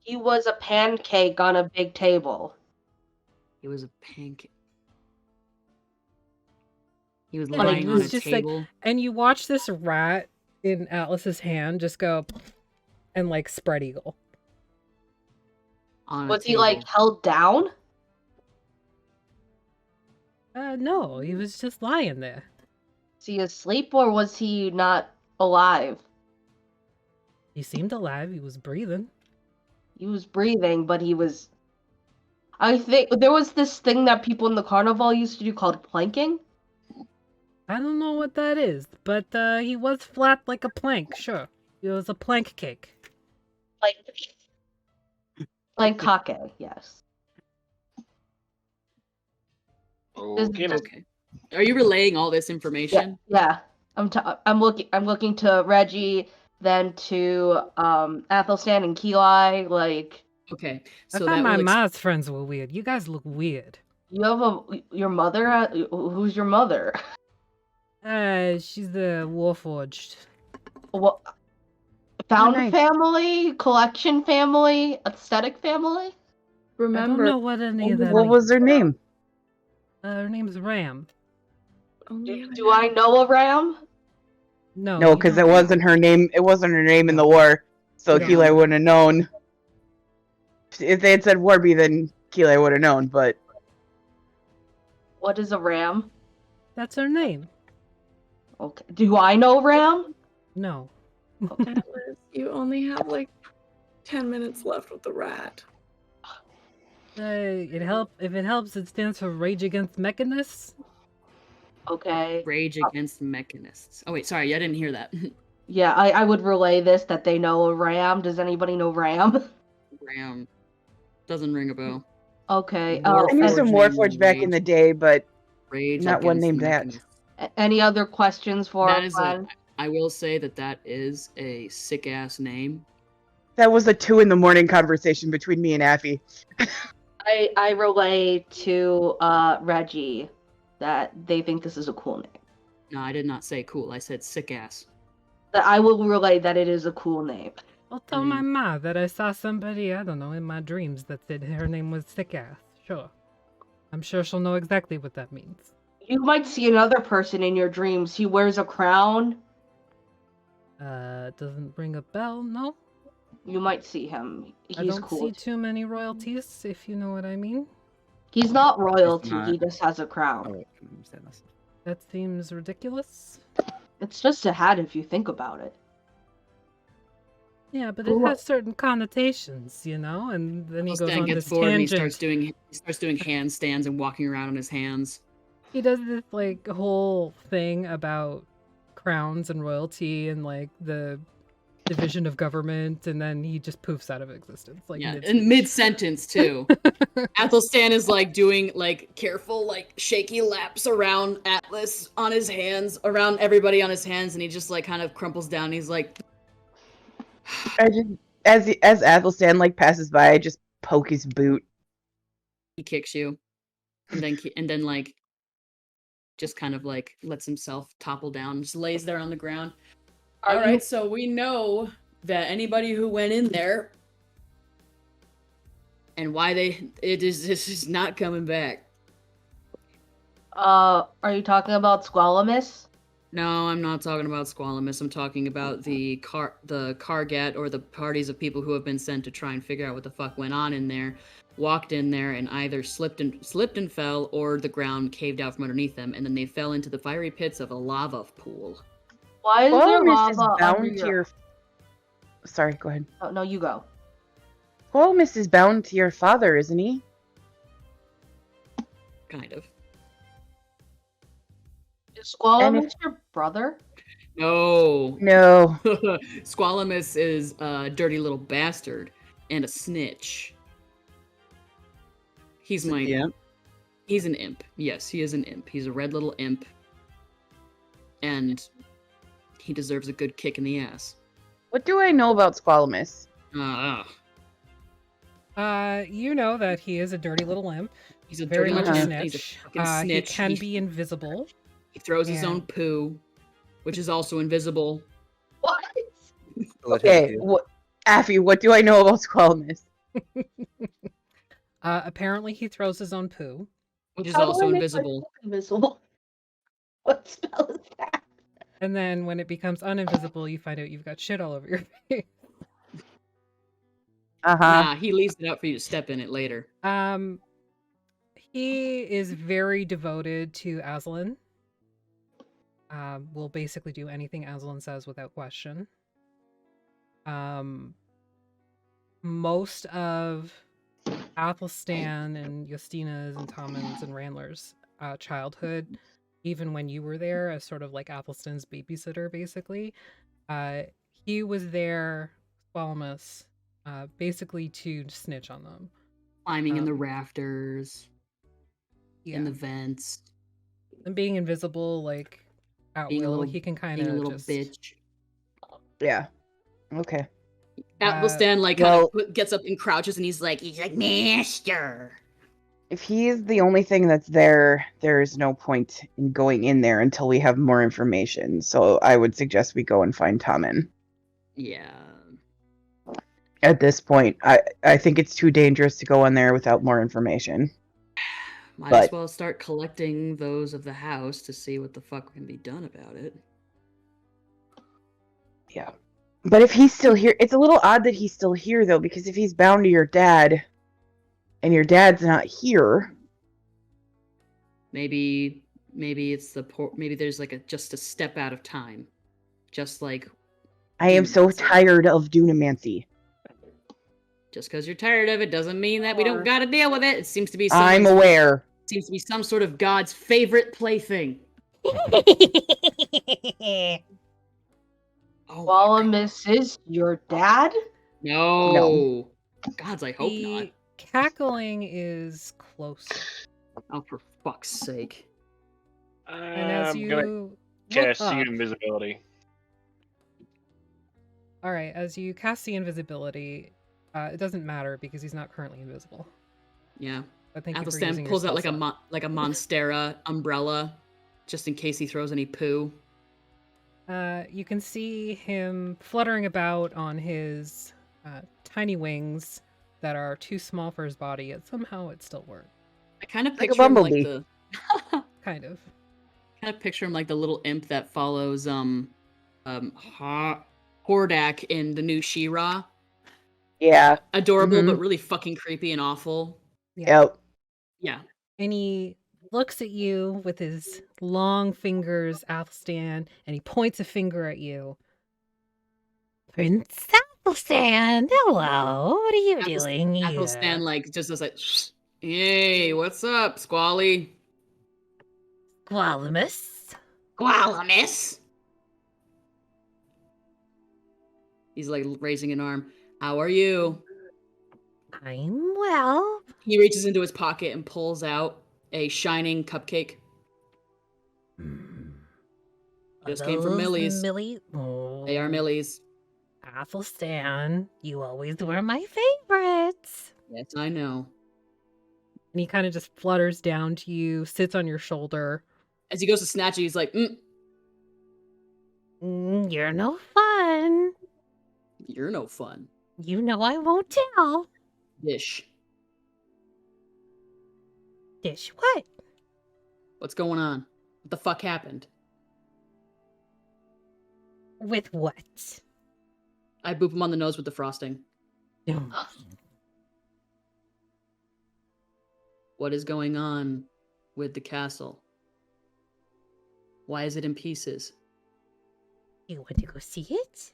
He was a pancake on a big table. He was a pancake. He was Yeah, lying he on was a just like- table. And you watch this rat in Atlas's hand just go and like spread eagle. On a Was he table. like held down? No, he was just lying there. Is he asleep or was he not alive? He seemed alive. He was breathing. He was breathing, but he was. I think there was this thing that people in the carnival used to do called planking. I don't know what that is, but he was flat like a plank, sure. He was a plank cake. Plankake, yes. Okay. then. Okay. Are you relaying all this information? Yeah. I'm looking to Reggie, then to Athelstan and Keli. Like, Okay. I So thought that my will mom's friends were weird. You guys look weird. you have your mother. Who's your mother? She's the Warforged. What? Found nice. family, collection family, aesthetic family. I Remember, don't know what any of only that What means. was her name? Her name's Ram. only have Do I know a Ram? No, No, you because it don't. wasn't her name. It wasn't her name in the war, so You don't Keli know. wouldn't have known. If they had said Warby, then Keli would have known. But What is a Ram? That's her name. Okay. Do I know Ram? No. Atlas, you only have like 10 minutes left with the rat. If it helps, it stands for Rage Against Mechanists. Okay. Rage Against Mechanists. Oh wait, sorry, I didn't hear that. Yeah, I would relay this that they know a Ram. Does anybody know Ram? Ram. Doesn't ring a bell. Okay. War I knew some Forged Warforged back in the day, but Rage not one Against named that. Mechanists. Any other questions for That our is friend? I will say that is a sick ass name. that was a 2 a.m. conversation between me and Affy. I relay to Reggie that they think this is a cool name. No, I did not say cool. I said sick ass. That I will relay that it is a cool name. I'll tell my ma that I saw somebody, I don't know, in my dreams that said her name was Sick Ass. Sure. I'm sure she'll know exactly what that means. You might see another person in your dreams. He wears a crown. Doesn't ring a bell, no? You might see him. I He's don't cool. see too many royalties, if you know what I mean. He's not royalty. not. He just has a crown. Oh, wait, I can understand this. That seems ridiculous. It's just a hat if you think about it. Yeah, but it Cool. has certain connotations, you know? And then he goes Stan on gets this bored and he tangent. starts doing handstands and walking around on his hands. He does this, like, whole thing about crowns and royalty and, like, the division of government, and then he just poofs out of existence. Like, Yeah, mid-speech. in mid sentence too. Athelstan is like doing like careful, like shaky laps around Atlas on his hands, around everybody on his hands, and he just like kind of crumples down. And he's like, I just, as Athelstan like passes by, I just poke his boot. he kicks you, and then like just kind of like lets himself topple down, just lays there on the ground. Are All you- right, so we know that anybody who went in there and why this is not coming back. Are you talking about Squalamus? No, I'm not talking about Squalamus. I'm talking about the Carget, or the parties of people who have been sent to try and figure out what the fuck went on in there. Walked in there and either slipped and fell, or the ground caved out from underneath them, and then they fell into the fiery pits of a lava pool. Why is there Squalamus is lava under bound to your... your. Sorry, go ahead. Oh, no, you go. Squalamus is bound to your father, isn't he? Kind of. Is Squalamus if- your brother? No. No. Squalamus is a dirty little bastard and a snitch. He's my Yeah. He's an imp. Yes, he is an imp. He's a red little imp. And he deserves a good kick in the ass. What do I know about Squalamus? You know that he is a dirty little imp. He's a Very dirty much little a imp. He's a snitch. fucking He snitch. can be invisible. He throws his Yeah. own poo, which is also invisible. What? Okay, Affy, what do I know about Squalamus? Apparently he throws his own poo. Which is How do also I make my invisible. book invisible? What spell is that? And then when it becomes uninvisible, you find out you've got shit all over your face. Uh huh. Nah, he leaves it out for you to step in it later. He is very devoted to Aslan. Will basically do anything Aslan says without question. Most of Athelstan and Justina's and Tommen's and Randler's childhood, even when you were there as sort of like Athelstan's babysitter, basically, he was there, Squalamus, basically to snitch on them. Climbing in the rafters, in the Yeah. vents, And being invisible, like, at being a will, little, he can kind being a of little just... bitch. Yeah. Okay. Athelstan like kind of gets up and crouches, and he's like, master. If he is the only thing that's there, there is no point in going in there until we have more information. So I would suggest we go and find Tommen. Yeah. At this point, I think it's too dangerous to go in there without more information. Might as well start collecting those of the house to see what the fuck can be done about it. Yeah. But if he's still here, it's a little odd that he's still here, though, because if he's bound to your dad, and your dad's not here... Maybe it's maybe there's like just a step out of time. Just like... I am so tired of Dunamancy. Just because you're tired of it doesn't mean that we don't gotta deal with it. It seems to be I'm aware. Seems to be some sort of God's favorite plaything. Squalamus is your dad? No. Gods, I hope not. Cackling is closer. Oh, for fuck's sake. And as I'm gonna cast see invisibility. Alright, as you cast see invisibility, it doesn't matter because he's not currently invisible. Yeah. I think Athelstan pulls out like a Monstera umbrella, just in case he throws any poo. You can see him fluttering about on his tiny wings that are too small for his body, yet somehow it still works. I kind of Like a picture him like bumblebee. the kind of picture him like the little imp that follows Hordak in the new She-Ra. Yeah. Adorable, but really fucking creepy and awful. Yeah. Yep. Yeah. And he looks at you with his long fingers, Athelstan, and he points a finger at you. Prince Athelstan, hello. What are you doing here? Athelstan like just does like, hey, what's up, Squally? Squalamus. Squalamus. He's like raising an arm. How are you? I'm well. He reaches into his pocket and pulls out a shining cupcake. Just came from Millie's. Oh. They are Millie's. Athelstan, you always were my favorites. Yes, I know. And he kind of just flutters down to you, sits on your shoulder. As he goes to snatch it, he's like, You're no fun. You're no fun. You know I won't tell. Dish. Dish what? What's going on? What the fuck happened? With what? I boop him on the nose with the frosting. What is going on with the castle? Why is it in pieces? You want to go see it?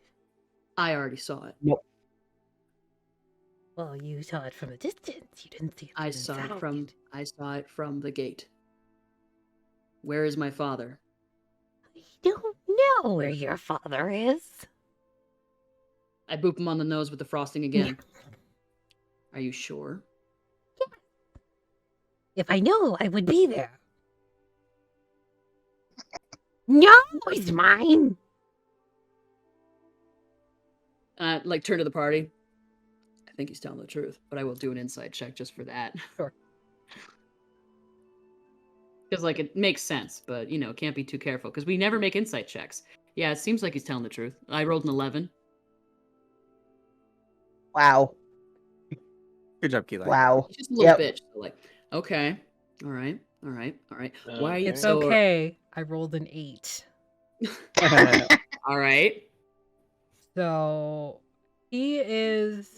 I already saw it. Nope. Well, you saw it from a distance. You didn't see it. I saw it from the gate. Where is my father? I don't know where your father is. I boop him on the nose with the frosting again. Are you sure? Yeah. If I knew, I would be there. No, he's mine. Like turn to the party. I think he's telling the truth, but I will do an insight check just for that. Sure. Because like it makes sense, but you know, can't be too careful because we never make insight checks. Yeah, it seems like he's telling the truth. I rolled an 11. Wow. Good job, Keelan. Wow. He's just a little bitch. So like, okay, all right. Why are you It's so... okay. I rolled an 8. All right. So he is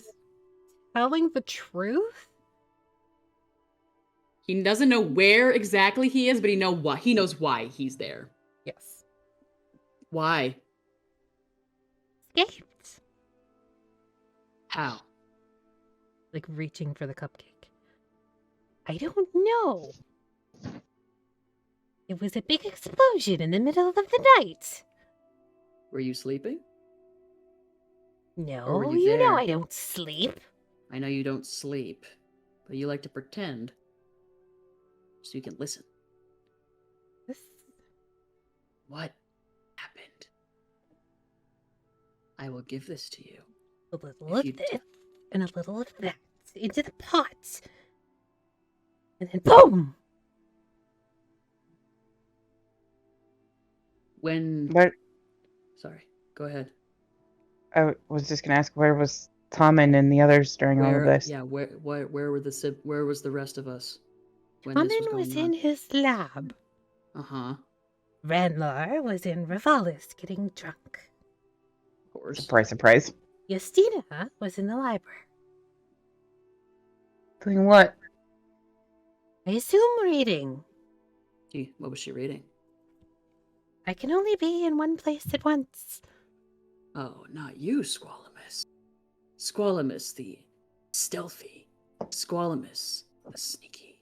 telling the truth. He doesn't know where exactly he is, but he knows why he's there. Yes. Why? Escaped. How? Like reaching for the cupcake. I don't know. It was a big explosion in the middle of the night. Were you sleeping? No, Or were you you know there? I don't sleep. I know you don't sleep, but you like to pretend so you can listen. This What happened? I will give this to you. a little If of you this and a little of that into the pot. And then boom! When... But Sorry, go ahead. I was just gonna ask, where was Tommen and the others during all of this? Yeah, where was the rest of us when this Tommen was was going in his lab. on? Uh-huh. Ranlar was in Rivalis getting drunk. Of course. Surprise, surprise. Justina was in the library. Doing what? I assume reading. Gee, what was she reading? I can only be in one place at once. Oh, not you, Squalamus. Squalamus the stealthy. Squalamus the sneaky.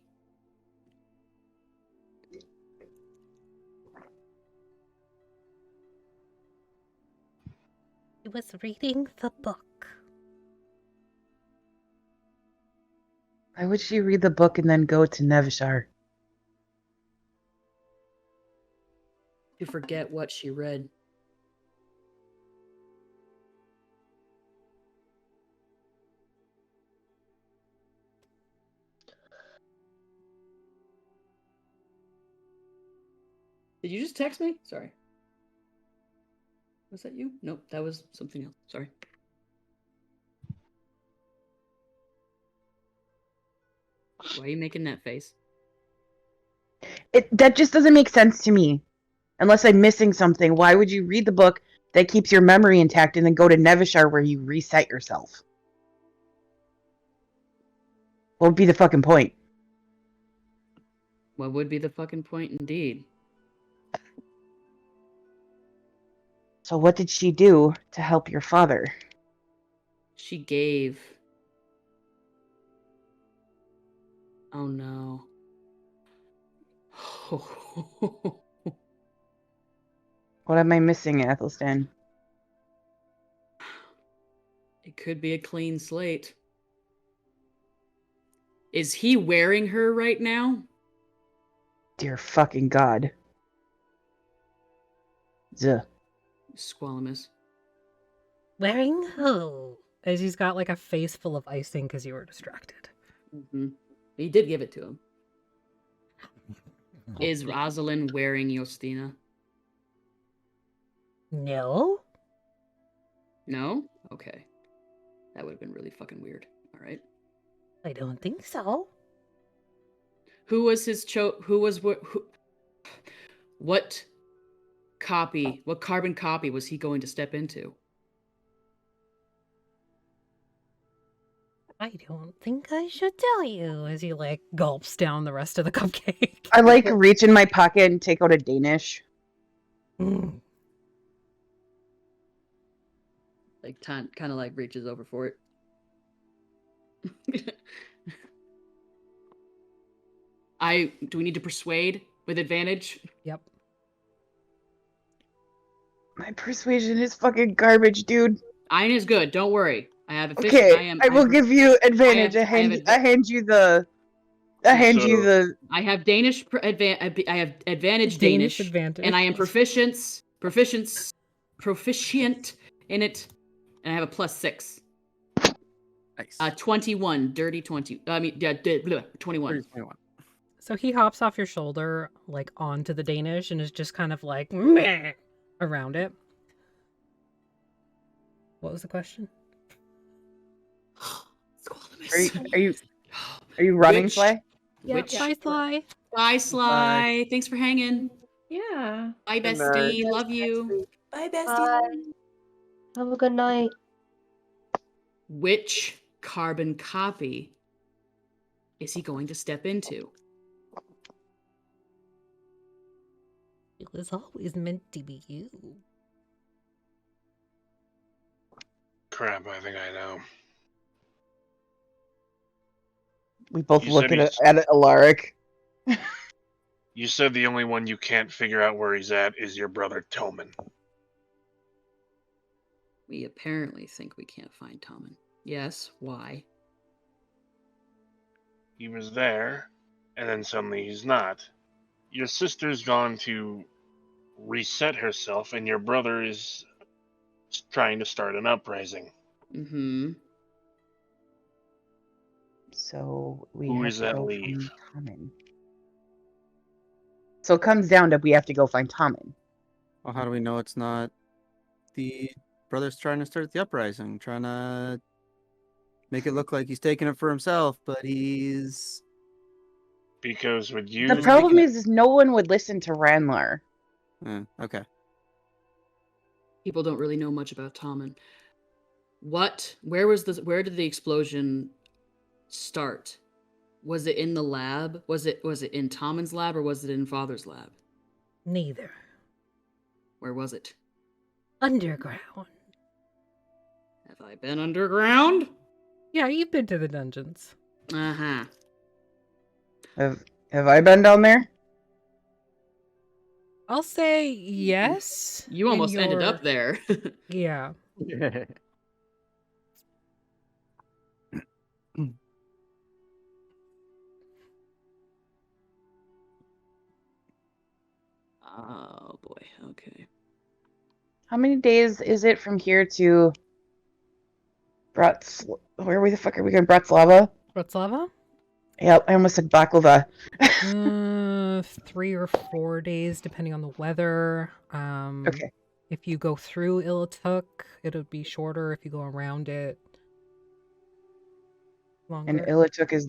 He was reading the book. Why would she read the book and then go to Nevishar? To forget what she read. Did you just text me? Sorry. Was that you? Nope, that was something else. Sorry. Why are you making that face? That just doesn't make sense to me. Unless I'm missing something, why would you read the book that keeps your memory intact and then go to Nevishar where you reset yourself? What would be the fucking point? What would be the fucking point indeed? So what did she do to help your father? She gave. Oh no. What am I missing, Athelstan? It could be a clean slate. Is he wearing her right now? Dear fucking God. Zuh. Squalamus. Wearing who? As he's got like a face full of icing because you were distracted. Mm-hmm. He did give it to him. Is Rosalind wearing Justina? No. No? Okay. That would have been really fucking weird. Alright. I don't think so. Who was his what carbon copy was he going to step into? I don't think I should tell you as he like gulps down the rest of the cupcake. I like reach in my pocket and take out a Danish. Mm. Like kind of like reaches over for it. Do we need to persuade with advantage? Yep. My persuasion is fucking garbage, dude. Mine is good. Don't worry. I have a fish. Okay, I will give you advantage. I hand you the. I have Danish. I have advantage Danish. Advantage. And I am proficient in it, and I have a +6. Nice. 21, dirty 20. I mean, yeah, 21. So he hops off your shoulder, like onto the Danish, and is just kind of like meh around it. What was the question? Are you running, Sly? Yeah, bye, Sly. Bye, Sly. Thanks for hanging. Yeah. Bye, bestie. Love you. Bye, bestie. Bye. Have a good night. Which carbon copy is he going to step into? was always meant to be you. Crap, I think I know. We both You look said at Alaric. You said the only one you can't figure out where he's at is your brother Tommen. We apparently think we can't find Tommen. Yes, why? He was there, and then suddenly he's not. Your sister's gone to reset herself, and your brother is trying to start an uprising. Mm-hmm. So we Who have is to that go leave? find Tommen. So it comes down to we have to go find Tommen. Well, how do we know it's not the brother's trying to start the uprising, trying to make it look like he's taking it for himself, but he's... Because with you... The problem is no one would listen to Ranlar. Okay. People don't really know much about Tommen. Where did the explosion start? Was it in the lab? Was it in Tommen's lab or was it in Father's lab? Neither. Where was it? Underground. Have I been underground? Yeah, you've been to the dungeons. Uh-huh. Have I been down there? I'll say yes. You almost ended up there. Yeah. Oh boy, okay. How many days is it from here to where the fuck are we going? Bratslava? Bratslava? Yep, I almost said baklava. 3 or 4 days, depending on the weather. Okay. If you go through Ilatuk, it'll be shorter. If you go around it, longer. And Ilatuk is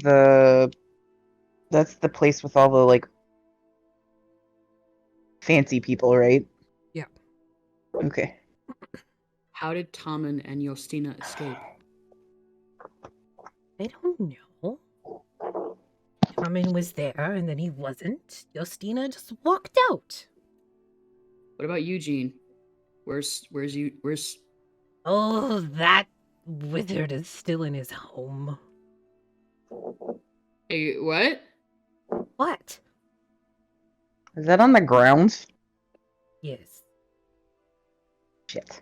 that's the place with all the, like, fancy people, right? Yeah. Okay. How did Tommen and Justina escape? I don't know. Tommen was there, and then he wasn't. Justina just walked out. What about Eugene? Where's Oh, that wizard is still in his home. Hey, what? What? Is that on the grounds? Yes. Shit.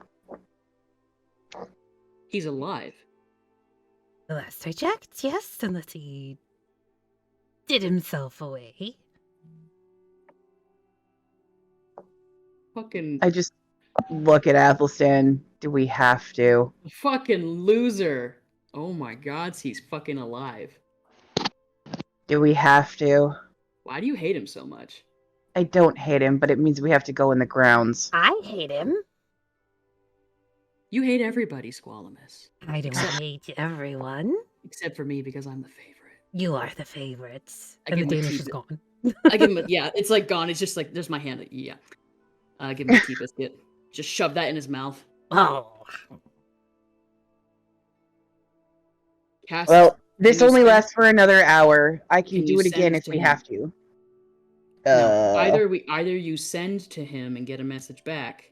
He's alive. The last I checked, yes, unless he did himself away. Fucking I just look at Athelstan. Do we have to? fucking loser. Oh my god, he's fucking alive. Do we have to? Why do you hate him so much? I don't hate him, but it means we have to go in the grounds. I hate him. You hate everybody, Squalamus. I don't hate everyone. Except for me, because I'm the favorite. You are the favorites. I And the give him a Danish is tea- gone. I give him yeah, it's like gone. It's just like, there's my hand. Yeah. Give him a tea biscuit. Just shove that in his mouth. Oh. Cass, Well, this Can you only send- lasts for another hour. I can Can do you it again send if to we him? have to. no, either you send to him and get a message back.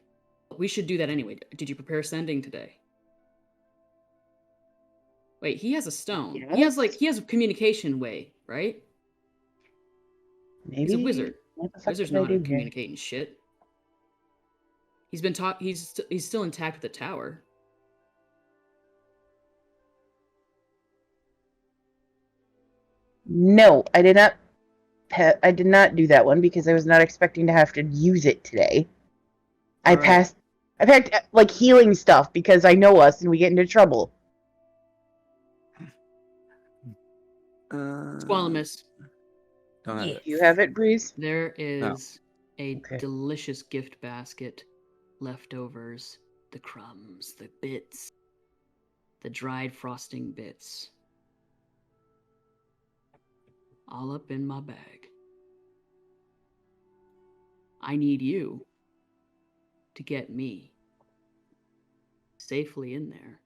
We should do that anyway. Did you prepare sending today? Wait, he has a stone. Yes. He has a communication way, right? Maybe. He's a wizard. What the fuck Wizards did I know how to do here? communicate and shit. He's been taught. He's still intact with the tower. No, I did not. I did not do that one because I was not expecting to have to use it today. I Alright. passed. I packed like healing stuff because I know us and we get into trouble. Squalamus, Don't have Yeah. it. Do you have it, Breeze? there is a Okay. delicious gift basket, leftovers, the crumbs, the bits, the dried frosting bits, all up in my bag. I need you to get me safely in there.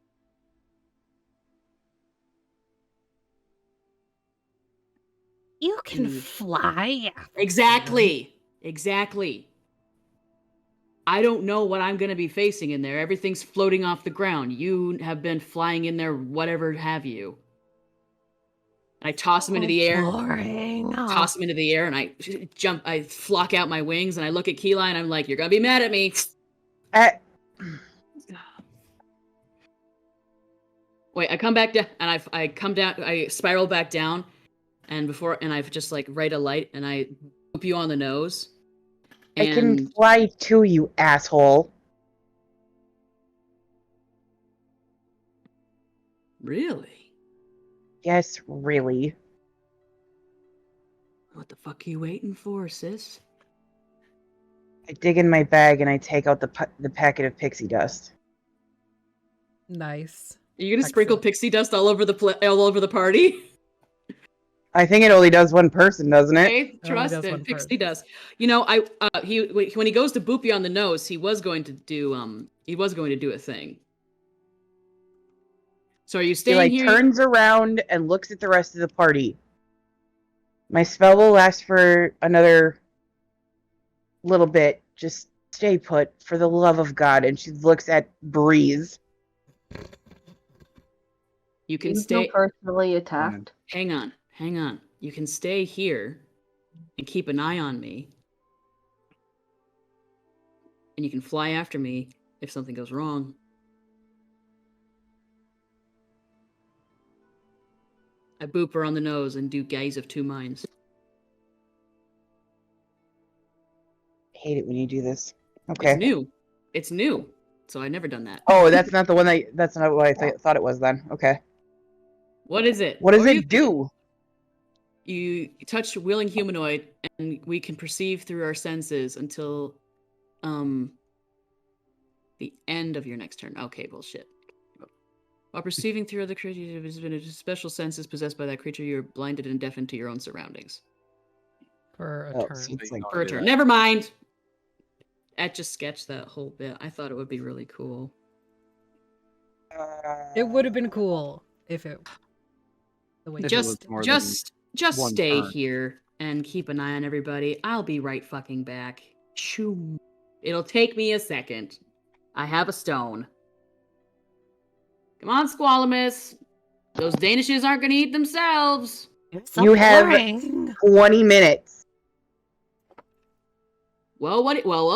You can Mm. fly. Exactly. I don't know what I'm going to be facing in there. Everything's floating off the ground. You have been flying in there, whatever have you. And I toss him into the air. Boring. Toss him into the air, and I jump. I flock out my wings, and I look at Keelah, and I'm like, "You're gonna be mad at me." Wait, I come back down, and I come down. I spiral back down, and I just like write a light, and I whoop you on the nose. I can fly to you, asshole. Really? Yes, really. What the fuck are you waiting for, sis? I dig in my bag and I take out the packet of pixie dust. Nice. Are you gonna sprinkle pixie dust all over the party? I think it only does one person, doesn't it? Okay, trust it. Pixie dust. You know, when he goes to boop you on the nose, he was going to do a thing. So are you staying here? He turns around and looks at the rest of the party. My spell will last for another little bit. Just stay put, for the love of God. And she looks at Breeze. You can You stay. feel personally attacked? Hang on. You can stay here and keep an eye on me. And you can fly after me if something goes wrong. I boop her on the nose and do Gaze of Two Minds. I hate it when you do this. Okay. It's new. So I've never done that. Oh, that's not the one that's not what I thought it was then. Okay. What is it? What does it do? You touch willing humanoid, and we can perceive through our senses until the end of your next turn. Okay, bullshit. While perceiving through other creatures, has been a special senses possessed by that creature, you're blinded and deafened to your own surroundings. For a turn. So it's like, For a turn. Never mind. I just sketched that whole bit. I thought it would be really cool. It would have been cool if it. The way Just one stay turn. here and keep an eye on everybody. I'll be right fucking back. Shoo. It'll take me a second. I have a stone. Come on, Squalamus. Those Danishes aren't gonna eat themselves. It's so you have boring. 20 minutes. Well,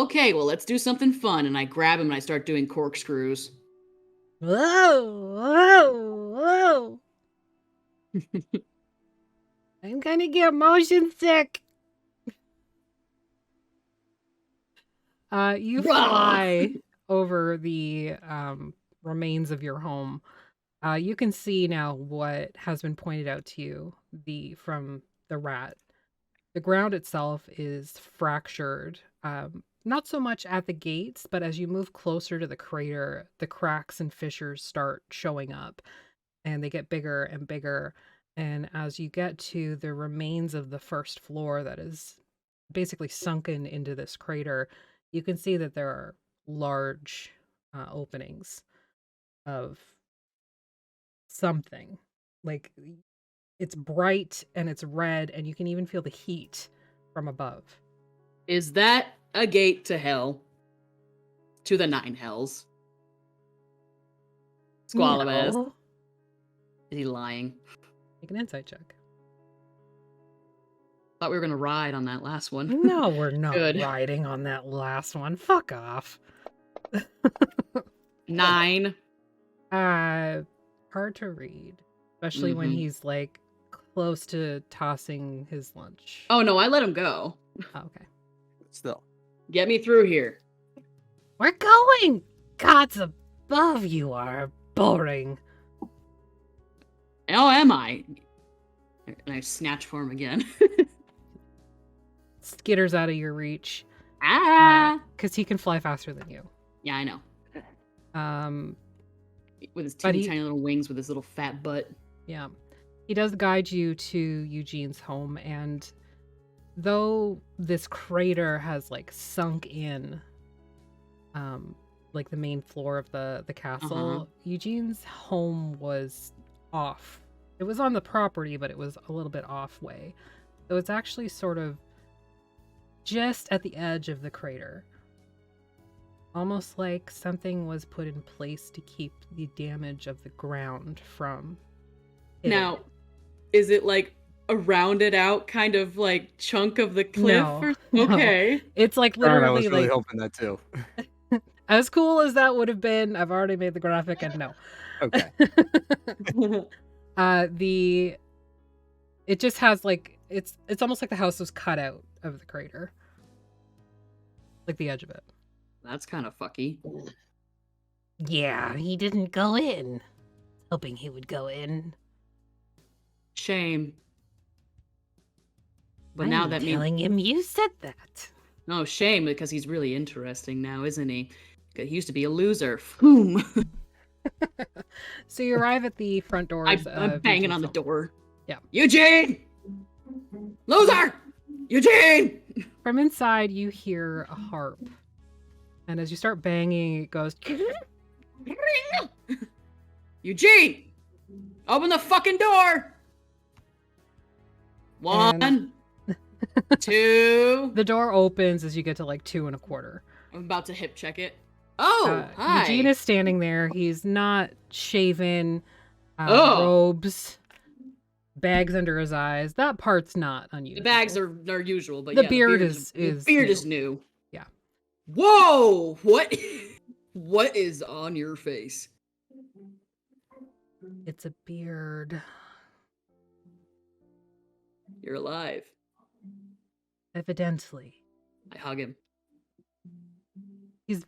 okay. Well, let's do something fun. And I grab him and I start doing corkscrews. Whoa. I'm gonna get motion sick. You fly over the remains of your home. You can see now what has been pointed out to you from the rat. The ground itself is fractured, not so much at the gates, but as you move closer to the crater, the cracks and fissures start showing up, and they get bigger and bigger. And as you get to the remains of the first floor that is basically sunken into this crater, you can see that there are large openings of something. Like, it's bright and it's red, and you can even feel the heat from above. Is that a gate to hell? To the 9 hells? Squalamus. No. Is he lying? Make an insight check. Thought we were gonna ride on that last one. No, we're not Good. riding on that last one. Fuck off. 9. Hard to read, especially when he's like close to tossing his lunch. Oh no, I let him go. Oh, okay. Still. Get me through here. We're going! Gods above, you are boring. Oh, am I? And I snatch for him again. Skitters out of your reach. Because he can fly faster than you. Yeah, I know. With his But teeny tiny little wings with his little fat butt. Yeah. He does guide you to Eugene's home, and though this crater has like sunk in like the main floor of the castle, Eugene's home was off. It was on the property, but it was a little bit off way. So it's actually sort of just at the edge of the crater. almost like something was put in place to keep the damage of the ground from hitting Now, it. is it like a rounded out kind of like chunk of the cliff? No, no. Okay. It's like Darn, I literally was really like hoping that too. as cool as that would have been. I've already made the graphic, and no. Okay. It just has like it's almost like the house was cut out of the crater, like the edge of it. That's kind of fucky. Yeah, he didn't go in. Hoping he would go in. Shame. But now that means telling him you said that. no shame because he's really interesting now, isn't he? 'Cause he used to be a loser. Boom. So you arrive at the front doors. I'm banging on the door. Yeah. Eugene! Loser! Eugene! From inside, you hear a harp. And as you start banging, it goes... Eugene! Open the fucking door! One. And- 2. The door opens as you get to like 2 1/4. I'm about to hip check it. Oh, Uh, hi. Eugene is standing there. He's not shaven. Oh. Robes. Bags under his eyes. That part's not unusual. The bags are usual, but The yeah, beard the is beard new. is new. Yeah. Whoa! What? What is on your face? It's a beard. You're alive. Evidently. I hug him. He's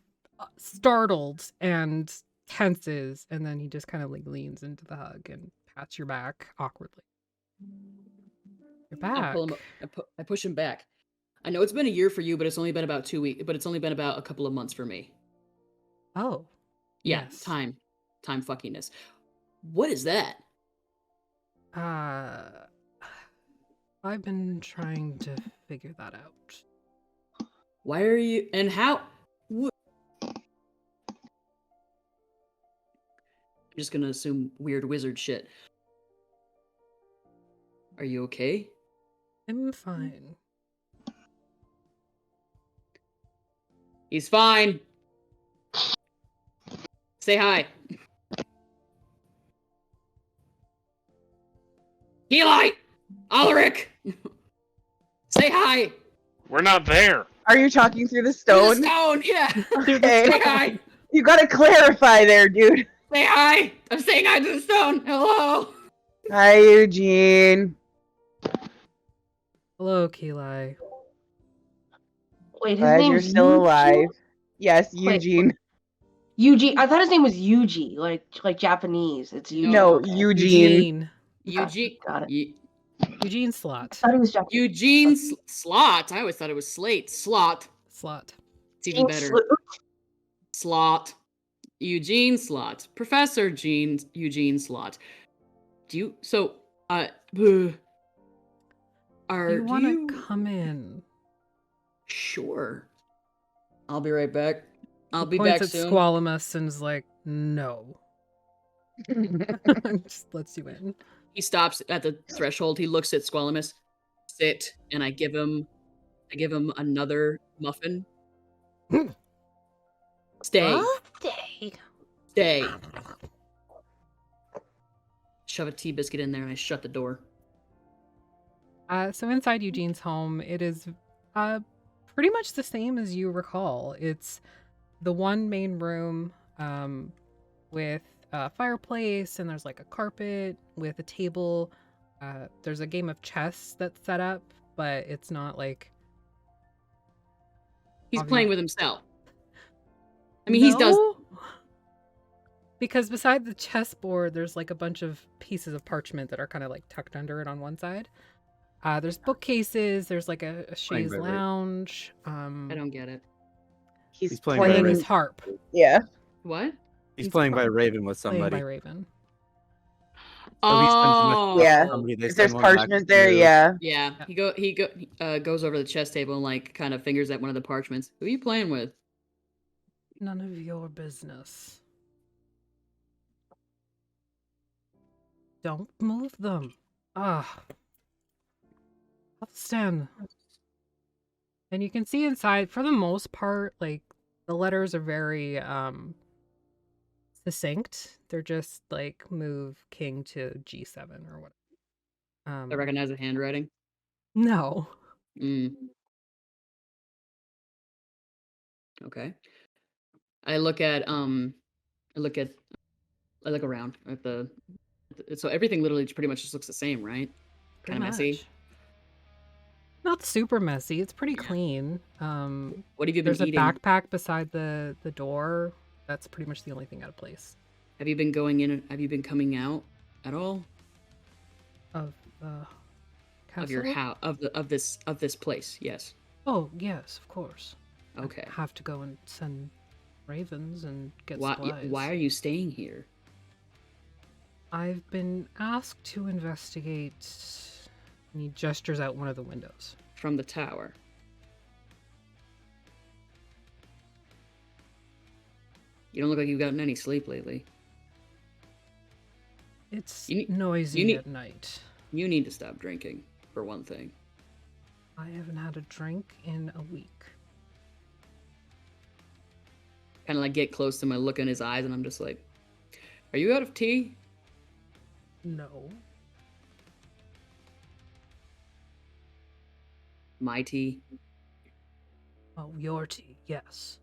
startled and tenses, and then he just kind of like leans into the hug and pats your back awkwardly. You're I back. pull him. I push him back. I know it's been a year for you, but it's only been about 2 weeks. But it's only been about a couple of months for me. Oh. Yeah, Yes. time fuckiness. What is that? I've been trying to figure that out. Why are you and how? I'm just gonna assume weird wizard shit. Are you okay? I'm fine. He's fine. Say hi. Eli! Alaric! Say hi! We're not there. Are you talking through the Through stone? the stone, yeah! Okay. Say hi! You gotta clarify there, dude. Say hi! I'm saying hi to the stone! Hello! Hi, Eugene. Hello, Keli. Wait, his Glad name's you're still Eugene? alive. Yes, Wait, Eugene. Eugene. I thought his name was Yuji, like Japanese. It's Eugene. No, Okay. Eugene. Eugene. Got it. Eugene Slot. I thought he was Japanese. Eugene Slot. I always thought it was Slate. Slot. Slot. It's even better. Slot. Eugene Slot. Professor Eugene Slot. Do you are You do want you to come in? Sure. I'll be right back. I'll He be points back at soon. Squalamus and is like, no. Just lets you in. He stops at the threshold. He looks at Squalamus. Sit, and I give him another muffin. Stay. Birthday. Stay. Shove a tea biscuit in there and I shut the door. So inside Eugene's home, it is pretty much the same as you recall. It's the one main room with a fireplace, and there's like a carpet with a table. There's a game of chess that's set up, but it's not like... He's Obvious. playing with himself. I mean, he does. No? Because beside the chessboard, there's like a bunch of pieces of parchment that are kind of like tucked under it on one side. There's bookcases. There's like a chaise by Raven. lounge. I don't get it. He's playing And by then Raven. his harp. Yeah. What? He's He's playing by playing- Raven with Playing somebody. by Raven. So he spends much Oh, time Yeah. with somebody, they If there's send one back parchment to there, you. yeah. yeah. He goes over to the chess table and like kind of fingers at one of the parchments. Who are you playing with? None of your business. Don't move them. Athelstan. And you can see inside, for the most part, like, The letters are very succinct. They're just like move king to G7 or what. I recognize the handwriting. No. Mm. Okay. I look at I look at I look around at the so everything literally pretty much just looks the same, right? Pretty Kind of messy. much. Not super messy. It's pretty Yeah. clean. What have you been There's a eating? backpack beside the door. That's pretty much the only thing out of place. Have you been going in? Have you been coming out at all Of the castle? of your house of this place? Yes. Oh, yes, of course. Okay. I have to go and send ravens and get Why supplies. why are you staying here? I've been asked to investigate. And he gestures out one of the windows. From the tower. You don't look like you've gotten any sleep lately. It's You need- noisy you need- at night. You need to stop drinking, for one thing. I haven't had a drink in a week. Kind of like get close to him, I look in his eyes, and I'm just like, "Are you out of tea?" No. My tea. Oh, your tea, yes.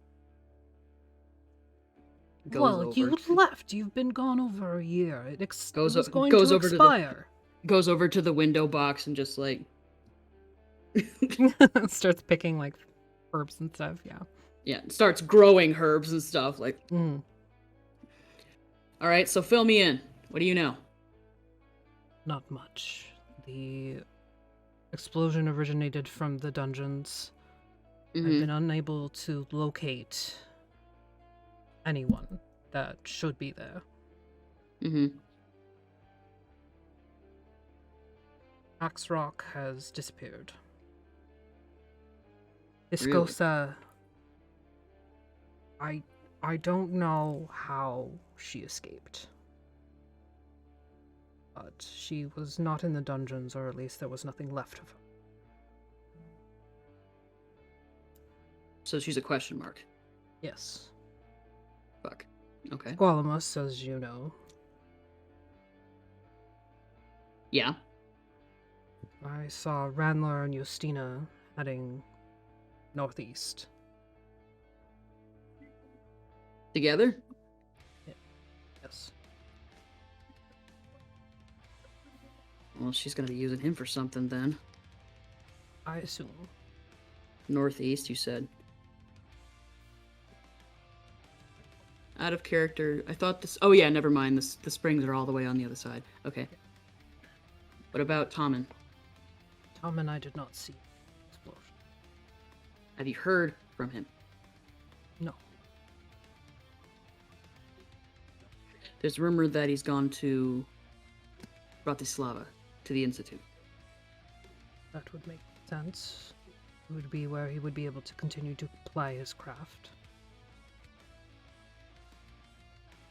Goes Well, over. you left. You've been gone over a year. It Goes was o- going goes to over to the- expire. Goes over to the window box and just like, Starts picking like herbs and stuff. Yeah. yeah, starts growing herbs and stuff. Like, Mm. all right, so fill me in. What do you know? Not much. The explosion originated from the dungeons. I've Mhm. been unable to locate anyone that should be there. Mhm. Axe Rock has disappeared. Really? Viscosa, I don't know how she escaped. But she was not in the dungeons, or at least there was nothing left of her. So she's a question mark. Yes. Fuck. Okay. Squalamus, as you know. Yeah. I saw Randler and Justina heading northeast. Together? Yes. Well, she's gonna be using him for something then. I assume. Northeast, you said. Out of character. I thought this. Oh yeah, never mind. The springs are all the way on the other side. Okay. What about Tommen? Tom and I did not see the explosion. Have you heard from him? No. There's rumor that he's gone to Bratslava, to the Institute. That would make sense. It would be where he would be able to continue to ply his craft.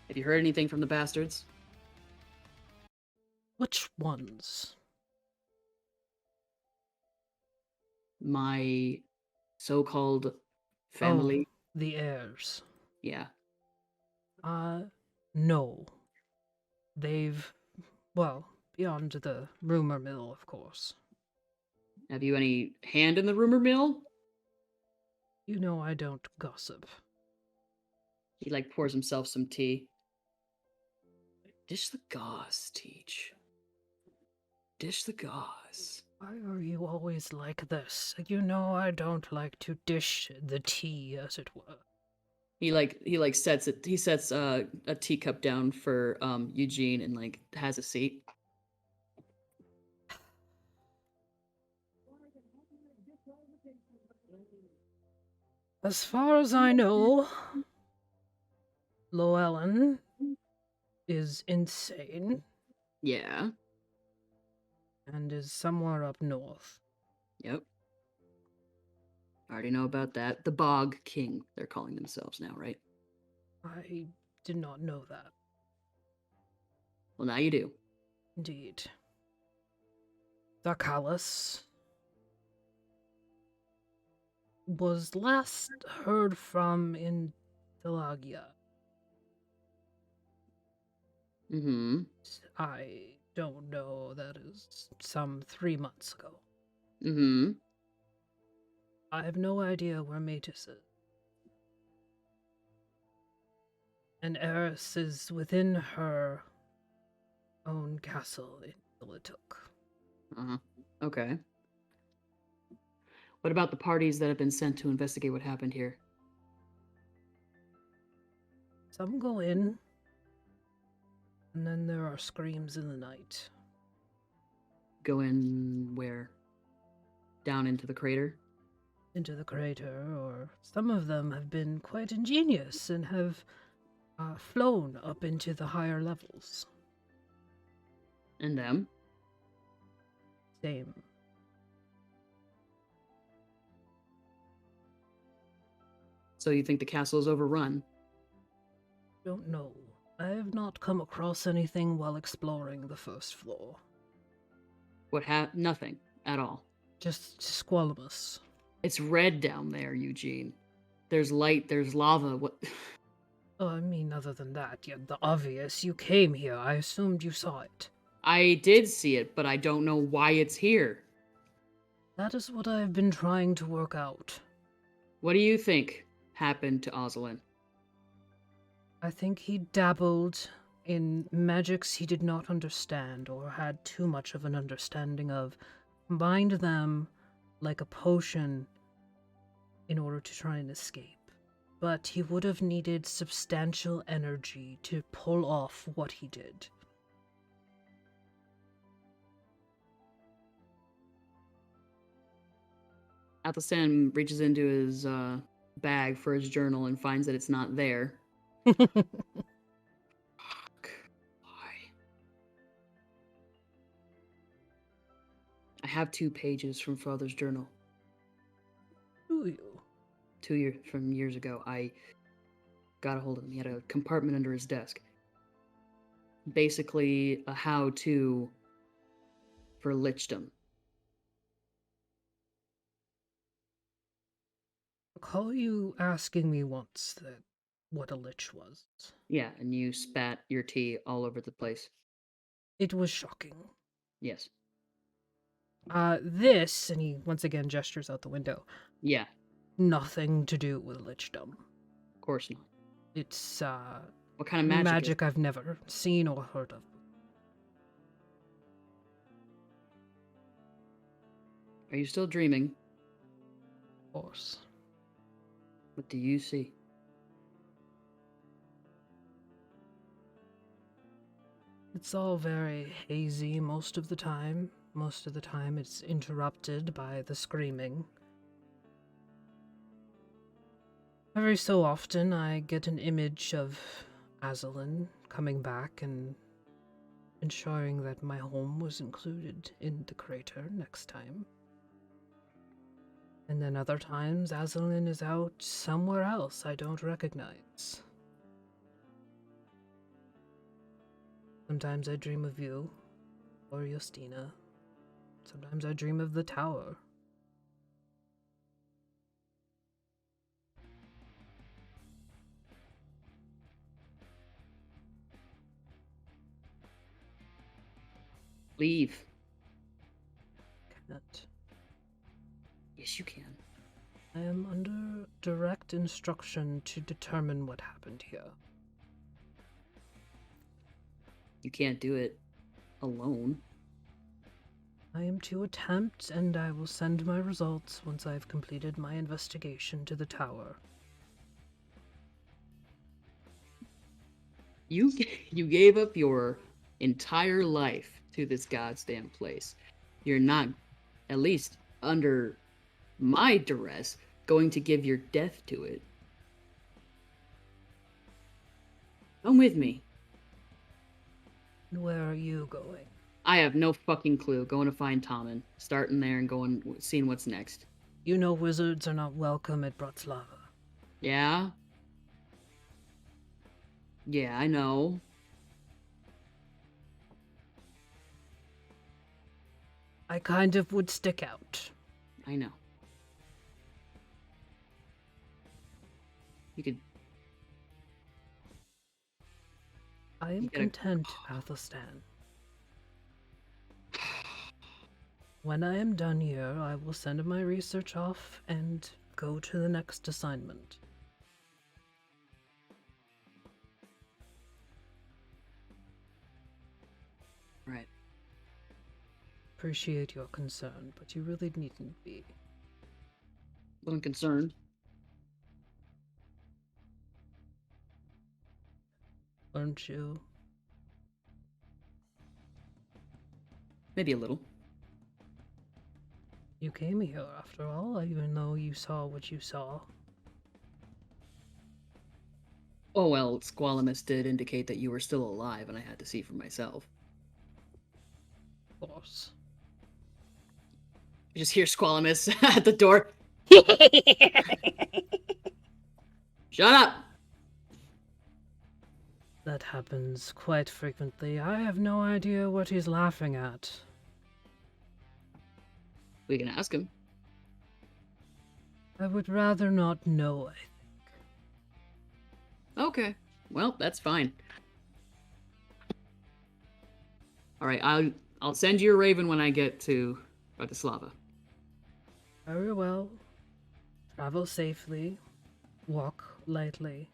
Have you heard anything from the bastards? Which ones? My so-called family? Oh, the heirs. Yeah. No. They've, well, beyond the rumor mill, of course. Have you any hand in the rumor mill? You know I don't gossip. He like pours himself some tea. Dish the gauze, Teach. Dish the gauze. Why are you always like this? You know I don't like to dish the tea, as it were. He sets it. He sets a teacup down for Eugene and like has a seat. As far as I know, Llewellyn is insane Yeah. and is somewhere up north. Yep. I already know about that. The Bog King, they're calling themselves now, right? I did not know that. Well, now you do. Indeed. Darkalis was last heard from in Lasagna. Mm-hmm. I don't know, that is some 3 months ago. Mm-hmm. I have no idea where Matus is. And Eris is within her own castle in Illituk. Uh-huh. Okay. What about the parties that have been sent to investigate what happened here? Some go in, and then there are screams in the night. Go in where? Down into the crater? Into the crater, or some of them have been quite ingenious and have flown up into the higher levels. And them? Same. So you think the castle is overrun? Don't know. I have not come across anything while exploring the first floor. Nothing at all. Just squalmus. It's red down there, Eugene. There's light, there's lava. What? Oh, I mean, other than that, yet the obvious. You came here. I assumed you saw it. I did see it, but I don't know why it's here. That is what I've been trying to work out. What do you think happened to Ozelin? I think he dabbled in magics he did not understand or had too much of an understanding of, combined them like a potion in order to try and escape. But he would have needed substantial energy to pull off what he did. Athelstan reaches into his bag for his journal and finds that it's not there. Fuck. Why? I have 2 pages from Father's journal. Do you? 2 years from years ago. I got a hold of him. He had a compartment under his desk. Basically, a how-to for lichdom. Recall you asking me once that what a lich was. Yeah, and you spat your tea all over the place. It was shocking. Yes. This, and he once again gestures out the window, Yeah, nothing to do with lichdom. of course not. It's, What kind of magic? magic I've never seen or heard of. Are you still dreaming? Of course. What do you see? It's all very hazy most of the time. Most of the time it's interrupted by the screaming. Every so often I get an image of Azalin coming back and ensuring that my home was included in the crater next time. And then other times Azalin is out somewhere else I don't recognize. Sometimes I dream of you, or Justina. Sometimes I dream of the tower. Leave. Can't. Yes, you can. I am under direct instruction to determine what happened here. You can't do it alone. I am to attempt, and I will send my results once I've completed my investigation to the tower. You gave up your entire life to this goddamn place. You're not, at least under my duress, going to give your death to it. Come with me. Where are you going? I have no fucking clue. Going to find Tommen. Starting there and going, seeing what's next. You know wizards are not welcome at Bratslava. Yeah? Yeah, I know. I kind of would stick out. I know. You could. I am You gotta- content, Athelstan. When I am done here, I will send my research off and go to the next assignment. Right. Appreciate your concern, but you really needn't be. Wasn't concerned. Aren't you? Maybe a little. You came here after all, even though you saw what you saw. Oh well, Squalamus did indicate that you were still alive, and I had to see for myself. Of course. You just hear Squalamus at the door. Shut up! That happens quite frequently. I have no idea what he's laughing at. We can ask him. I would rather not know. Okay. Well, that's fine. Alright, I'll send you a raven when I get to Bratslava. Very well. Travel safely. Walk lightly.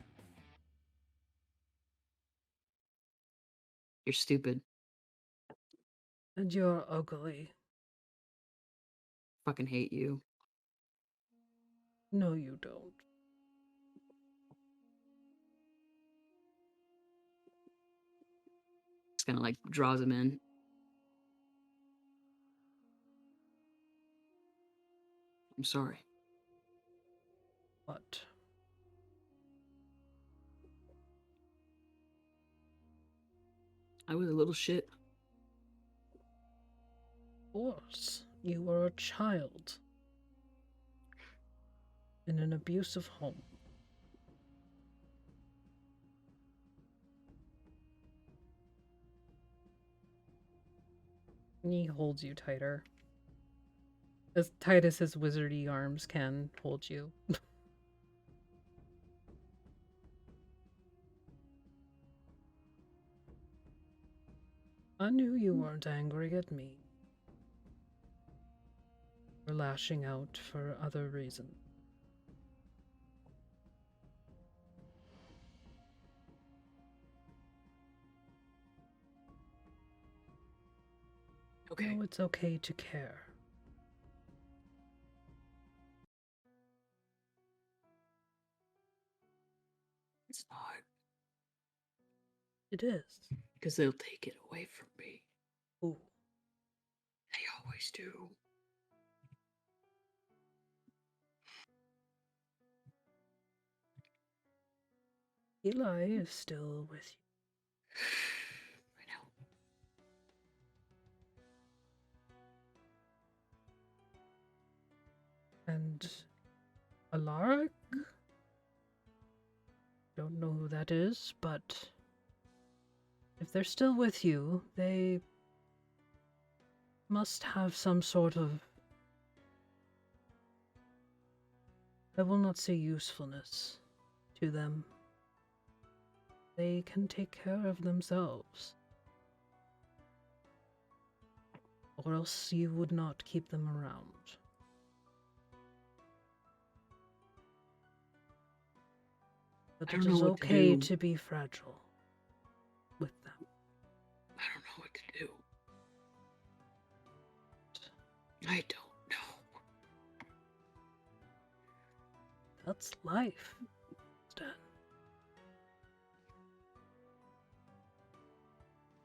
You're stupid. And you're ugly. Fucking hate you. No, you don't. Just kind of like draws him in. I'm sorry. What? I was a little shit. Of course. You were a child. In an abusive home. And he holds you tighter. As tight as his wizardy arms can hold you. I knew you weren't angry at me. You're lashing out for other reasons. Okay. No, it's okay to care. It's not. It is. Because they'll take it away from me. Ooh. They always do. Eli is still with you. I know. And Alaric? Don't know who that is, but if they're still with you, they must have some sort of, I will not say usefulness to them. They can take care of themselves. Or else you would not keep them around. But I it don't know is what to okay do. to be fragile with them. I don't know what to do. I don't know. That's life, Stan.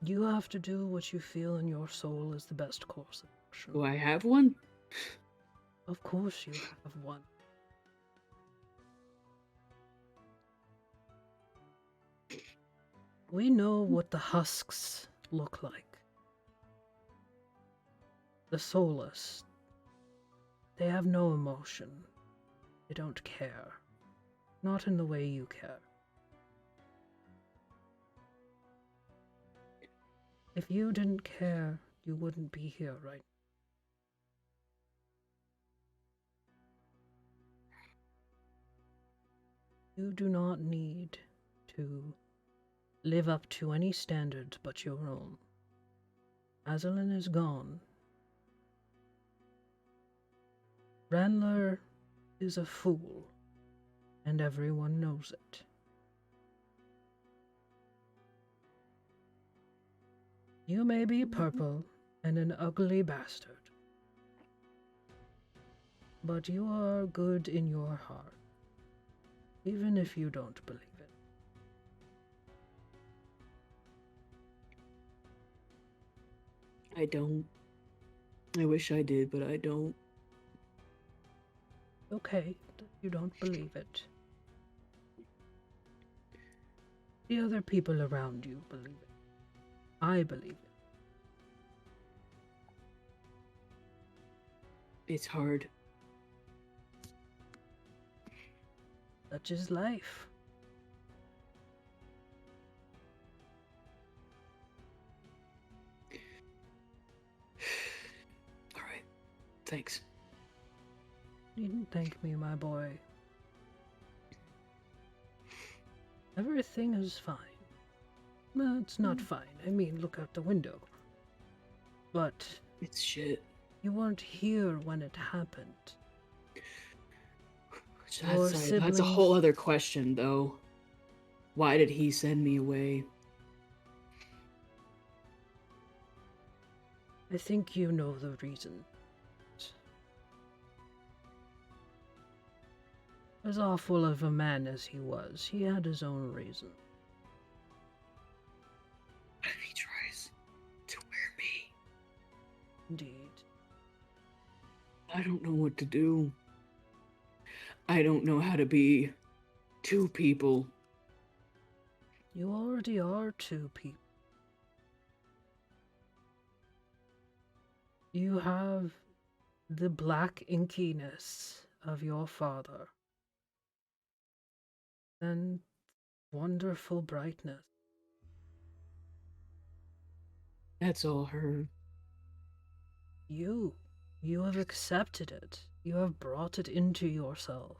You have to do what you feel in your soul is the best course of action. Do I have one? Of course you have one. We know what the husks look like. The soulless. They have no emotion. They don't care. Not in the way you care. If you didn't care, you wouldn't be here right. You do not need to live up to any standards but your own. Aslan is gone. Randler is a fool, and everyone knows it. You may be purple and an ugly bastard, but you are good in your heart, even if you don't believe it. I don't. I wish I did, but I don't. Okay, that you don't believe it. The other people around you believe it. I believe it. It's hard. Such is life. All right. Thanks. You needn't thank me, my boy. Everything is fine. Well, it's not fine. I mean, look out the window. But It's shit. you weren't here when it happened. That's a whole other question, though. Why did he send me away? I think you know the reason. As awful of a man as he was, he had his own reason. And he tries to wear me. Indeed. I don't know what to do. I don't know how to be two people. You already are two people. You have the black inkiness of your father. And wonderful brightness. That's all her. You have accepted it. You have brought it into yourself.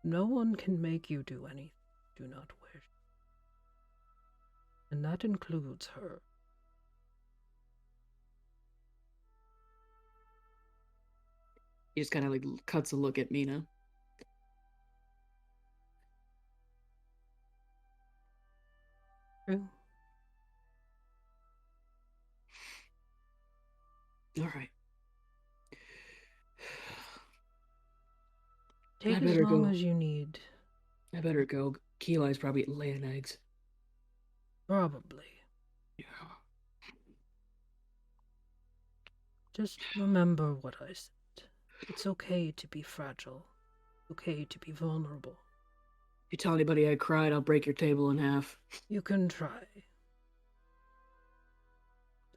No one can make you do anything you do not wish. And that includes her. He just kind of like cuts a look at Mina. True. All right. Take I as better long go. as you need. I better go. Keli's probably laying eggs. Probably. Yeah. Just remember what I said. It's okay to be fragile. It's okay to be vulnerable. If you tell anybody I cried, I'll break your table in half. You can try.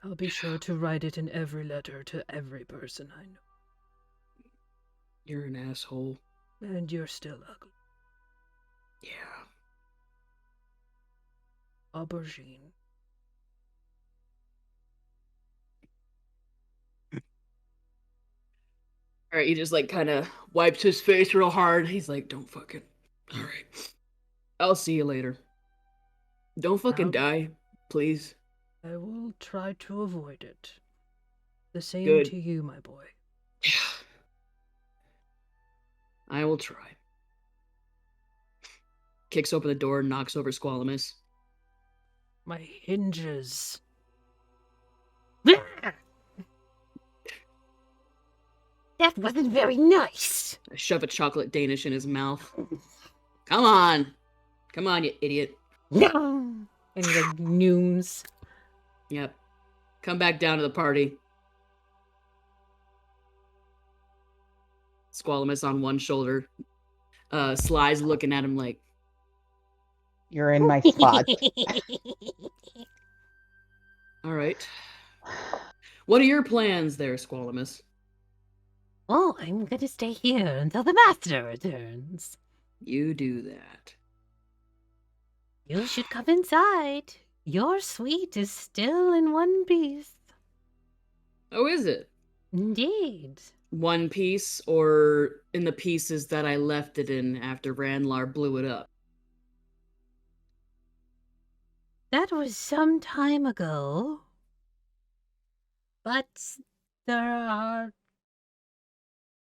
I'll be sure to write it in every letter to every person I know. You're an asshole. And you're still ugly. Yeah. Aubergine. All right, he just like kind of wipes his face real hard. He's like, don't fucking. All right. I'll see you later. Don't fucking die, please. I will try to avoid it. The same Good. to you, my boy. I will try. Kicks open the door, knocks over Squalamus. My hinges. That wasn't very nice. I shove a chocolate Danish in his mouth. Come on, you idiot. And he like nooms. Yep. Come back down to the party. Squalamus on one shoulder. Sly's looking at him like, You're in my spot. all right. What are your plans there, Squalamus? Well, I'm gonna stay here until the master returns. You do that. You should come inside. Your suite is still in one piece. Oh, is it? Indeed. One piece, or in the pieces that I left it in after Ranlar blew it up? That was some time ago. But there are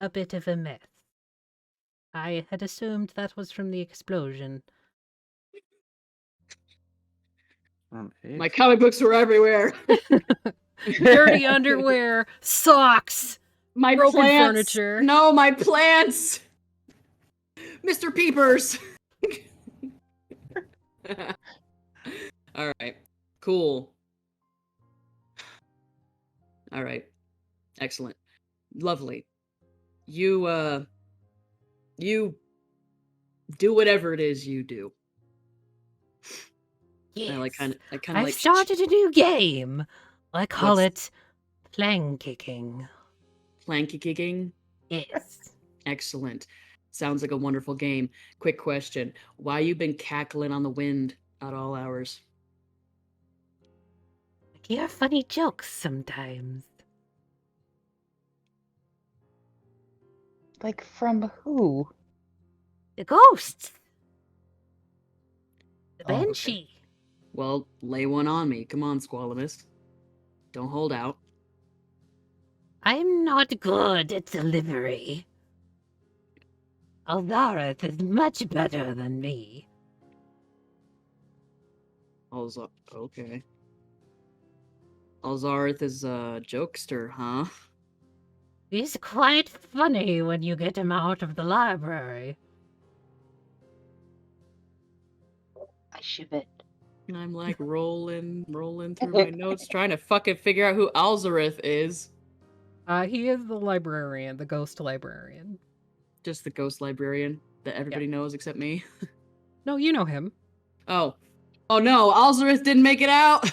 a bit of a mess. I had assumed that was from the explosion. My comic books were everywhere. Dirty underwear, socks, My broken plants. furniture. No, my plants. Mr. Peepers. All right. Cool. All right. Excellent. Lovely. You do whatever it is you do. Yes. I kind of I've like started a new game. I call What's- it plank kicking. planky kicking. Yes. Excellent. Sounds like a wonderful game. Quick question. Why you been cackling on the wind at all hours? I hear funny jokes sometimes. Like from who? The ghosts. The Oh, okay. banshee. Well, lay one on me. Come on, Squalamus. Don't hold out. I'm not good at delivery. Aldareth is much better than me. Okay. Alzareth is a jokester, huh? He's quite funny when you get him out of the library. I ship it. And I'm like rolling through my notes, trying to fucking figure out who Alzareth is. He is the librarian, the ghost librarian. Just the ghost librarian that everybody knows except me. No, you know him. Oh no, Alzareth didn't make it out.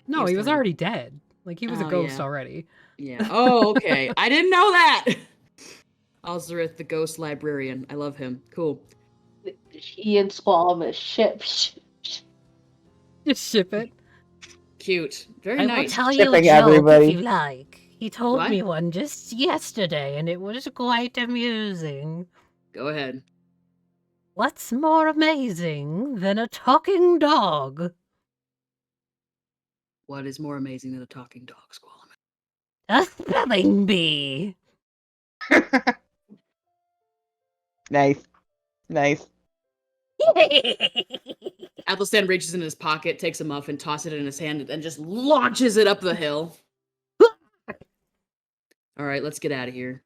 No, he was totally- already dead. Like, he was a Oh, ghost yeah. already. Yeah. Oh, okay. I didn't know that. Alzareth, the ghost librarian. I love him. Cool. He and Squalamus ship. Just ship it. Cute. Very I will nice. tell you a Shipping joke everybody. if you like. He told What? me one just yesterday, and it was quite amusing. Go ahead. What's more amazing than a talking dog? What is more amazing than a talking dog, Squalaman? A spelling bee. Nice. Nice. Athelstan reaches in his pocket, takes a muffin, tosses it in his hand, and just launches it up the hill. All right, let's get out of here.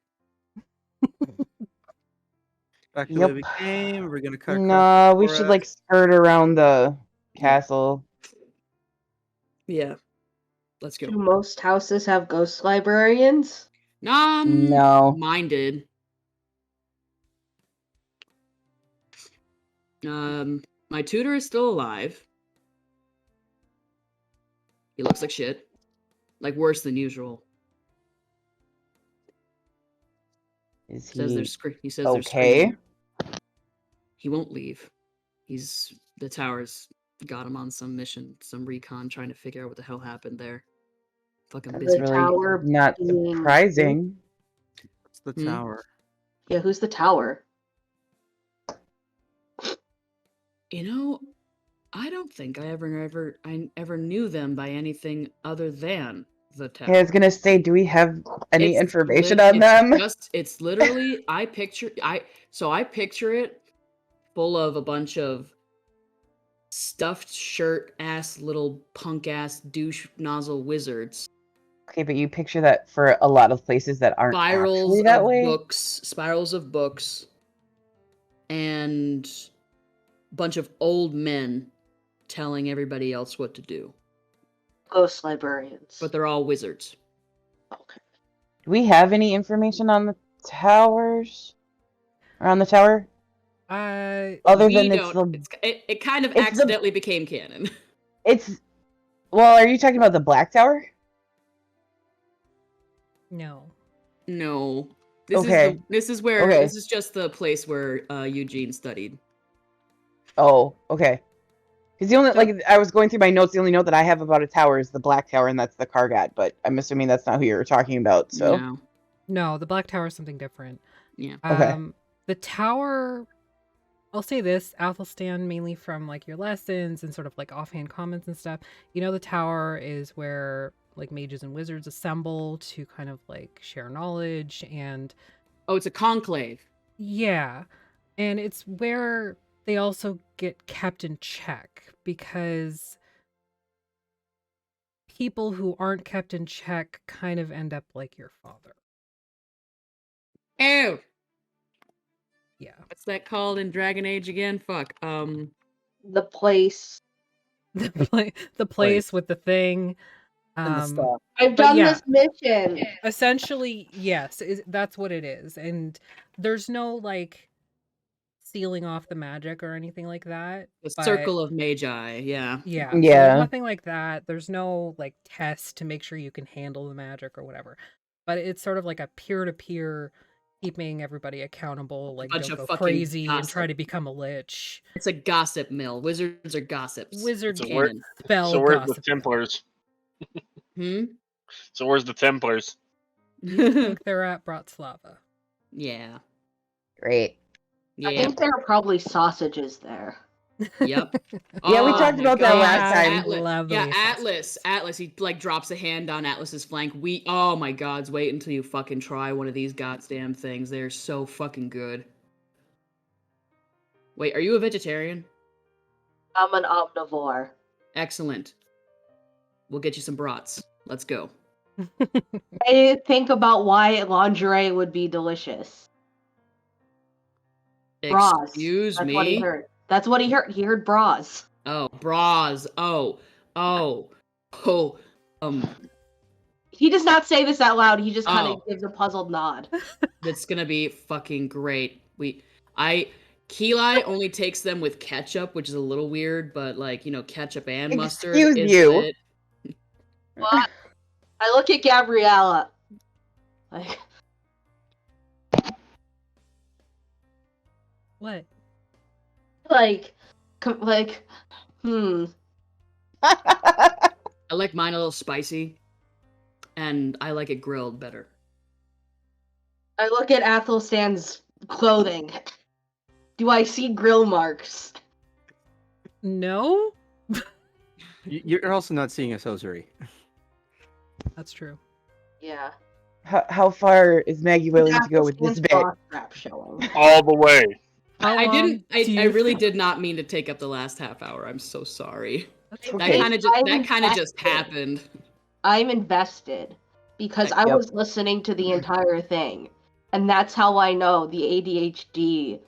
Back to Yep. where we came. We're gonna cut. No, we across should the like skirt around the castle. Yeah. Let's Do go. most houses have ghost librarians? No. Mine did. My tutor is still alive. He looks like shit. Like worse than usual. Is Says he there's he says there's okay? screaming. He won't leave. The tower's got him on some mission, some recon, trying to figure out what the hell happened there. Fucking The busy. Really tower not being- surprising. It's the Hmm? tower. Yeah, who's the tower? You know, I don't think I ever knew them by anything other than the tower. Yeah, I was gonna say, do we have any It's information lit- on them? It's literally I picture it full of a bunch of stuffed shirt ass little punk ass douche nozzle wizards. Okay, but you picture that for a lot of places that aren't actually that way. Spirals of books, and bunch of old men telling everybody else what to do. Ghost librarians. But they're all wizards. Okay. Do we have any information on the towers? Around the tower? Other than It kind of it's the- accidentally became canon. Well, are you talking about the Black Tower? No. No. This Okay. this is just the place where Eugene studied. Oh, okay. Because the only, like, I was going through my notes, the only note that I have about a tower is the black tower, and that's the Kargat, but I'm assuming that's not who you're talking about, so. No. No, the Black Tower is something different. Yeah. Okay. The tower, I'll say this, Athelstan, mainly from like your lessons and sort of like offhand comments and stuff. You know, the tower is where like mages and wizards assemble to kind of like share knowledge and Oh, it's a conclave. yeah. And it's where they also get kept in check because people who aren't kept in check kind of end up like your father. Ew. Yeah. What's that called in Dragon Age again? Fuck. The place. The place with the thing. And the stuff. I've But done yeah. this mission. Essentially, yes, that's what it is. And there's no like sealing off the magic or anything like that. The but- Circle of Magi. Yeah. Yeah. So Yeah. there's nothing like that. There's no like test to make sure you can handle the magic or whatever. But it's sort of like a peer-to-peer keeping everybody accountable, like Bunch don't of go fucking crazy and gossip. try to become a lich. It's a gossip mill. Wizards are gossips. Wizard It's a word- Canon. spell So where's the gossip. Templars? Hmm? So where's the Templars? You think they're at Bratslava. Yeah. Great. I Yeah. think there are probably sausages there. Yep. Yeah, we Oh talked my about that God. last time. Atlas. Lovely Yeah, sausages. Atlas. He like drops a hand on Atlas's flank. Oh my gods, wait until you fucking try one of these goddamn things. They're so fucking good. Wait, are you a vegetarian? I'm an omnivore. Excellent. We'll get you some brats. Let's go. I think about why lingerie would be delicious. Bras. Excuse That's what he me? heard. That's what he heard. He heard bras. Oh, bras. Oh. He does not say this out loud. He just kind of Oh. gives a puzzled nod. That's gonna be fucking great. Keli only takes them with ketchup, which is a little weird, but like, you know, ketchup and mustard Excuse is you. lit. Well, I look at Gabriella. Like, What? I like mine a little spicy, and I like it grilled better. I look at Athelstan's clothing. Do I see grill marks? No? You're also not seeing a hosiery. That's true. Yeah. How far is Maggie willing to go with this Athelstan's bit? bra strap showing. All the way. How I long didn't. do I you really think- did not mean to take up the last half hour. I'm so sorry. That's Okay. That okay. kind of just invested. happened. I'm invested because I Yep. was listening to the entire thing, and that's how I know the ADHD.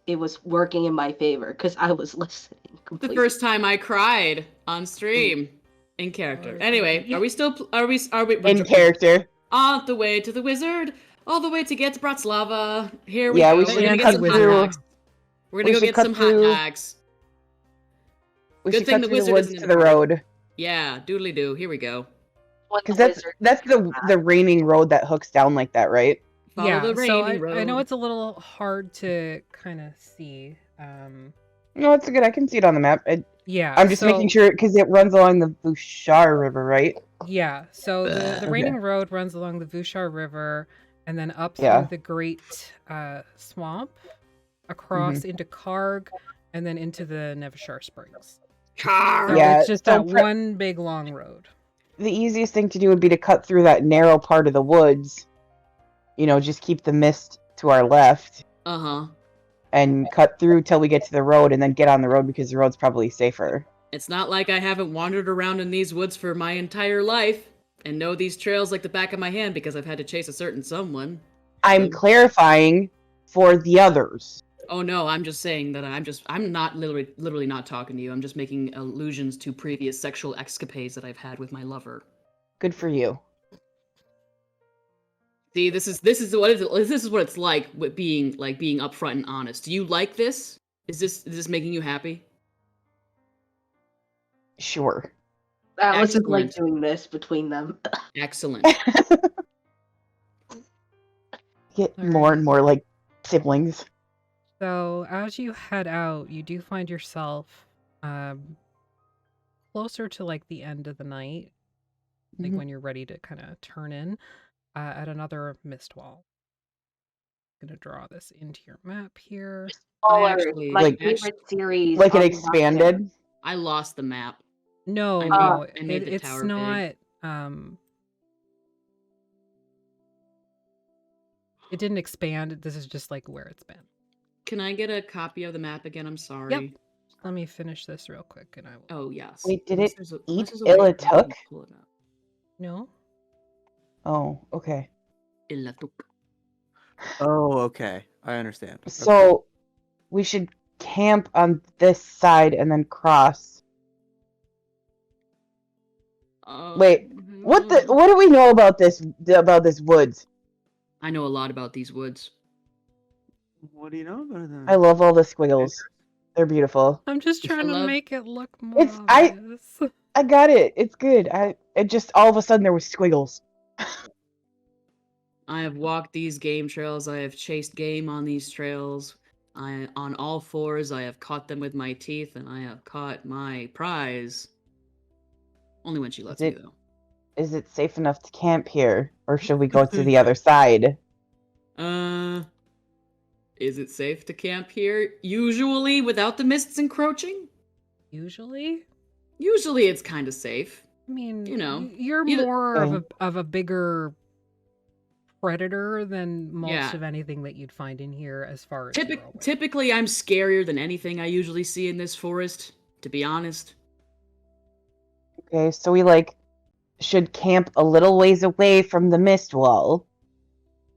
It was working in my favor because I was listening The completely. first time I cried on stream in character. Anyway, are we still? Are we? In character. On the way to the wizard, all the way to get to Bratslava. Here we Yeah, go. we We're should gonna cut get some hot through- dogs. We're we gonna go should get cut some through- hot dogs. We Good should thing cut the through the wizard woods isn't to the involved. road. Yeah, doodly doo. Here we go. When the Because wizard that's came the back. raining road that hooks down like that, right? Follow Yeah, the so rainy I know road. it's a little hard to kind of see. No, it's good. I can see it on the map. Yeah. I'm just making sure because it runs along the Bouchard River, right? Yeah, so the Okay. Raining Road runs along the Bouchard River and then up Yeah. through the Great Swamp, across into Karg, and then into the Nevashar Springs. Car. So Yeah, it's just so that one big long road. The easiest thing to do would be to cut through that narrow part of the woods. You know, just keep the mist to our left Uh huh. and cut through till we get to the road and then get on the road because the road's probably safer. It's not like I haven't wandered around in these woods for my entire life and know these trails like the back of my hand because I've had to chase a certain someone. I'm clarifying for the others. Oh no, I'm just saying that I'm not literally not talking to you. I'm just making allusions to previous sexual escapades that I've had with my lover. Good for you. See, this is what it's like with being upfront and honest. Do you like this? Is this making you happy? Sure. Alice is like Excellent. doing this between them. Excellent. Get All more right. and more like siblings. So as you head out, you do find yourself closer to like the end of the night, like Mhm. when you're ready to kind of turn in, at another mist wall. Gonna draw this into your map here. actually- my Like- favorite series. Like it on expanded. I lost the map. No, I no, made- I made the it's tower not. big. It didn't expand. This is just like where it's been. Can I get a copy of the map again? I'm sorry. Let me finish this real quick, and I will. Oh yes. Wait, did Unless it there's a- eat unless there's a way I can Illituk? pull it up. No. Oh, okay. Illituk. Oh, okay. I understand. Okay. So we should camp on this side and then cross. Wait, what do we know about this woods? I know a lot about these woods. What do you know about them? I love all the squiggles. They're beautiful. I'm just trying to love- make it look more It's- I- obvious. I got it. It's good. It just all of a sudden there was squiggles. I have walked these game trails. I have chased game on these trails. On all fours, I have caught them with my teeth, and I have caught my prize. Only when she lets me, though. Is it safe enough to camp here, or should we go to the other side? Is it safe to camp here? Usually, without the mists encroaching. Usually, Usually, it's kind of safe. I mean, You know, you're either- more of a bigger predator than most Yeah. of anything that you'd find in here, as far as you're aware. Typically, I'm scarier than anything I usually see in this forest. To be honest. Okay, so we should camp a little ways away from the mist wall.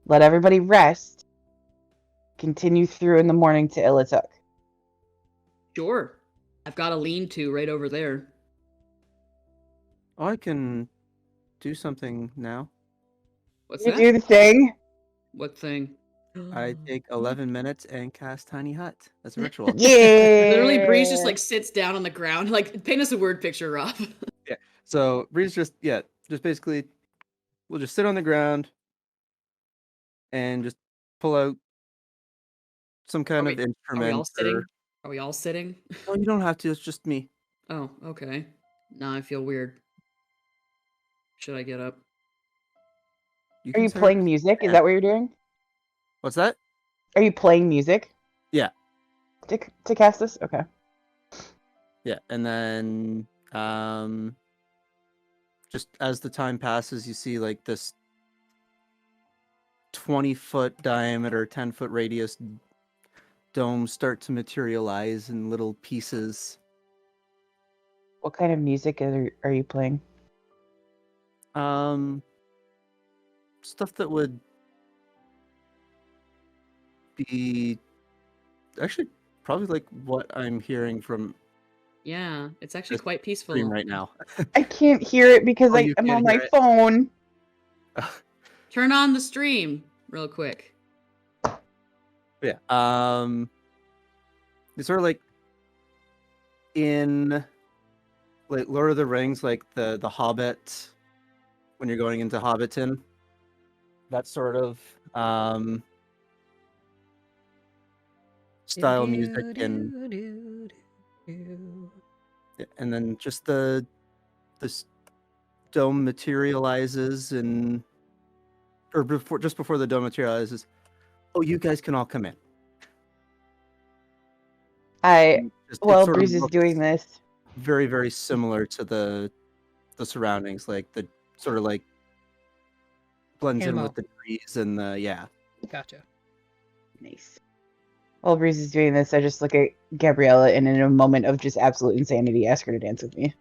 Let everybody rest. Continue through in the morning to Illituk. Sure. I've got a lean-to right over there. Oh, I can do something now. What's You that? do the thing. What thing? I take 11 minutes and cast Tiny Hut. That's a ritual. Yeah. Literally, Breeze just sits down on the ground. Paint us a word picture, Rob. So Breeze just basically, we'll just sit on the ground and just pull out some kind of Are we instrument. all sitting? Are we all sitting? No, you don't have to. It's just me. Oh, okay. Now I feel weird. Should I get up? Are can you start- playing music? Is that what you're doing? What's that? Are you playing music? Yeah. To cast this? Okay. Yeah, and then just as the time passes, you see this 20-foot diameter, 10-foot radius dome start to materialize in little pieces. What kind of music are you playing? Stuff that would be actually probably what I'm hearing from Yeah, it's actually This quite peaceful. stream right now. I can't hear it because Oh, you I'm can't on my hear it? phone. Turn on the stream real quick. Yeah. It's sort of in Lord of the Rings, the Hobbit, when you're going into Hobbiton. That sort of style music, and then just this dome materializes, just before the dome materializes. Oh, you guys can all come in. While Breeze is doing this, Very, very similar to the surroundings, the sort of blends in Camo. with the trees and Gotcha. nice. While Breeze is doing this, I just look at Gabriella and in a moment of just absolute insanity, ask her to dance with me.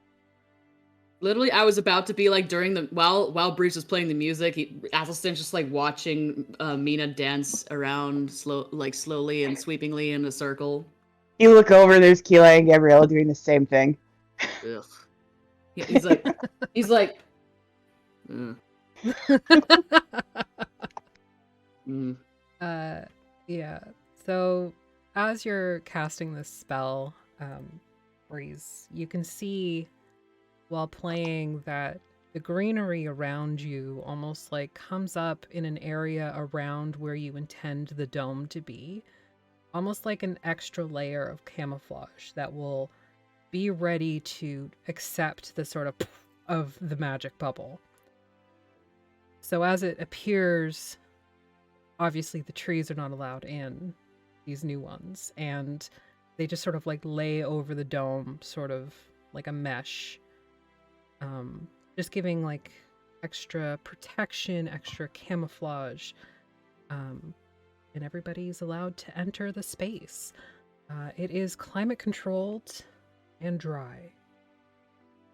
Literally, I was about to be during while Bruce was playing the music, Athelstan's just watching Mina dance around slowly and sweepingly in a circle. You look over, there's Keela and Gabriella doing the same thing. Ugh. He's like, mm. Mm. Yeah. So as you're casting this spell, Breeze, you can see while playing that the greenery around you almost comes up in an area around where you intend the dome to be. Almost like an extra layer of camouflage that will be ready to accept the sort of the magic bubble. So as it appears, obviously the trees are not allowed in, these new ones, and they just sort of like lay over the dome, sort of like a mesh, just giving like extra protection, extra camouflage, and everybody's allowed to enter the space. It is climate controlled and dry,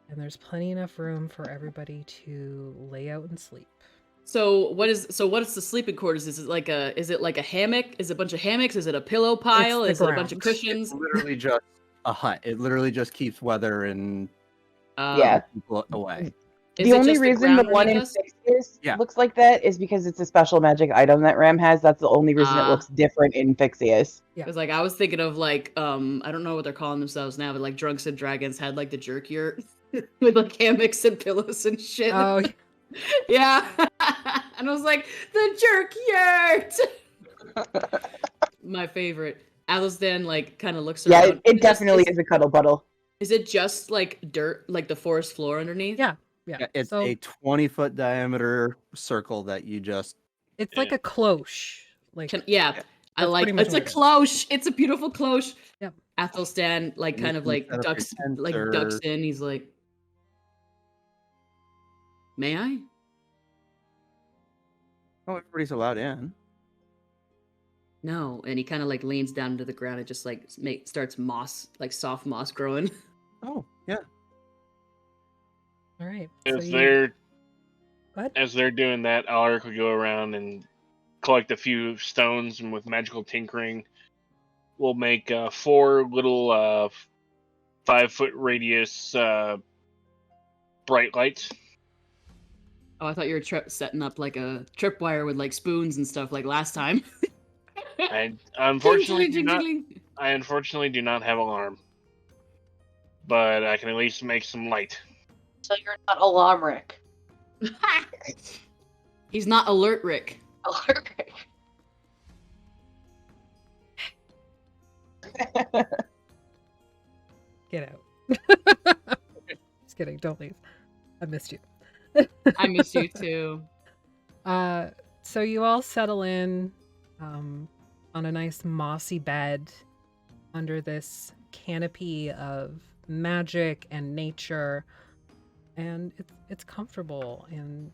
and there's plenty enough room for everybody to lay out and sleep. So what is the sleeping quarters? Is it like a hammock? Is it a bunch of hammocks? Is it a pillow pile? It's the Is it a bunch of ground. cushions? Literally just a hut. It literally just keeps weather and Yeah. people away. Is The it only just reason the ground one in underneath us? Fixus Yeah. looks like that is because it's a special magic item that Ram has. That's the only reason it looks different in Fixius. Yeah. Because like I was thinking of like I don't know what they're calling themselves now, but like Drunks and Dragons had like the jerk yurt with like hammocks and pillows and shit. Oh, Yeah. And I was like, the jerk yurt. My favorite. Athelstan like kind of looks Yeah, around. it definitely is a cuddle puddle. Is it just like dirt, like the forest floor underneath? yeah. Yeah, it's So a 20-foot diameter circle that you just. it's like a cloche. Like Yeah. I That's like pretty much it's a what it is. cloche. It's a beautiful cloche. Yep. Athelstan like You kind of can like set up your ducks tent like or- ducks in. He's like, may I? Oh, everybody's allowed in. No. And he kind of like leans down into the ground and just like starts moss, like soft moss growing. Oh, yeah. all right. As so they're What? as they're doing that, Alaric will go around and collect a few stones, and with magical tinkering, we'll make 4 little 5-foot radius bright lights. Oh, I thought you were setting up like a tripwire with like spoons and stuff like last time. I unfortunately Ding, do ding, not. ding, ding. I unfortunately do not have alarm, but I can at least make some light. So you're not alarm Rick. He's not alert, Rick. Alarm Rick. Get out. Just kidding. Don't leave. I missed you. I miss you too. So you all settle in on a nice mossy bed under this canopy of magic and nature, and it's comfortable, and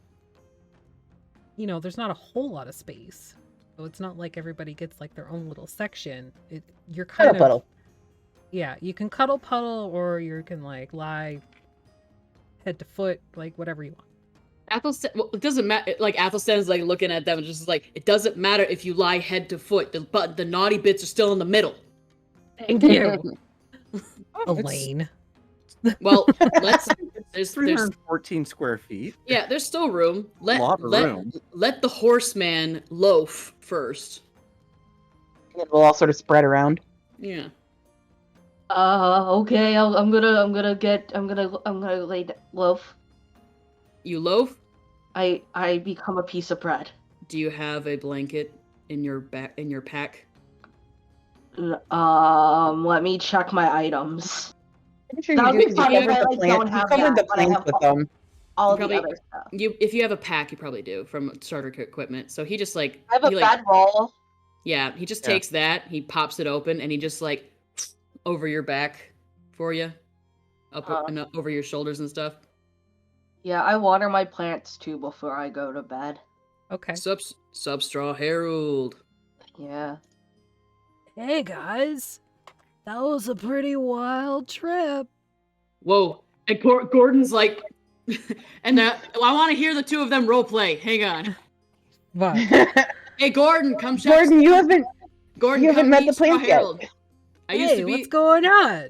you know there's not a whole lot of space, so it's not like everybody gets like their own little section. You're kind Cuddle puddle. yeah, you can cuddle puddle, or you can like lie head to foot, like whatever you want. Athelstan, well, it doesn't matter. Like Athelstan's like looking at them and just like, it doesn't matter if you lie head to foot. The naughty bits are still in the middle. Thank you, Elaine. Well, there's 314 square feet. yeah, there's still room. A lot of room. Let the horseman loaf first. And we'll all sort of spread around. Yeah. Okay. I'm gonna lay loaf. You loaf? I become a piece of bread. Do you have a blanket in your pack? Let me check my items. I'm sure That would you be do. funny You if I, covered the like, plant. don't You have covered that, the but I plants have with them. All Probably- the other stuff. If you have a pack, you probably do from starter equipment. So he just like I have a he, like, bedroll. yeah, he just Yeah. takes that, he pops it open, and he just like over your back for you, and up over your shoulders and stuff. Yeah, I water my plants too before I go to bed. Okay. Substraw Herald. Yeah. Hey guys, that was a pretty wild trip. Whoa! And Gordon's like, and I want to hear the two of them role play. Hang on. But Hey, Gordon, come check. Gordon, you haven't Gordon, you haven't come met meet the plants Straw yet. Herald. I used Hey, to be. what's going on?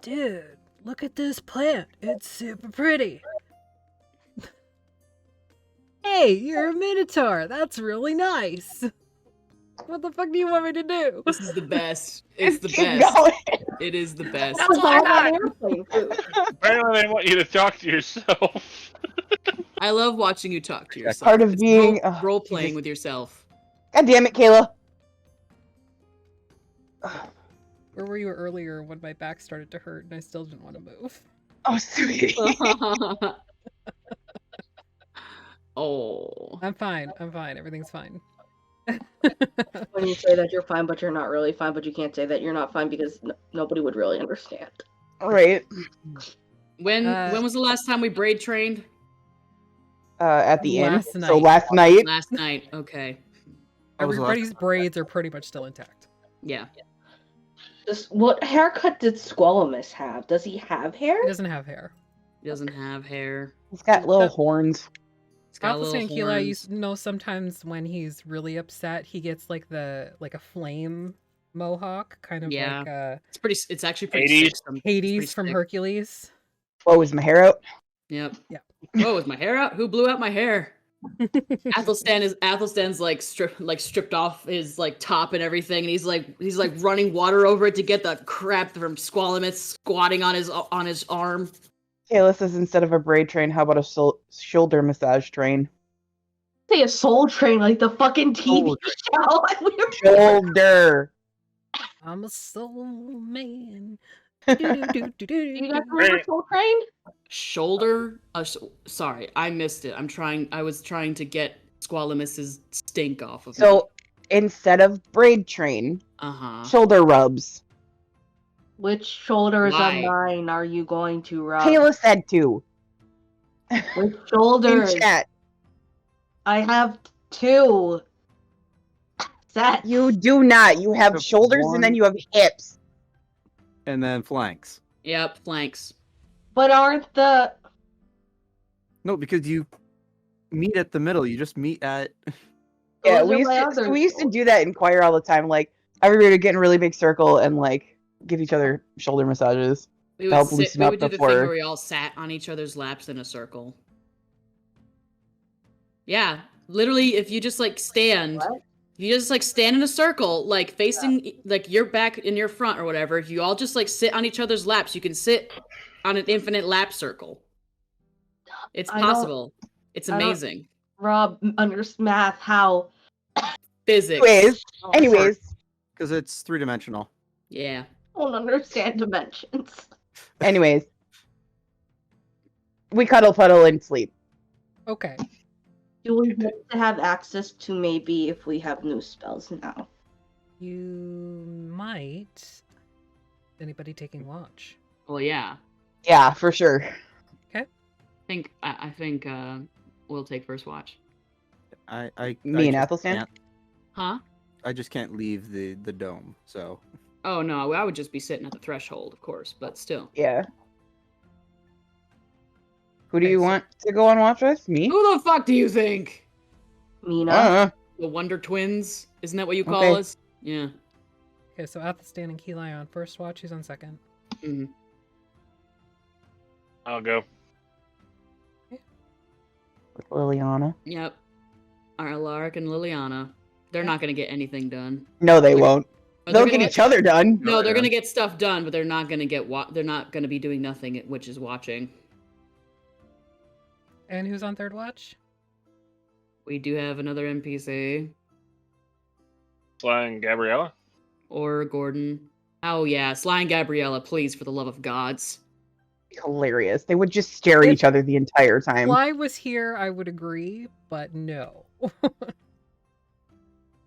Dude, look at this plant. It's super pretty. Hey, you're a minotaur. That's really nice. What the fuck do you want me to do? This is the best. It's the keep best. going. It is the best. That was all that airplane food. Apparently, they want you to talk to yourself. I love watching you talk to yourself. Part of It's being role playing Jesus. with yourself. God damn it, Kayla. Where were you earlier when my back started to hurt and I still didn't want to move? Oh, sweetie. Oh. I'm fine. Everything's fine. When you say that you're fine, but you're not really fine, but you can't say that you're not fine because nobody would really understand. Right. When was the last time we braid trained? At the inn. Last So night. last night. Last night. Okay. That was the last- Everybody's braids are pretty much still intact. Yeah. What haircut did Squalamus have? Does he have hair? He doesn't have hair. He doesn't have hair. He's got little horns. He's got Athelstan little Kila, you horns. know, sometimes when he's really upset, he gets like a flame mohawk, kind of Yeah. like It's actually pretty Hades. sick. It's Hades pretty from sick. Hercules. Whoa, is my hair out? Yep. Yeah. Whoa, is my hair out? Who blew out my hair? Athelstan's like stripped off his like top and everything, and he's like running water over it to get the crap from Squalamus squatting on his arm. Kayla says instead of a braid train, how about a shoulder massage train? Say a soul train like the fucking TV show. Shoulder. I'm a soul man. You guys remember Soul Train? Shoulder? Sorry, I missed it. I was trying to get Squalamus's stink off of me. So instead of braid train, Uh-huh. shoulder rubs. Which shoulders Why? of mine are you going to rub? Kayla said to. Which In shoulders? chat. I have 2 sets. You do not. You have Just shoulders one. and then you have hips. And then flanks. Yep, flanks. But aren't the... No, because you meet at the middle. You just meet at. Yeah, Those we are used my to other we used to shoulders. do that in choir all the time. Like everybody would get in a really big circle and like give each other shoulder massages. We Help would loosen up do the thing before- where we all sat on each other's laps in a circle. Yeah, literally, if you just like stand, What? you just like stand in a circle, like facing like your back and your front or whatever. If you all just like sit on each other's laps, you can sit on an infinite lap circle. It's I don't- possible. It's I don't- amazing. Rob, math, how? Physics. Anyways, Because it's 3-dimensional. Yeah. I don't understand dimensions. anyways. We cuddle, puddle, and sleep. Okay. Do we need to have access to maybe if we have new spells now? You might. Anybody taking watch? Well, yeah. Yeah, for sure. I think we'll take first watch. Me and just Athelstan? can't- Huh? I just can't leave the dome. So Oh no, I would just be sitting at the threshold, of course, but still. Yeah. Who do Okay, you so- want to go on watch with? Me? Who the fuck do you think? Mina? Uh-uh. The Wonder Twins? Isn't that what you call Okay. us? Yeah. Okay, so Athelstan and Keli on first watch. Who's on second? hmm I'll go. With Liliana. Yep. Alaric and Liliana. They're not gonna get anything done. No, they won't. Or They'll they're get gonna each other done. No, they're Yeah. gonna get stuff done, but they're not gonna get they're not gonna be doing nothing, which is watching. And who's on third watch? We do have another NPC Sly and Gabriella. or Gordon. Oh yeah, Sly and Gabriella, please, for the love of gods. Hilarious. They would just stare at If- each other the entire time. Fly was here, I would agree, but no.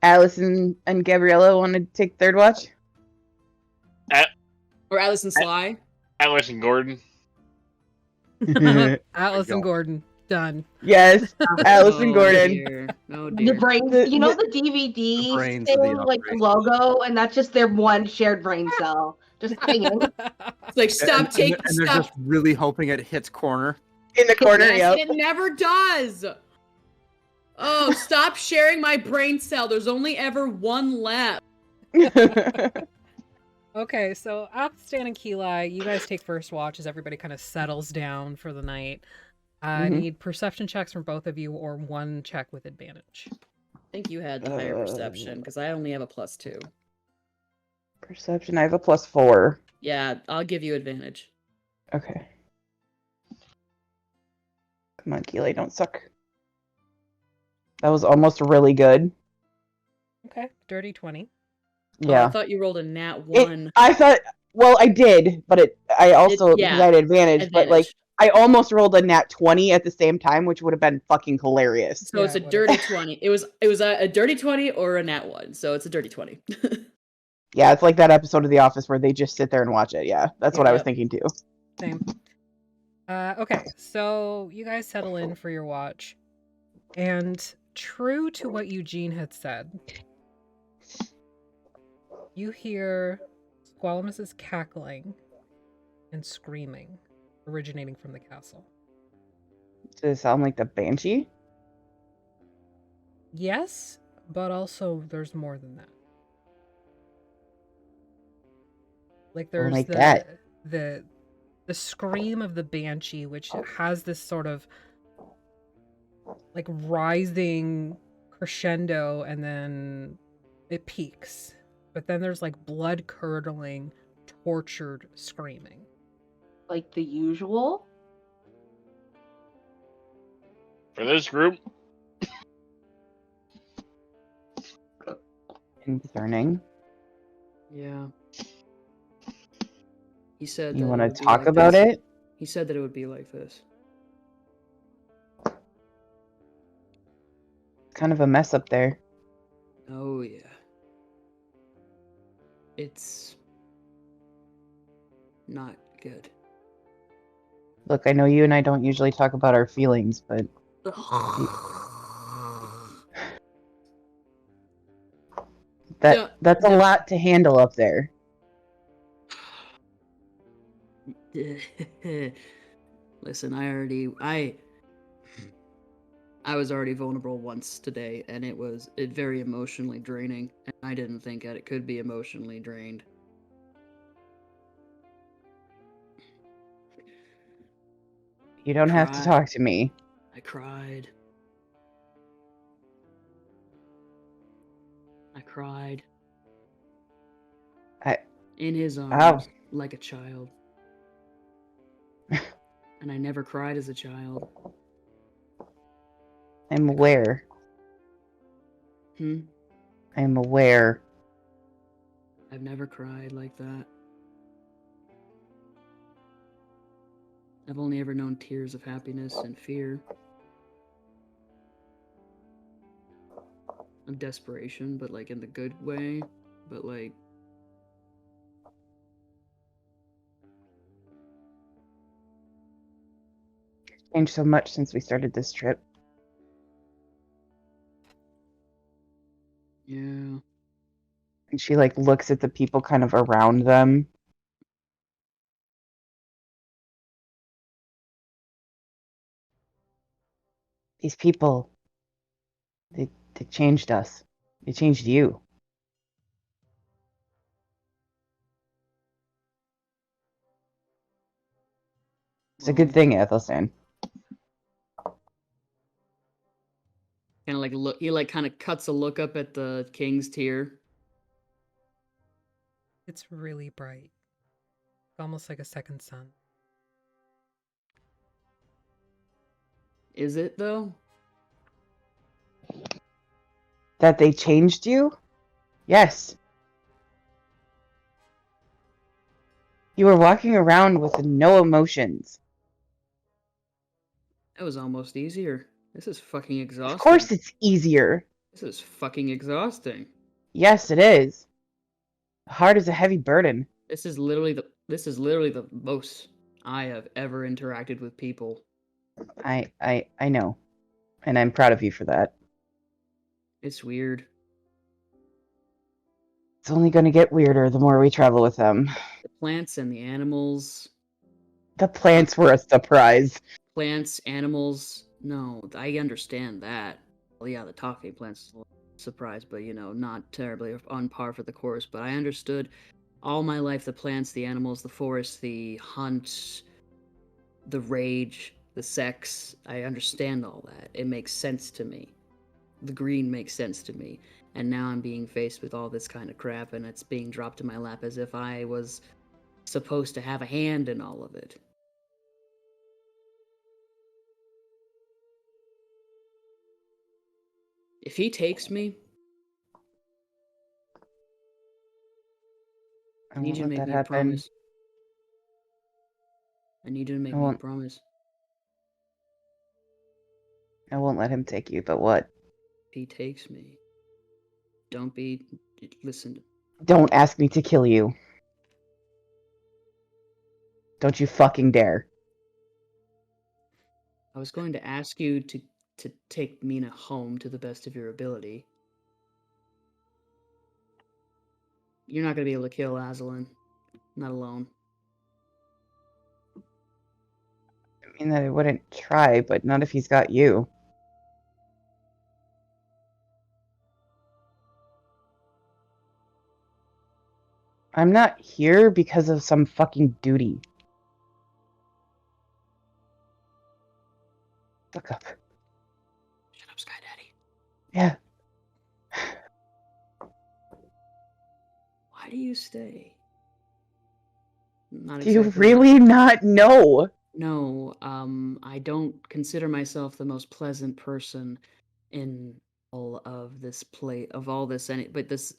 Allison and Gabriella want to take third watch? Or Alice and Sly. Atlas and Gordon. Atlas and go. Gordon. Done. Yes, Allison Oh, Gordon. Dear. Oh The dear. brains, you know the DVD brains of the thing, like the operation. logo, and that's just their one shared brain cell. Just hanging. It's like stop taking and they're stop. just really hoping it hits corner. In the corner, Yes, yep. and it never does. Oh, stop sharing my brain cell. There's only ever one left. Okay, so Athelstan and Keli, you guys take first watch as everybody kind of settles down for the night. I Mhm. need perception checks from both of you or one check with advantage. I think you had the higher perception because I only have a +2. Perception, I have a +4. Yeah, I'll give you advantage. Okay. Come on, Keely, don't suck. That was almost really good. Okay, dirty 20. Oh, I Yeah. thought you rolled a nat 1. I thought, well, I did, but I also, because I had advantage, but like, I almost rolled a nat 20 at the same time, which would have been fucking hilarious. So it's a dirty 20. It was a dirty 20 or a nat 1. So it's a dirty 20. Yeah, it's like that episode of The Office where they just sit there and watch it. Yeah, that's what I was thinking too. Same. Okay, so you guys settle in for your watch. And true to what Eugene had said, you hear Squalamus's cackling and screaming originating from the castle. Does it sound like the banshee? Yes, but also there's more than that. Like there's like the scream of the banshee, which has this sort of like rising crescendo and then it peaks. But then there's like blood curdling, tortured screaming. Like the usual? For this group, Concerning. Yeah. He said You that want it to would be talk like about this. it? He said that it would be like this. Kind of a mess up there. Oh, yeah. It's not good. Look, I know you and I don't usually talk about our feelings, but that's a lot to handle up there. Listen, I was already vulnerable once today, and it was very emotionally draining, and I didn't think that it could be emotionally drained. You don't have to talk to me. I cried. In his arms, like a child. And I never cried as a child. I'm aware. I'm aware. I've never cried like that. I've only ever known tears of happiness and fear. Of desperation, but like in the good way. But like... Changed so much since we started this trip. Yeah. And she like looks at the people kind of around them. These people, they changed us. They changed you. It's a good thing, Athelstan. Kind of like look, he like kind of cuts a look up at the king's tier. It's really bright. Almost like a second sun. Is it though? That they changed you? Yes. You were walking around with no emotions. That was almost easier. This is fucking exhausting. Of course it's easier. This is fucking exhausting. Yes, it is. The heart is a heavy burden. This is literally the most I have ever interacted with people. I know. And I'm proud of you for that. It's weird. It's only going to get weirder the more we travel with them. The plants and the animals. The plants were a surprise. Plants, animals. No, I understand that. Well, yeah, the talking plants is a surprise, but you know, not terribly on par for the course. But I understood all my life the plants, the animals, the forest, the hunt, the rage, the sex. I understand all that. It makes sense to me. The green makes sense to me. And now I'm being faced with all this kind of crap, and it's being dropped in my lap as if I was supposed to have a hand in all of it. If he takes me, I I need won't you to let make that me a happen. promise. I need you to make I me a won't. promise. I won't let him take you, but what? If he takes me, don't be. Listen. Don't ask me to kill you. Don't you fucking dare. I was going to ask you to take Mina home to the best of your ability. You're not going to be able to kill Aslan. Not alone. I mean that I wouldn't try, but not if he's got you. I'm not here because of some fucking duty. Look up. Shut up, Sky Daddy. Yeah. Why do you stay? Not Do you exactly. really not know? No, I don't consider myself the most pleasant person in all of this play of all this but this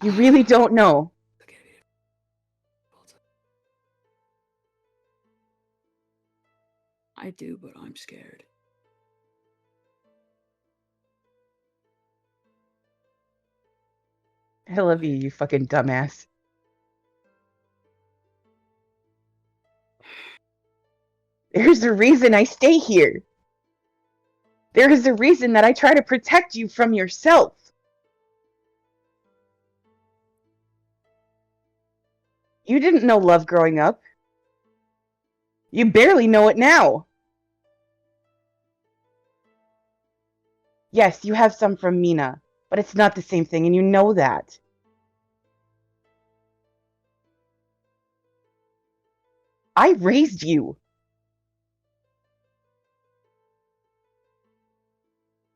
You really don't know. I do, but I'm scared. I love you, you fucking dumbass. There's a reason I stay here. There is a reason that I try to protect you from yourself. You didn't know love growing up. You barely know it now. Yes, you have some from Mina, but it's not the same thing, and you know that. I raised you.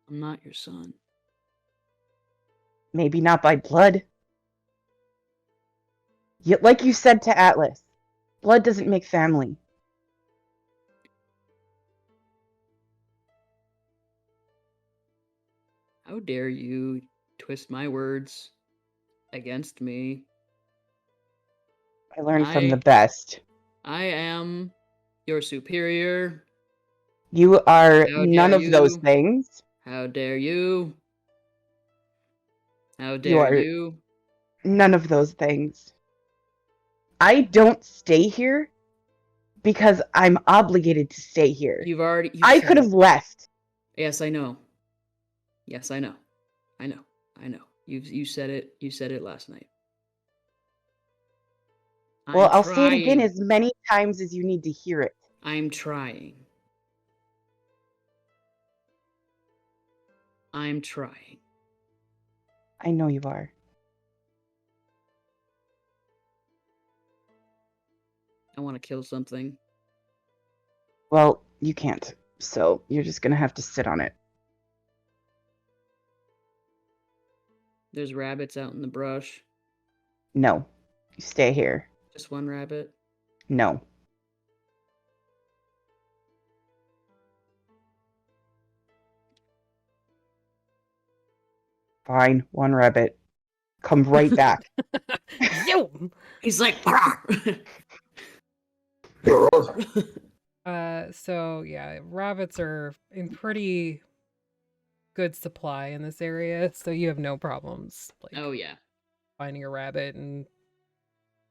I'm not your son. Maybe not by blood. Yet, like you said to Atlas, blood doesn't make family. How dare you twist my words against me? I learned from the best. I am your superior. You are How none dare of those you? things. How dare you? How You dare are you? none of those things. I don't stay here because I'm obligated to stay here. You've I said could it. have left. Yes, I know. Yes, I know. I know. I know. You said it. You said it last night. Well, I'm I'll say it again trying. as many times as you need to hear it. I'm trying. I'm trying. I know you are. I want to kill something. Well, you can't. So you're just gonna have to sit on it. There's rabbits out in the brush. No. You stay here. Just one rabbit. No. Fine, one rabbit. Come right back. Yo! He's like. So yeah, rabbits are in pretty good supply in this area, so you have no problems like Oh yeah. finding a rabbit and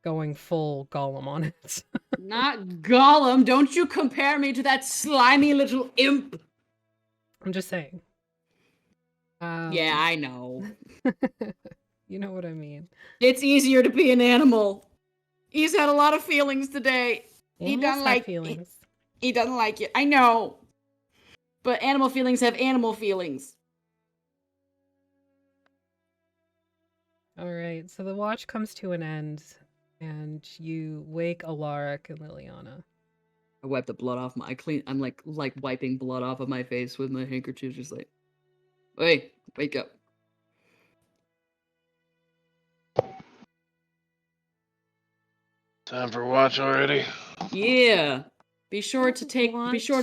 going full Gollum on it. Not Gollum. Don't you compare me to that slimy little imp. I'm just saying. Yeah, I know. You know what I mean. It's easier to be an animal. He's had a lot of feelings today. He Animals doesn't have like feelings. He doesn't like it. I know. But animal feelings have animal feelings. All right, so the watch comes to an end, and you wake Alaric and Liliana. I wipe the blood off I'm like wiping blood off of my face with my handkerchief, just like, hey, wake up. Time for watch already. Yeah. Be sure to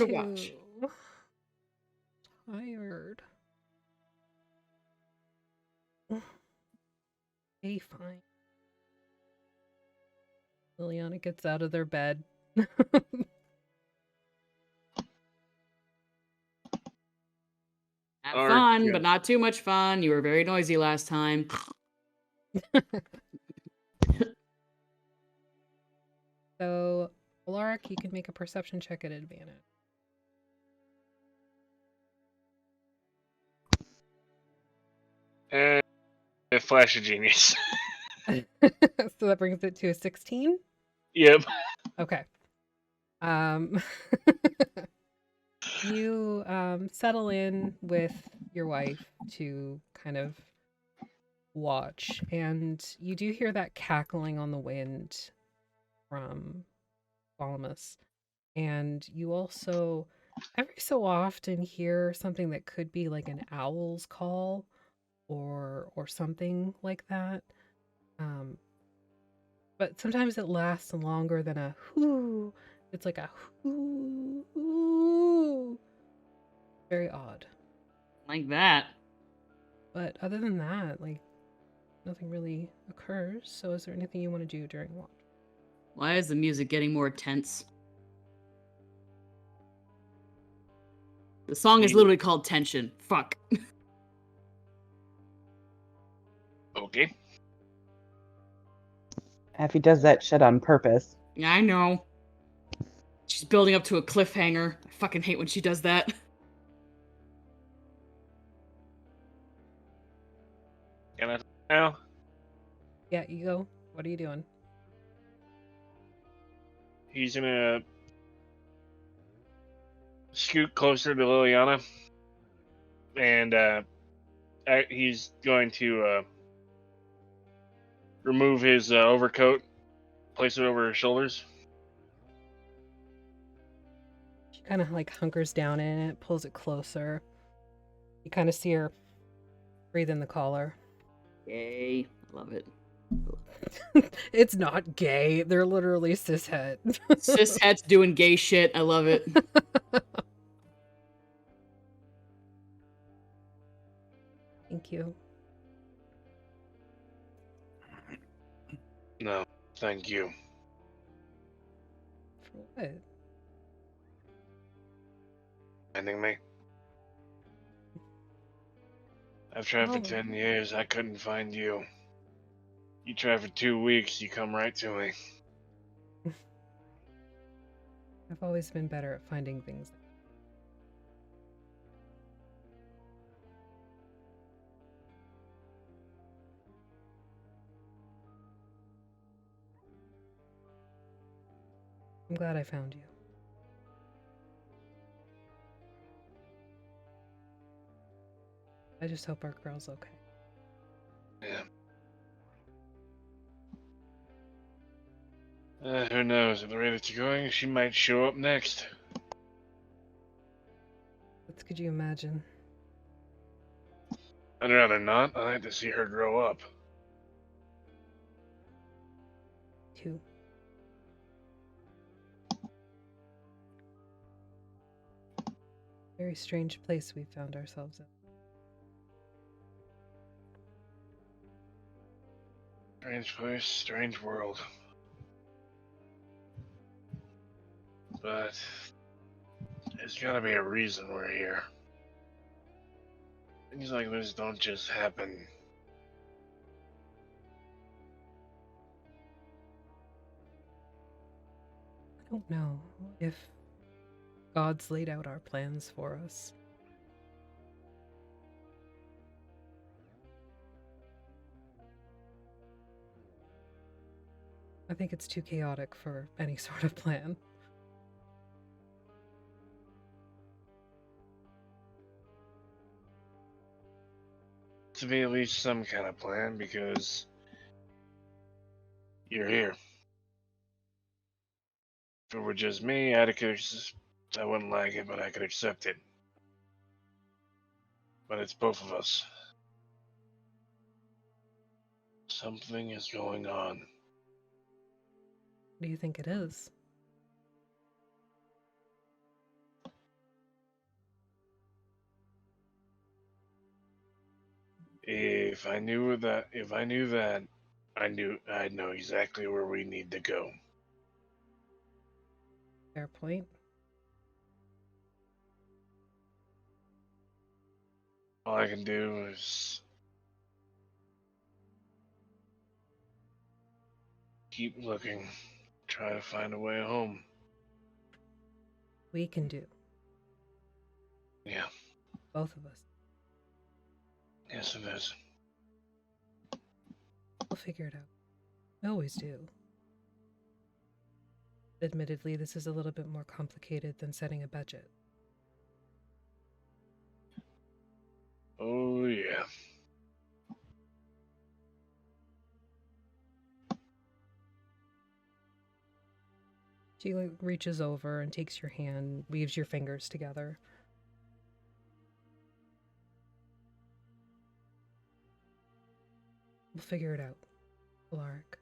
watch. Tired. Okay, fine. Liliana gets out of their bed. Have Ark, fun, yeah. but not too much fun. You were very noisy last time. So, Alaric, you can make a perception check at advantage. And a flash of genius. So that brings it to a 16? Yep. Okay. You settle in with your wife to kind of watch, and you do hear that cackling on the wind from Thalamus. And you also every so often hear something that could be like an owl's call or something like that. But sometimes it lasts longer than a whoo. It's like a whoo, whoo. Very odd. Like that. But other than that, like, nothing really occurs. So is there anything you want to do during watch? Why is the music getting more tense? The song is literally called Tension. Fuck. Okay. Effie does that shit on purpose. Yeah, I know. She's building up to a cliffhanger. I fucking hate when she does that. Can I now? Yeah, you go. What are you doing? He's gonna scoot closer to Liliana, and he's going to remove his overcoat, place it over his shoulders. She kind of like hunkers down in it, pulls it closer. You kind of see her breathe in the collar. Yay. I love it. It's not gay. They're literally cishet. Cishet's doing gay shit. I love it. Thank you. No, thank you. For what? Finding me. I've tried for Oh. 10 years. I couldn't find you. You tried for 2 weeks. You come right to me. I've always been better at finding things. I'm glad I found you. I just hope our girl's okay. Yeah. Who knows? At the rate it's going, she might show up next. What could you imagine? I'd rather not. I'd like to see her grow up. Too. Very strange place we found ourselves in. Strange place, strange world. But there's gotta be a reason we're here. Things like this don't just happen. I don't know if God's laid out our plans for us. I think it's too chaotic for any sort of plan. To be at least some kind of plan, because you're here. If it were just me, I wouldn't like it, but I could accept it. But it's both of us. Something is going on. What do you think it is? If I knew that, I'd know exactly where we need to go. Fair point. All I can do is keep looking, try to find a way home. We can do. Yeah, Both of us. yes it is. We'll figure it out. We always do. Admittedly, this is a little bit more complicated than setting a budget. Oh yeah. She reaches over and takes your hand, weaves your fingers together. We'll figure it out, Alaric.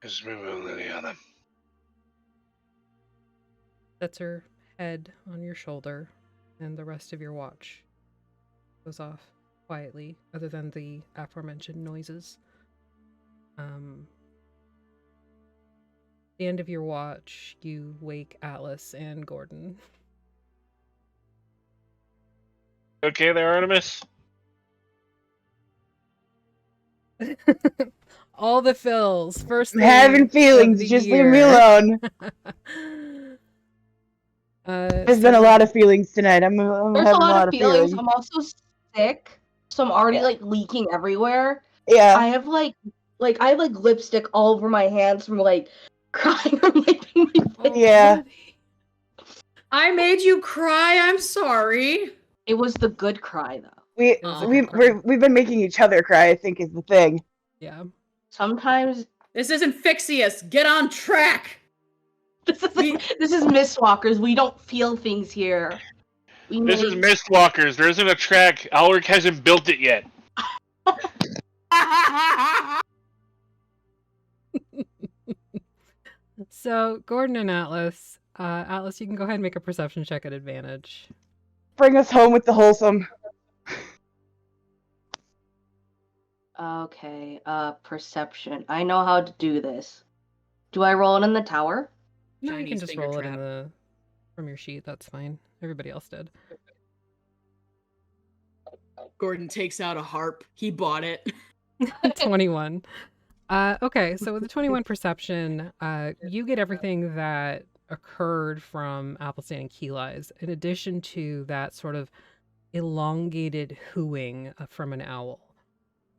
Yes, we will, Liliana. Sets her head on your shoulder, and the rest of your watch goes off quietly, other than the aforementioned noises. The end of your watch, you wake Atlas and Gordon. Okay there, Artemis? All the fills. First I'm having thing of feelings. the Just leave me year. alone. There's been a lot of feelings tonight. I'm There's a having lot of feelings. feelings. I'm also sick, so I'm already Yeah. like leaking everywhere. Yeah. I have like lipstick all over my hands from like crying or wiping my face. Yeah. I made you cry. I'm sorry. It was the good cry though. We've been making each other cry, I think, is the thing. Yeah. Sometimes This isn't Fixius. Get on track. this is Mistwalkers. We don't feel things here. This is Mistwalkers. There isn't a track. Alaric hasn't built it yet. So, Gordon and Atlas. Atlas, you can go ahead and make a perception check at advantage. Bring us home with the wholesome. Okay, perception. I know how to do this. Do I roll it in the tower? No, you can Chinese just finger roll it trap. from your sheet. That's fine. Everybody else did. Gordon takes out a harp. He bought it. 21. Okay, so with the 21 perception, you get everything that occurred from Athelstan and Keelize, in addition to that sort of elongated hooing from an owl.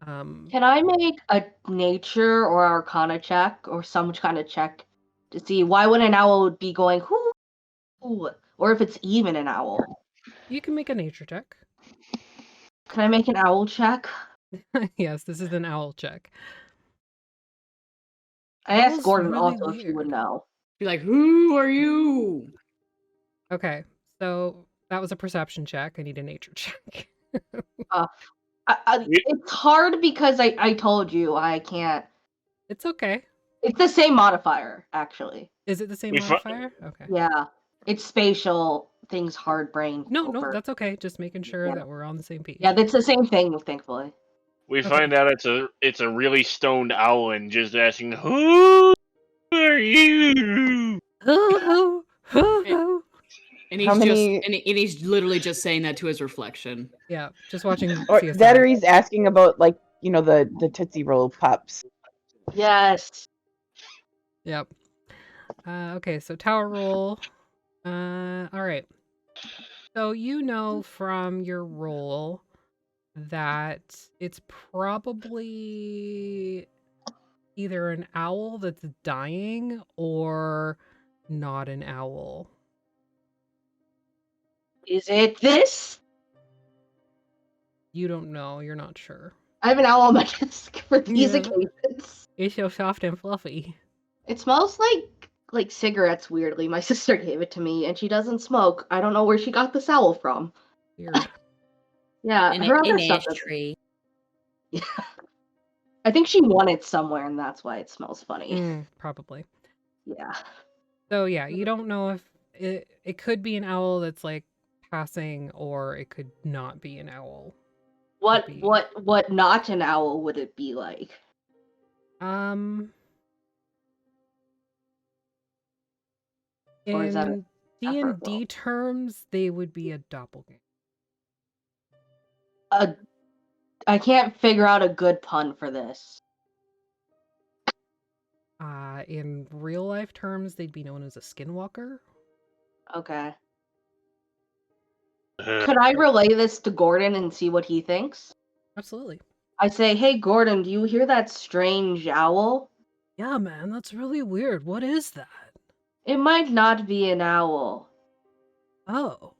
Can I make a nature or arcana check or some kind of check to see why would an owl be going hoo, hoo, or if it's even an owl? You can make a nature check. Can I make an owl check? Yes, this is an owl check. I asked Owl's Gordon really also if he would weird. know. Be like, who are you? Okay, so that was a perception check. I need a nature check. It's hard because I told you I can't. It's okay. It's the same modifier, actually. Is it the same We fu- modifier? Okay. Yeah. It's spatial, things hard brain. No, over. that's okay. Just making sure Yeah. that we're on the same page. Yeah, that's the same thing, thankfully. We Okay. find out it's a really stoned owl and just asking, "Who are you?" Hoo, hoo, hoo. And he's How many- and he's literally just saying that to his reflection. Yeah, just watching Or CSI. that, or he's asking about, like, you know, the Tootsie Roll Pops. Yes. Yep. Okay, so tower roll. All right. So you know from your roll that it's probably either an owl that's dying or not an owl. Is it this? You don't know. You're not sure. I have an owl on my desk for these Yeah. occasions. It's so soft and fluffy. It smells like cigarettes, weirdly. My sister gave it to me, and she doesn't smoke. I don't know where she got this owl from. Weird. Yeah, her other stuff doesn't. ashtray. Yeah. I think she won it somewhere, and that's why it smells funny. Probably. Yeah. So yeah, you don't know if it could be an owl that's like passing, or it could not be an owl. What be- what not an owl would it be like? Or is that In D&D terms, they would be a doppelganger. I can't figure out a good pun for this. In real life terms, they'd be known as a skinwalker. Okay. Could I relay this to Gordon and see what he thinks? Absolutely. I say, hey, Gordon, do you hear that strange owl? Yeah, man, that's really weird. What is that? It might not be an owl. Oh.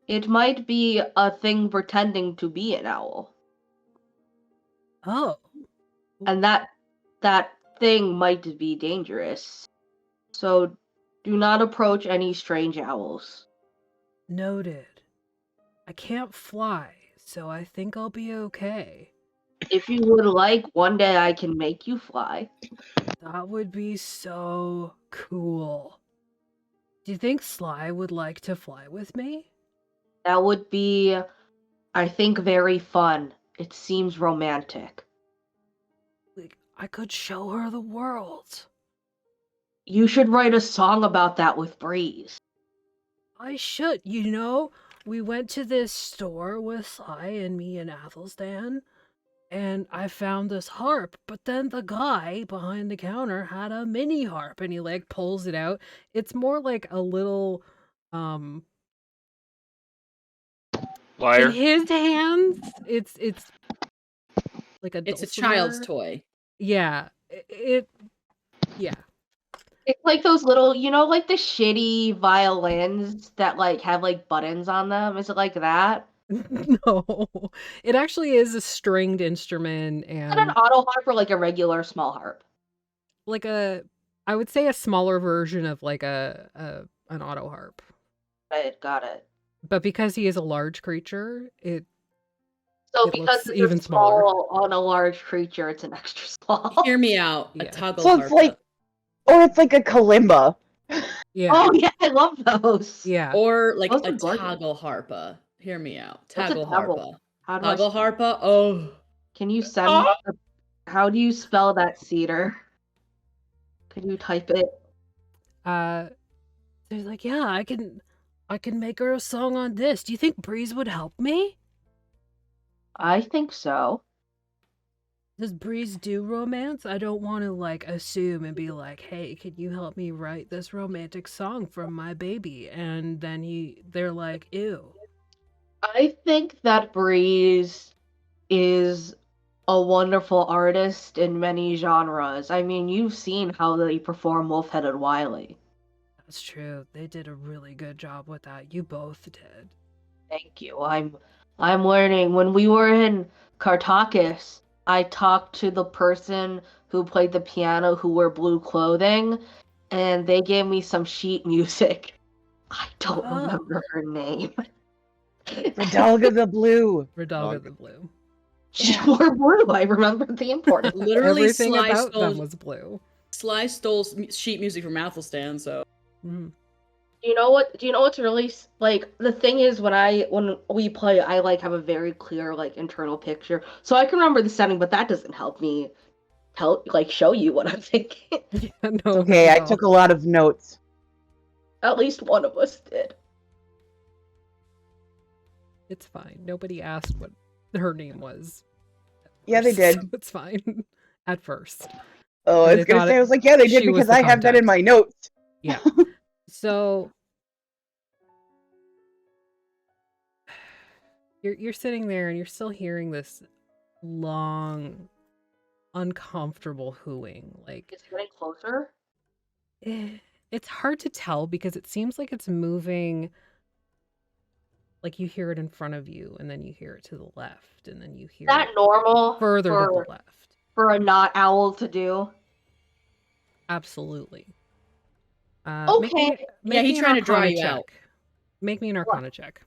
It might be a thing pretending to be an owl. Oh. And that thing might be dangerous. So do not approach any strange owls. Noted. I can't fly, so I think I'll be okay. If you would like, one day I can make you fly. That would be so cool. Do you think Sly would like to fly with me? That would be, I think, very fun. It seems romantic. Like, I could show her the world. You should write a song about that with Breeze. I should, you know? We went to this store with Sly and me and Athelstan, and I found this harp, but then the guy behind the counter had a mini harp, and he, like, pulls it out. It's more like a little, Liar. in his hands, it's like a It's a child's dulcimer. toy. Yeah, yeah. It's like those little, you know, like the shitty violins that like have like buttons on them. Is it like that? No, it actually is a stringed instrument Is it an and auto harp or like a regular small harp? like I would say a smaller version of like an auto harp. Got it. But because he is a large creature, So It because looks it's even a small on a large creature, it's an extra small. Hear me out. A Yeah. toggle So it's harpa. like, or it's like a kalimba. yeah, Oh yeah, I love those. yeah. Or like Those a are gorgeous. toggle harpa. Hear me out. What's a Toggle toggle? harpa. How do I? Toggle harpa. Oh. Can you send? How do you spell that, Cedar? Could you type it? They're like, yeah, I can make her a song on this. Do you think Breeze would help me? I think so. Does Breeze do romance? I don't want to like assume and be like, hey, can you help me write this romantic song for my baby? And then they're like, ew. I think that Breeze is a wonderful artist in many genres. I mean, you've seen how they perform Wolf-Headed Wily. That's true. They did a really good job with that. You both did. Thank you. I'm learning. When we were in Kartakis, I talked to the person who played the piano who wore blue clothing, and they gave me some sheet music. I don't Oh. remember her name. Radalga the Blue. Radalga the Blue. She wore blue. I remember the important. Literally, Everything Sly about stole, them was blue. Sly stole sheet music from Athelstan, so. Mhm. Do you know what's really like the thing is when we play, I like have a very clear like internal picture, so I can remember the setting, but that doesn't help me show you what I'm thinking. Yeah, no, Okay, not I at took a all. lot of notes. At least one of us did. It's fine. Nobody asked what her name was. Yeah, they did. So it's fine. At first. Oh, But I they was gonna thought say, I was like, yeah, they she did was because the I have that in contact. my notes. Yeah. So you're sitting there and you're still hearing this long, uncomfortable hooing. Like It's getting closer. it's hard to tell because it seems like it's moving. Like you hear it in front of you, and then you hear it to the left, and then you hear Is that it normal further to the left. for a not owl to do? Absolutely. Okay. Make Yeah, me he's an trying to draw Arcana you check. out. Make me an Arcana check.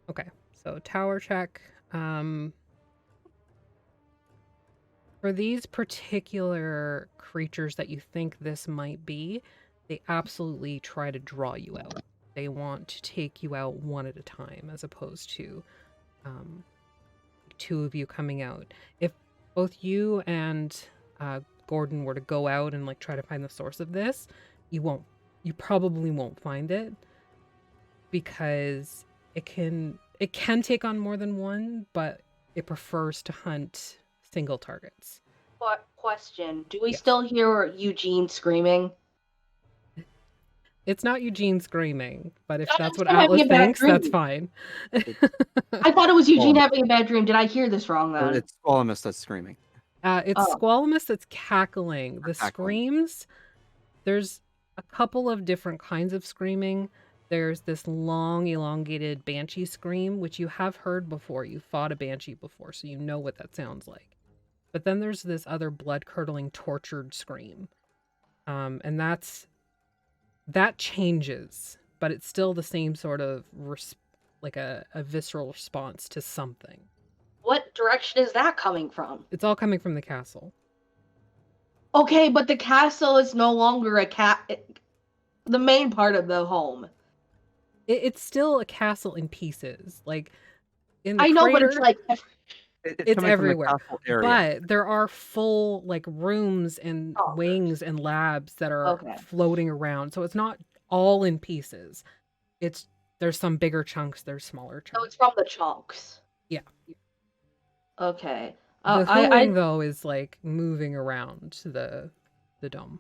Okay, so tower check. For these particular creatures that you think this might be, they absolutely try to draw you out. They want to take you out one at a time, as opposed to two of you coming out. If both you and Gordon were to go out and like try to find the source of this, you probably won't find it, because it can take on more than one, but it prefers to hunt single targets. Question: do we Yes. still hear Eugene screaming? It's not Eugene screaming, but if I'm that's what still having Atlas a bad thinks, that's dream. fine. I thought it was Eugene Squall- having a bad dream. Did I hear this wrong then? It's Squalamus that's screaming. It's Oh. Squalamus that's cackling. The Cackling. screams, there's a couple of different kinds of screaming. There's this long, elongated banshee scream, which you have heard before. You fought a banshee before, so you know what that sounds like. But then there's this other blood-curdling, tortured scream. And that changes, but it's still the same sort of like a visceral response to something. What direction is that coming from? It's all coming from the castle. Okay, but the castle is no longer the main part of the home. It's still a castle in pieces. Like in the I know, but it's crater, like it's coming from the everywhere. castle area. But there are full like rooms and Oh. wings and labs that are Okay. floating around. So it's not all in pieces. There's some bigger chunks, there's smaller so chunks. it's from the chunks. Yeah. Okay. The hooing though is like moving around the dome.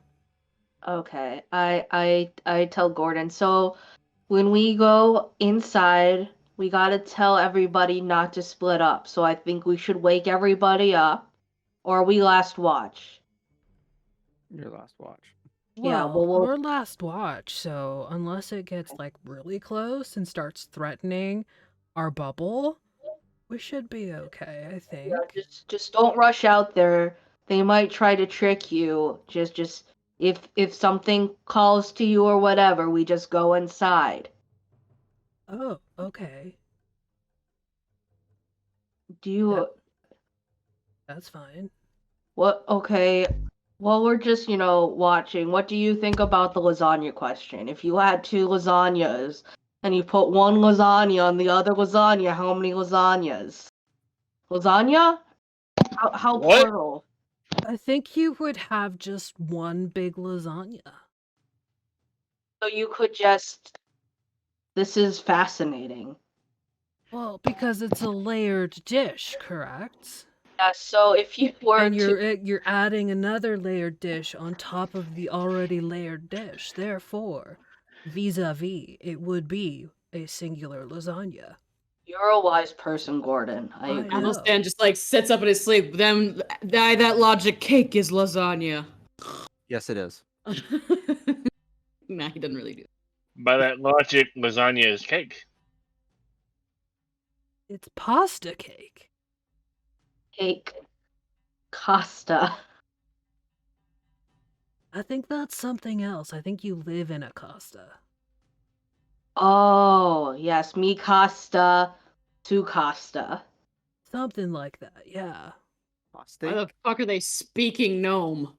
Okay. I tell Gordon. So when we go inside, we gotta tell everybody not to split up. So I think we should wake everybody up, or we last watch. Your last watch. Yeah, Well, well, we're last watch, so unless it gets like really close and starts threatening our bubble, we should be okay, I think. Yeah, just don't rush out there. They might try to trick you. Just if something calls to you or whatever, we just go inside. Oh, okay. Do you That's fine. what? Okay. Well, we're just, watching. What do you think about the lasagna question? If you had two lasagnas and you put one lasagna on the other lasagna, how many lasagnas? Lasagna? How What? plural? I think you would have just one big lasagna. So you could just. This is fascinating. Well, because it's a layered dish, correct? Yeah, so if you were And to. you're adding another layered dish on top of the already layered dish. Therefore, vis-a-vis, it would be a singular lasagna. You're a wise person, Gordon. I I agree. know. Athelstan just like sits up in his sleep. Then that logic cake is lasagna. Yes, it is. Nah, he doesn't really do that. By that logic, lasagna is cake. It's pasta cake. Cake. Costa. I think that's something else. I think you live in a Costa. Oh, yes, mi Costa, tu Costa. Something like that, yeah. Why Steak. the fuck are they speaking gnome?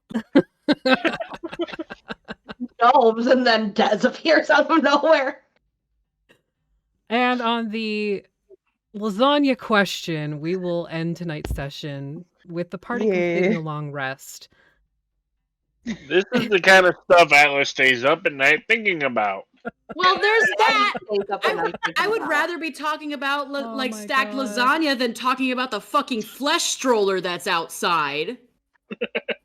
Gnomes, and then Des appears out of nowhere. And on the lasagna question, we will end tonight's session with the party completing a long rest. This is the kind of stuff Atlas stays up at night thinking about. Well, there's that. Stays up at night thinking I would about. rather be talking about Oh like my stacked God. lasagna than talking about the fucking flesh stroller that's outside.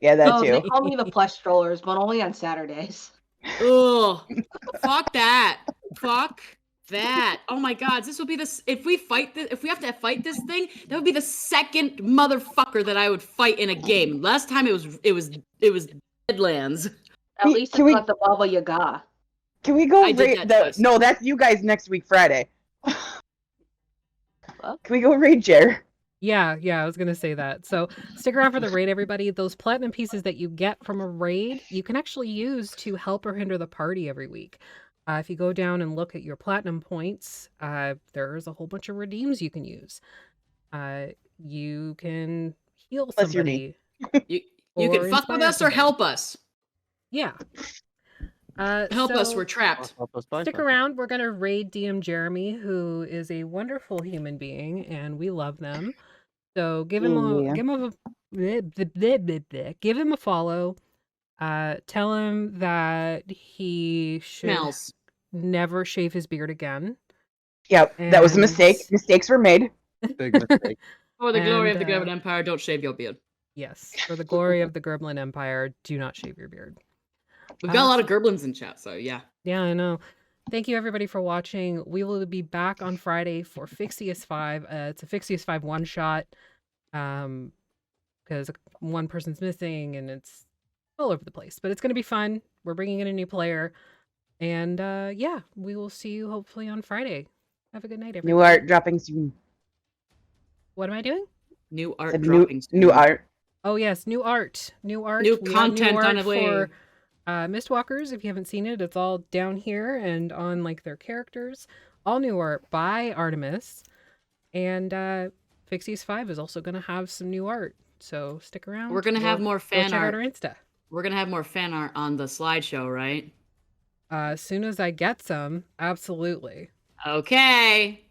Yeah, that Oh, they too. call me the plush strollers, but only on Saturdays. Ugh. Fuck that. Fuck that. Oh my god, this will be this if we have to fight this thing, that would be the second motherfucker that I would fight in a game. Last time it was Deadlands. At least it's Can we- not the Baba Yaga. Can we go I did raid that twice. No, that's you guys next week, Friday. What? Can we go raid Jer? Yeah, I was gonna say that. So stick around for the raid, everybody. Those platinum pieces that you get from a raid, you can actually use to help or hinder the party every week. If you go down and look at your platinum points, there's a whole bunch of redeems you can use. You can heal Unless you're me. somebody. You Or can fuck with inspire us or somebody. help us. Yeah. Help us, so we're trapped. Help us find Stick something. around. We're going to raid DM Jeremy, who is a wonderful human being, and we love them. So give him a Yeah. give him a give him a follow. Tell him that he should Smells. never shave his beard again. Yep, that was a mistake. And- Mistakes were made. Big mistake. For the glory And, of the Gremlin Empire, don't shave your beard. Yes, for the glory of the Gremlin Empire, do not shave your beard. We've got a lot of Gerblins in chat, so yeah. Yeah, I know. Thank you everybody for watching. We will be back on Friday for Fixius 5. It's a Fixius 5 one shot. Because one person's missing and it's all over the place. But it's going to be fun. We're bringing in a new player. And yeah, we will see you hopefully on Friday. Have a good night, everybody. New art dropping soon. What am I doing? New art Said dropping. new art. Oh yes, new art. New art. New We got content on the way. for Mistwalkers. If you haven't seen it, it's all down here and on like their characters. All new art by Artemis. And Fixies 5 is also going to have some new art. So stick around. We're gonna have more fan check art. out our Insta. We're gonna have more fan art on the slideshow, right? As soon as I get some, absolutely. Okay.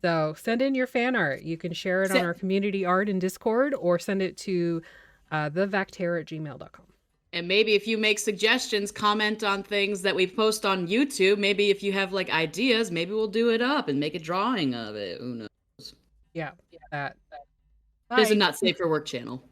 So send in your fan art. You can share it on our community art in Discord or send it to thevactair@gmail.com. And maybe if you make suggestions, comment on things that we post on YouTube. Maybe if you have like ideas, maybe we'll do it up and make a drawing of it. Who knows? Yeah. This is Bye. not safe for work channel.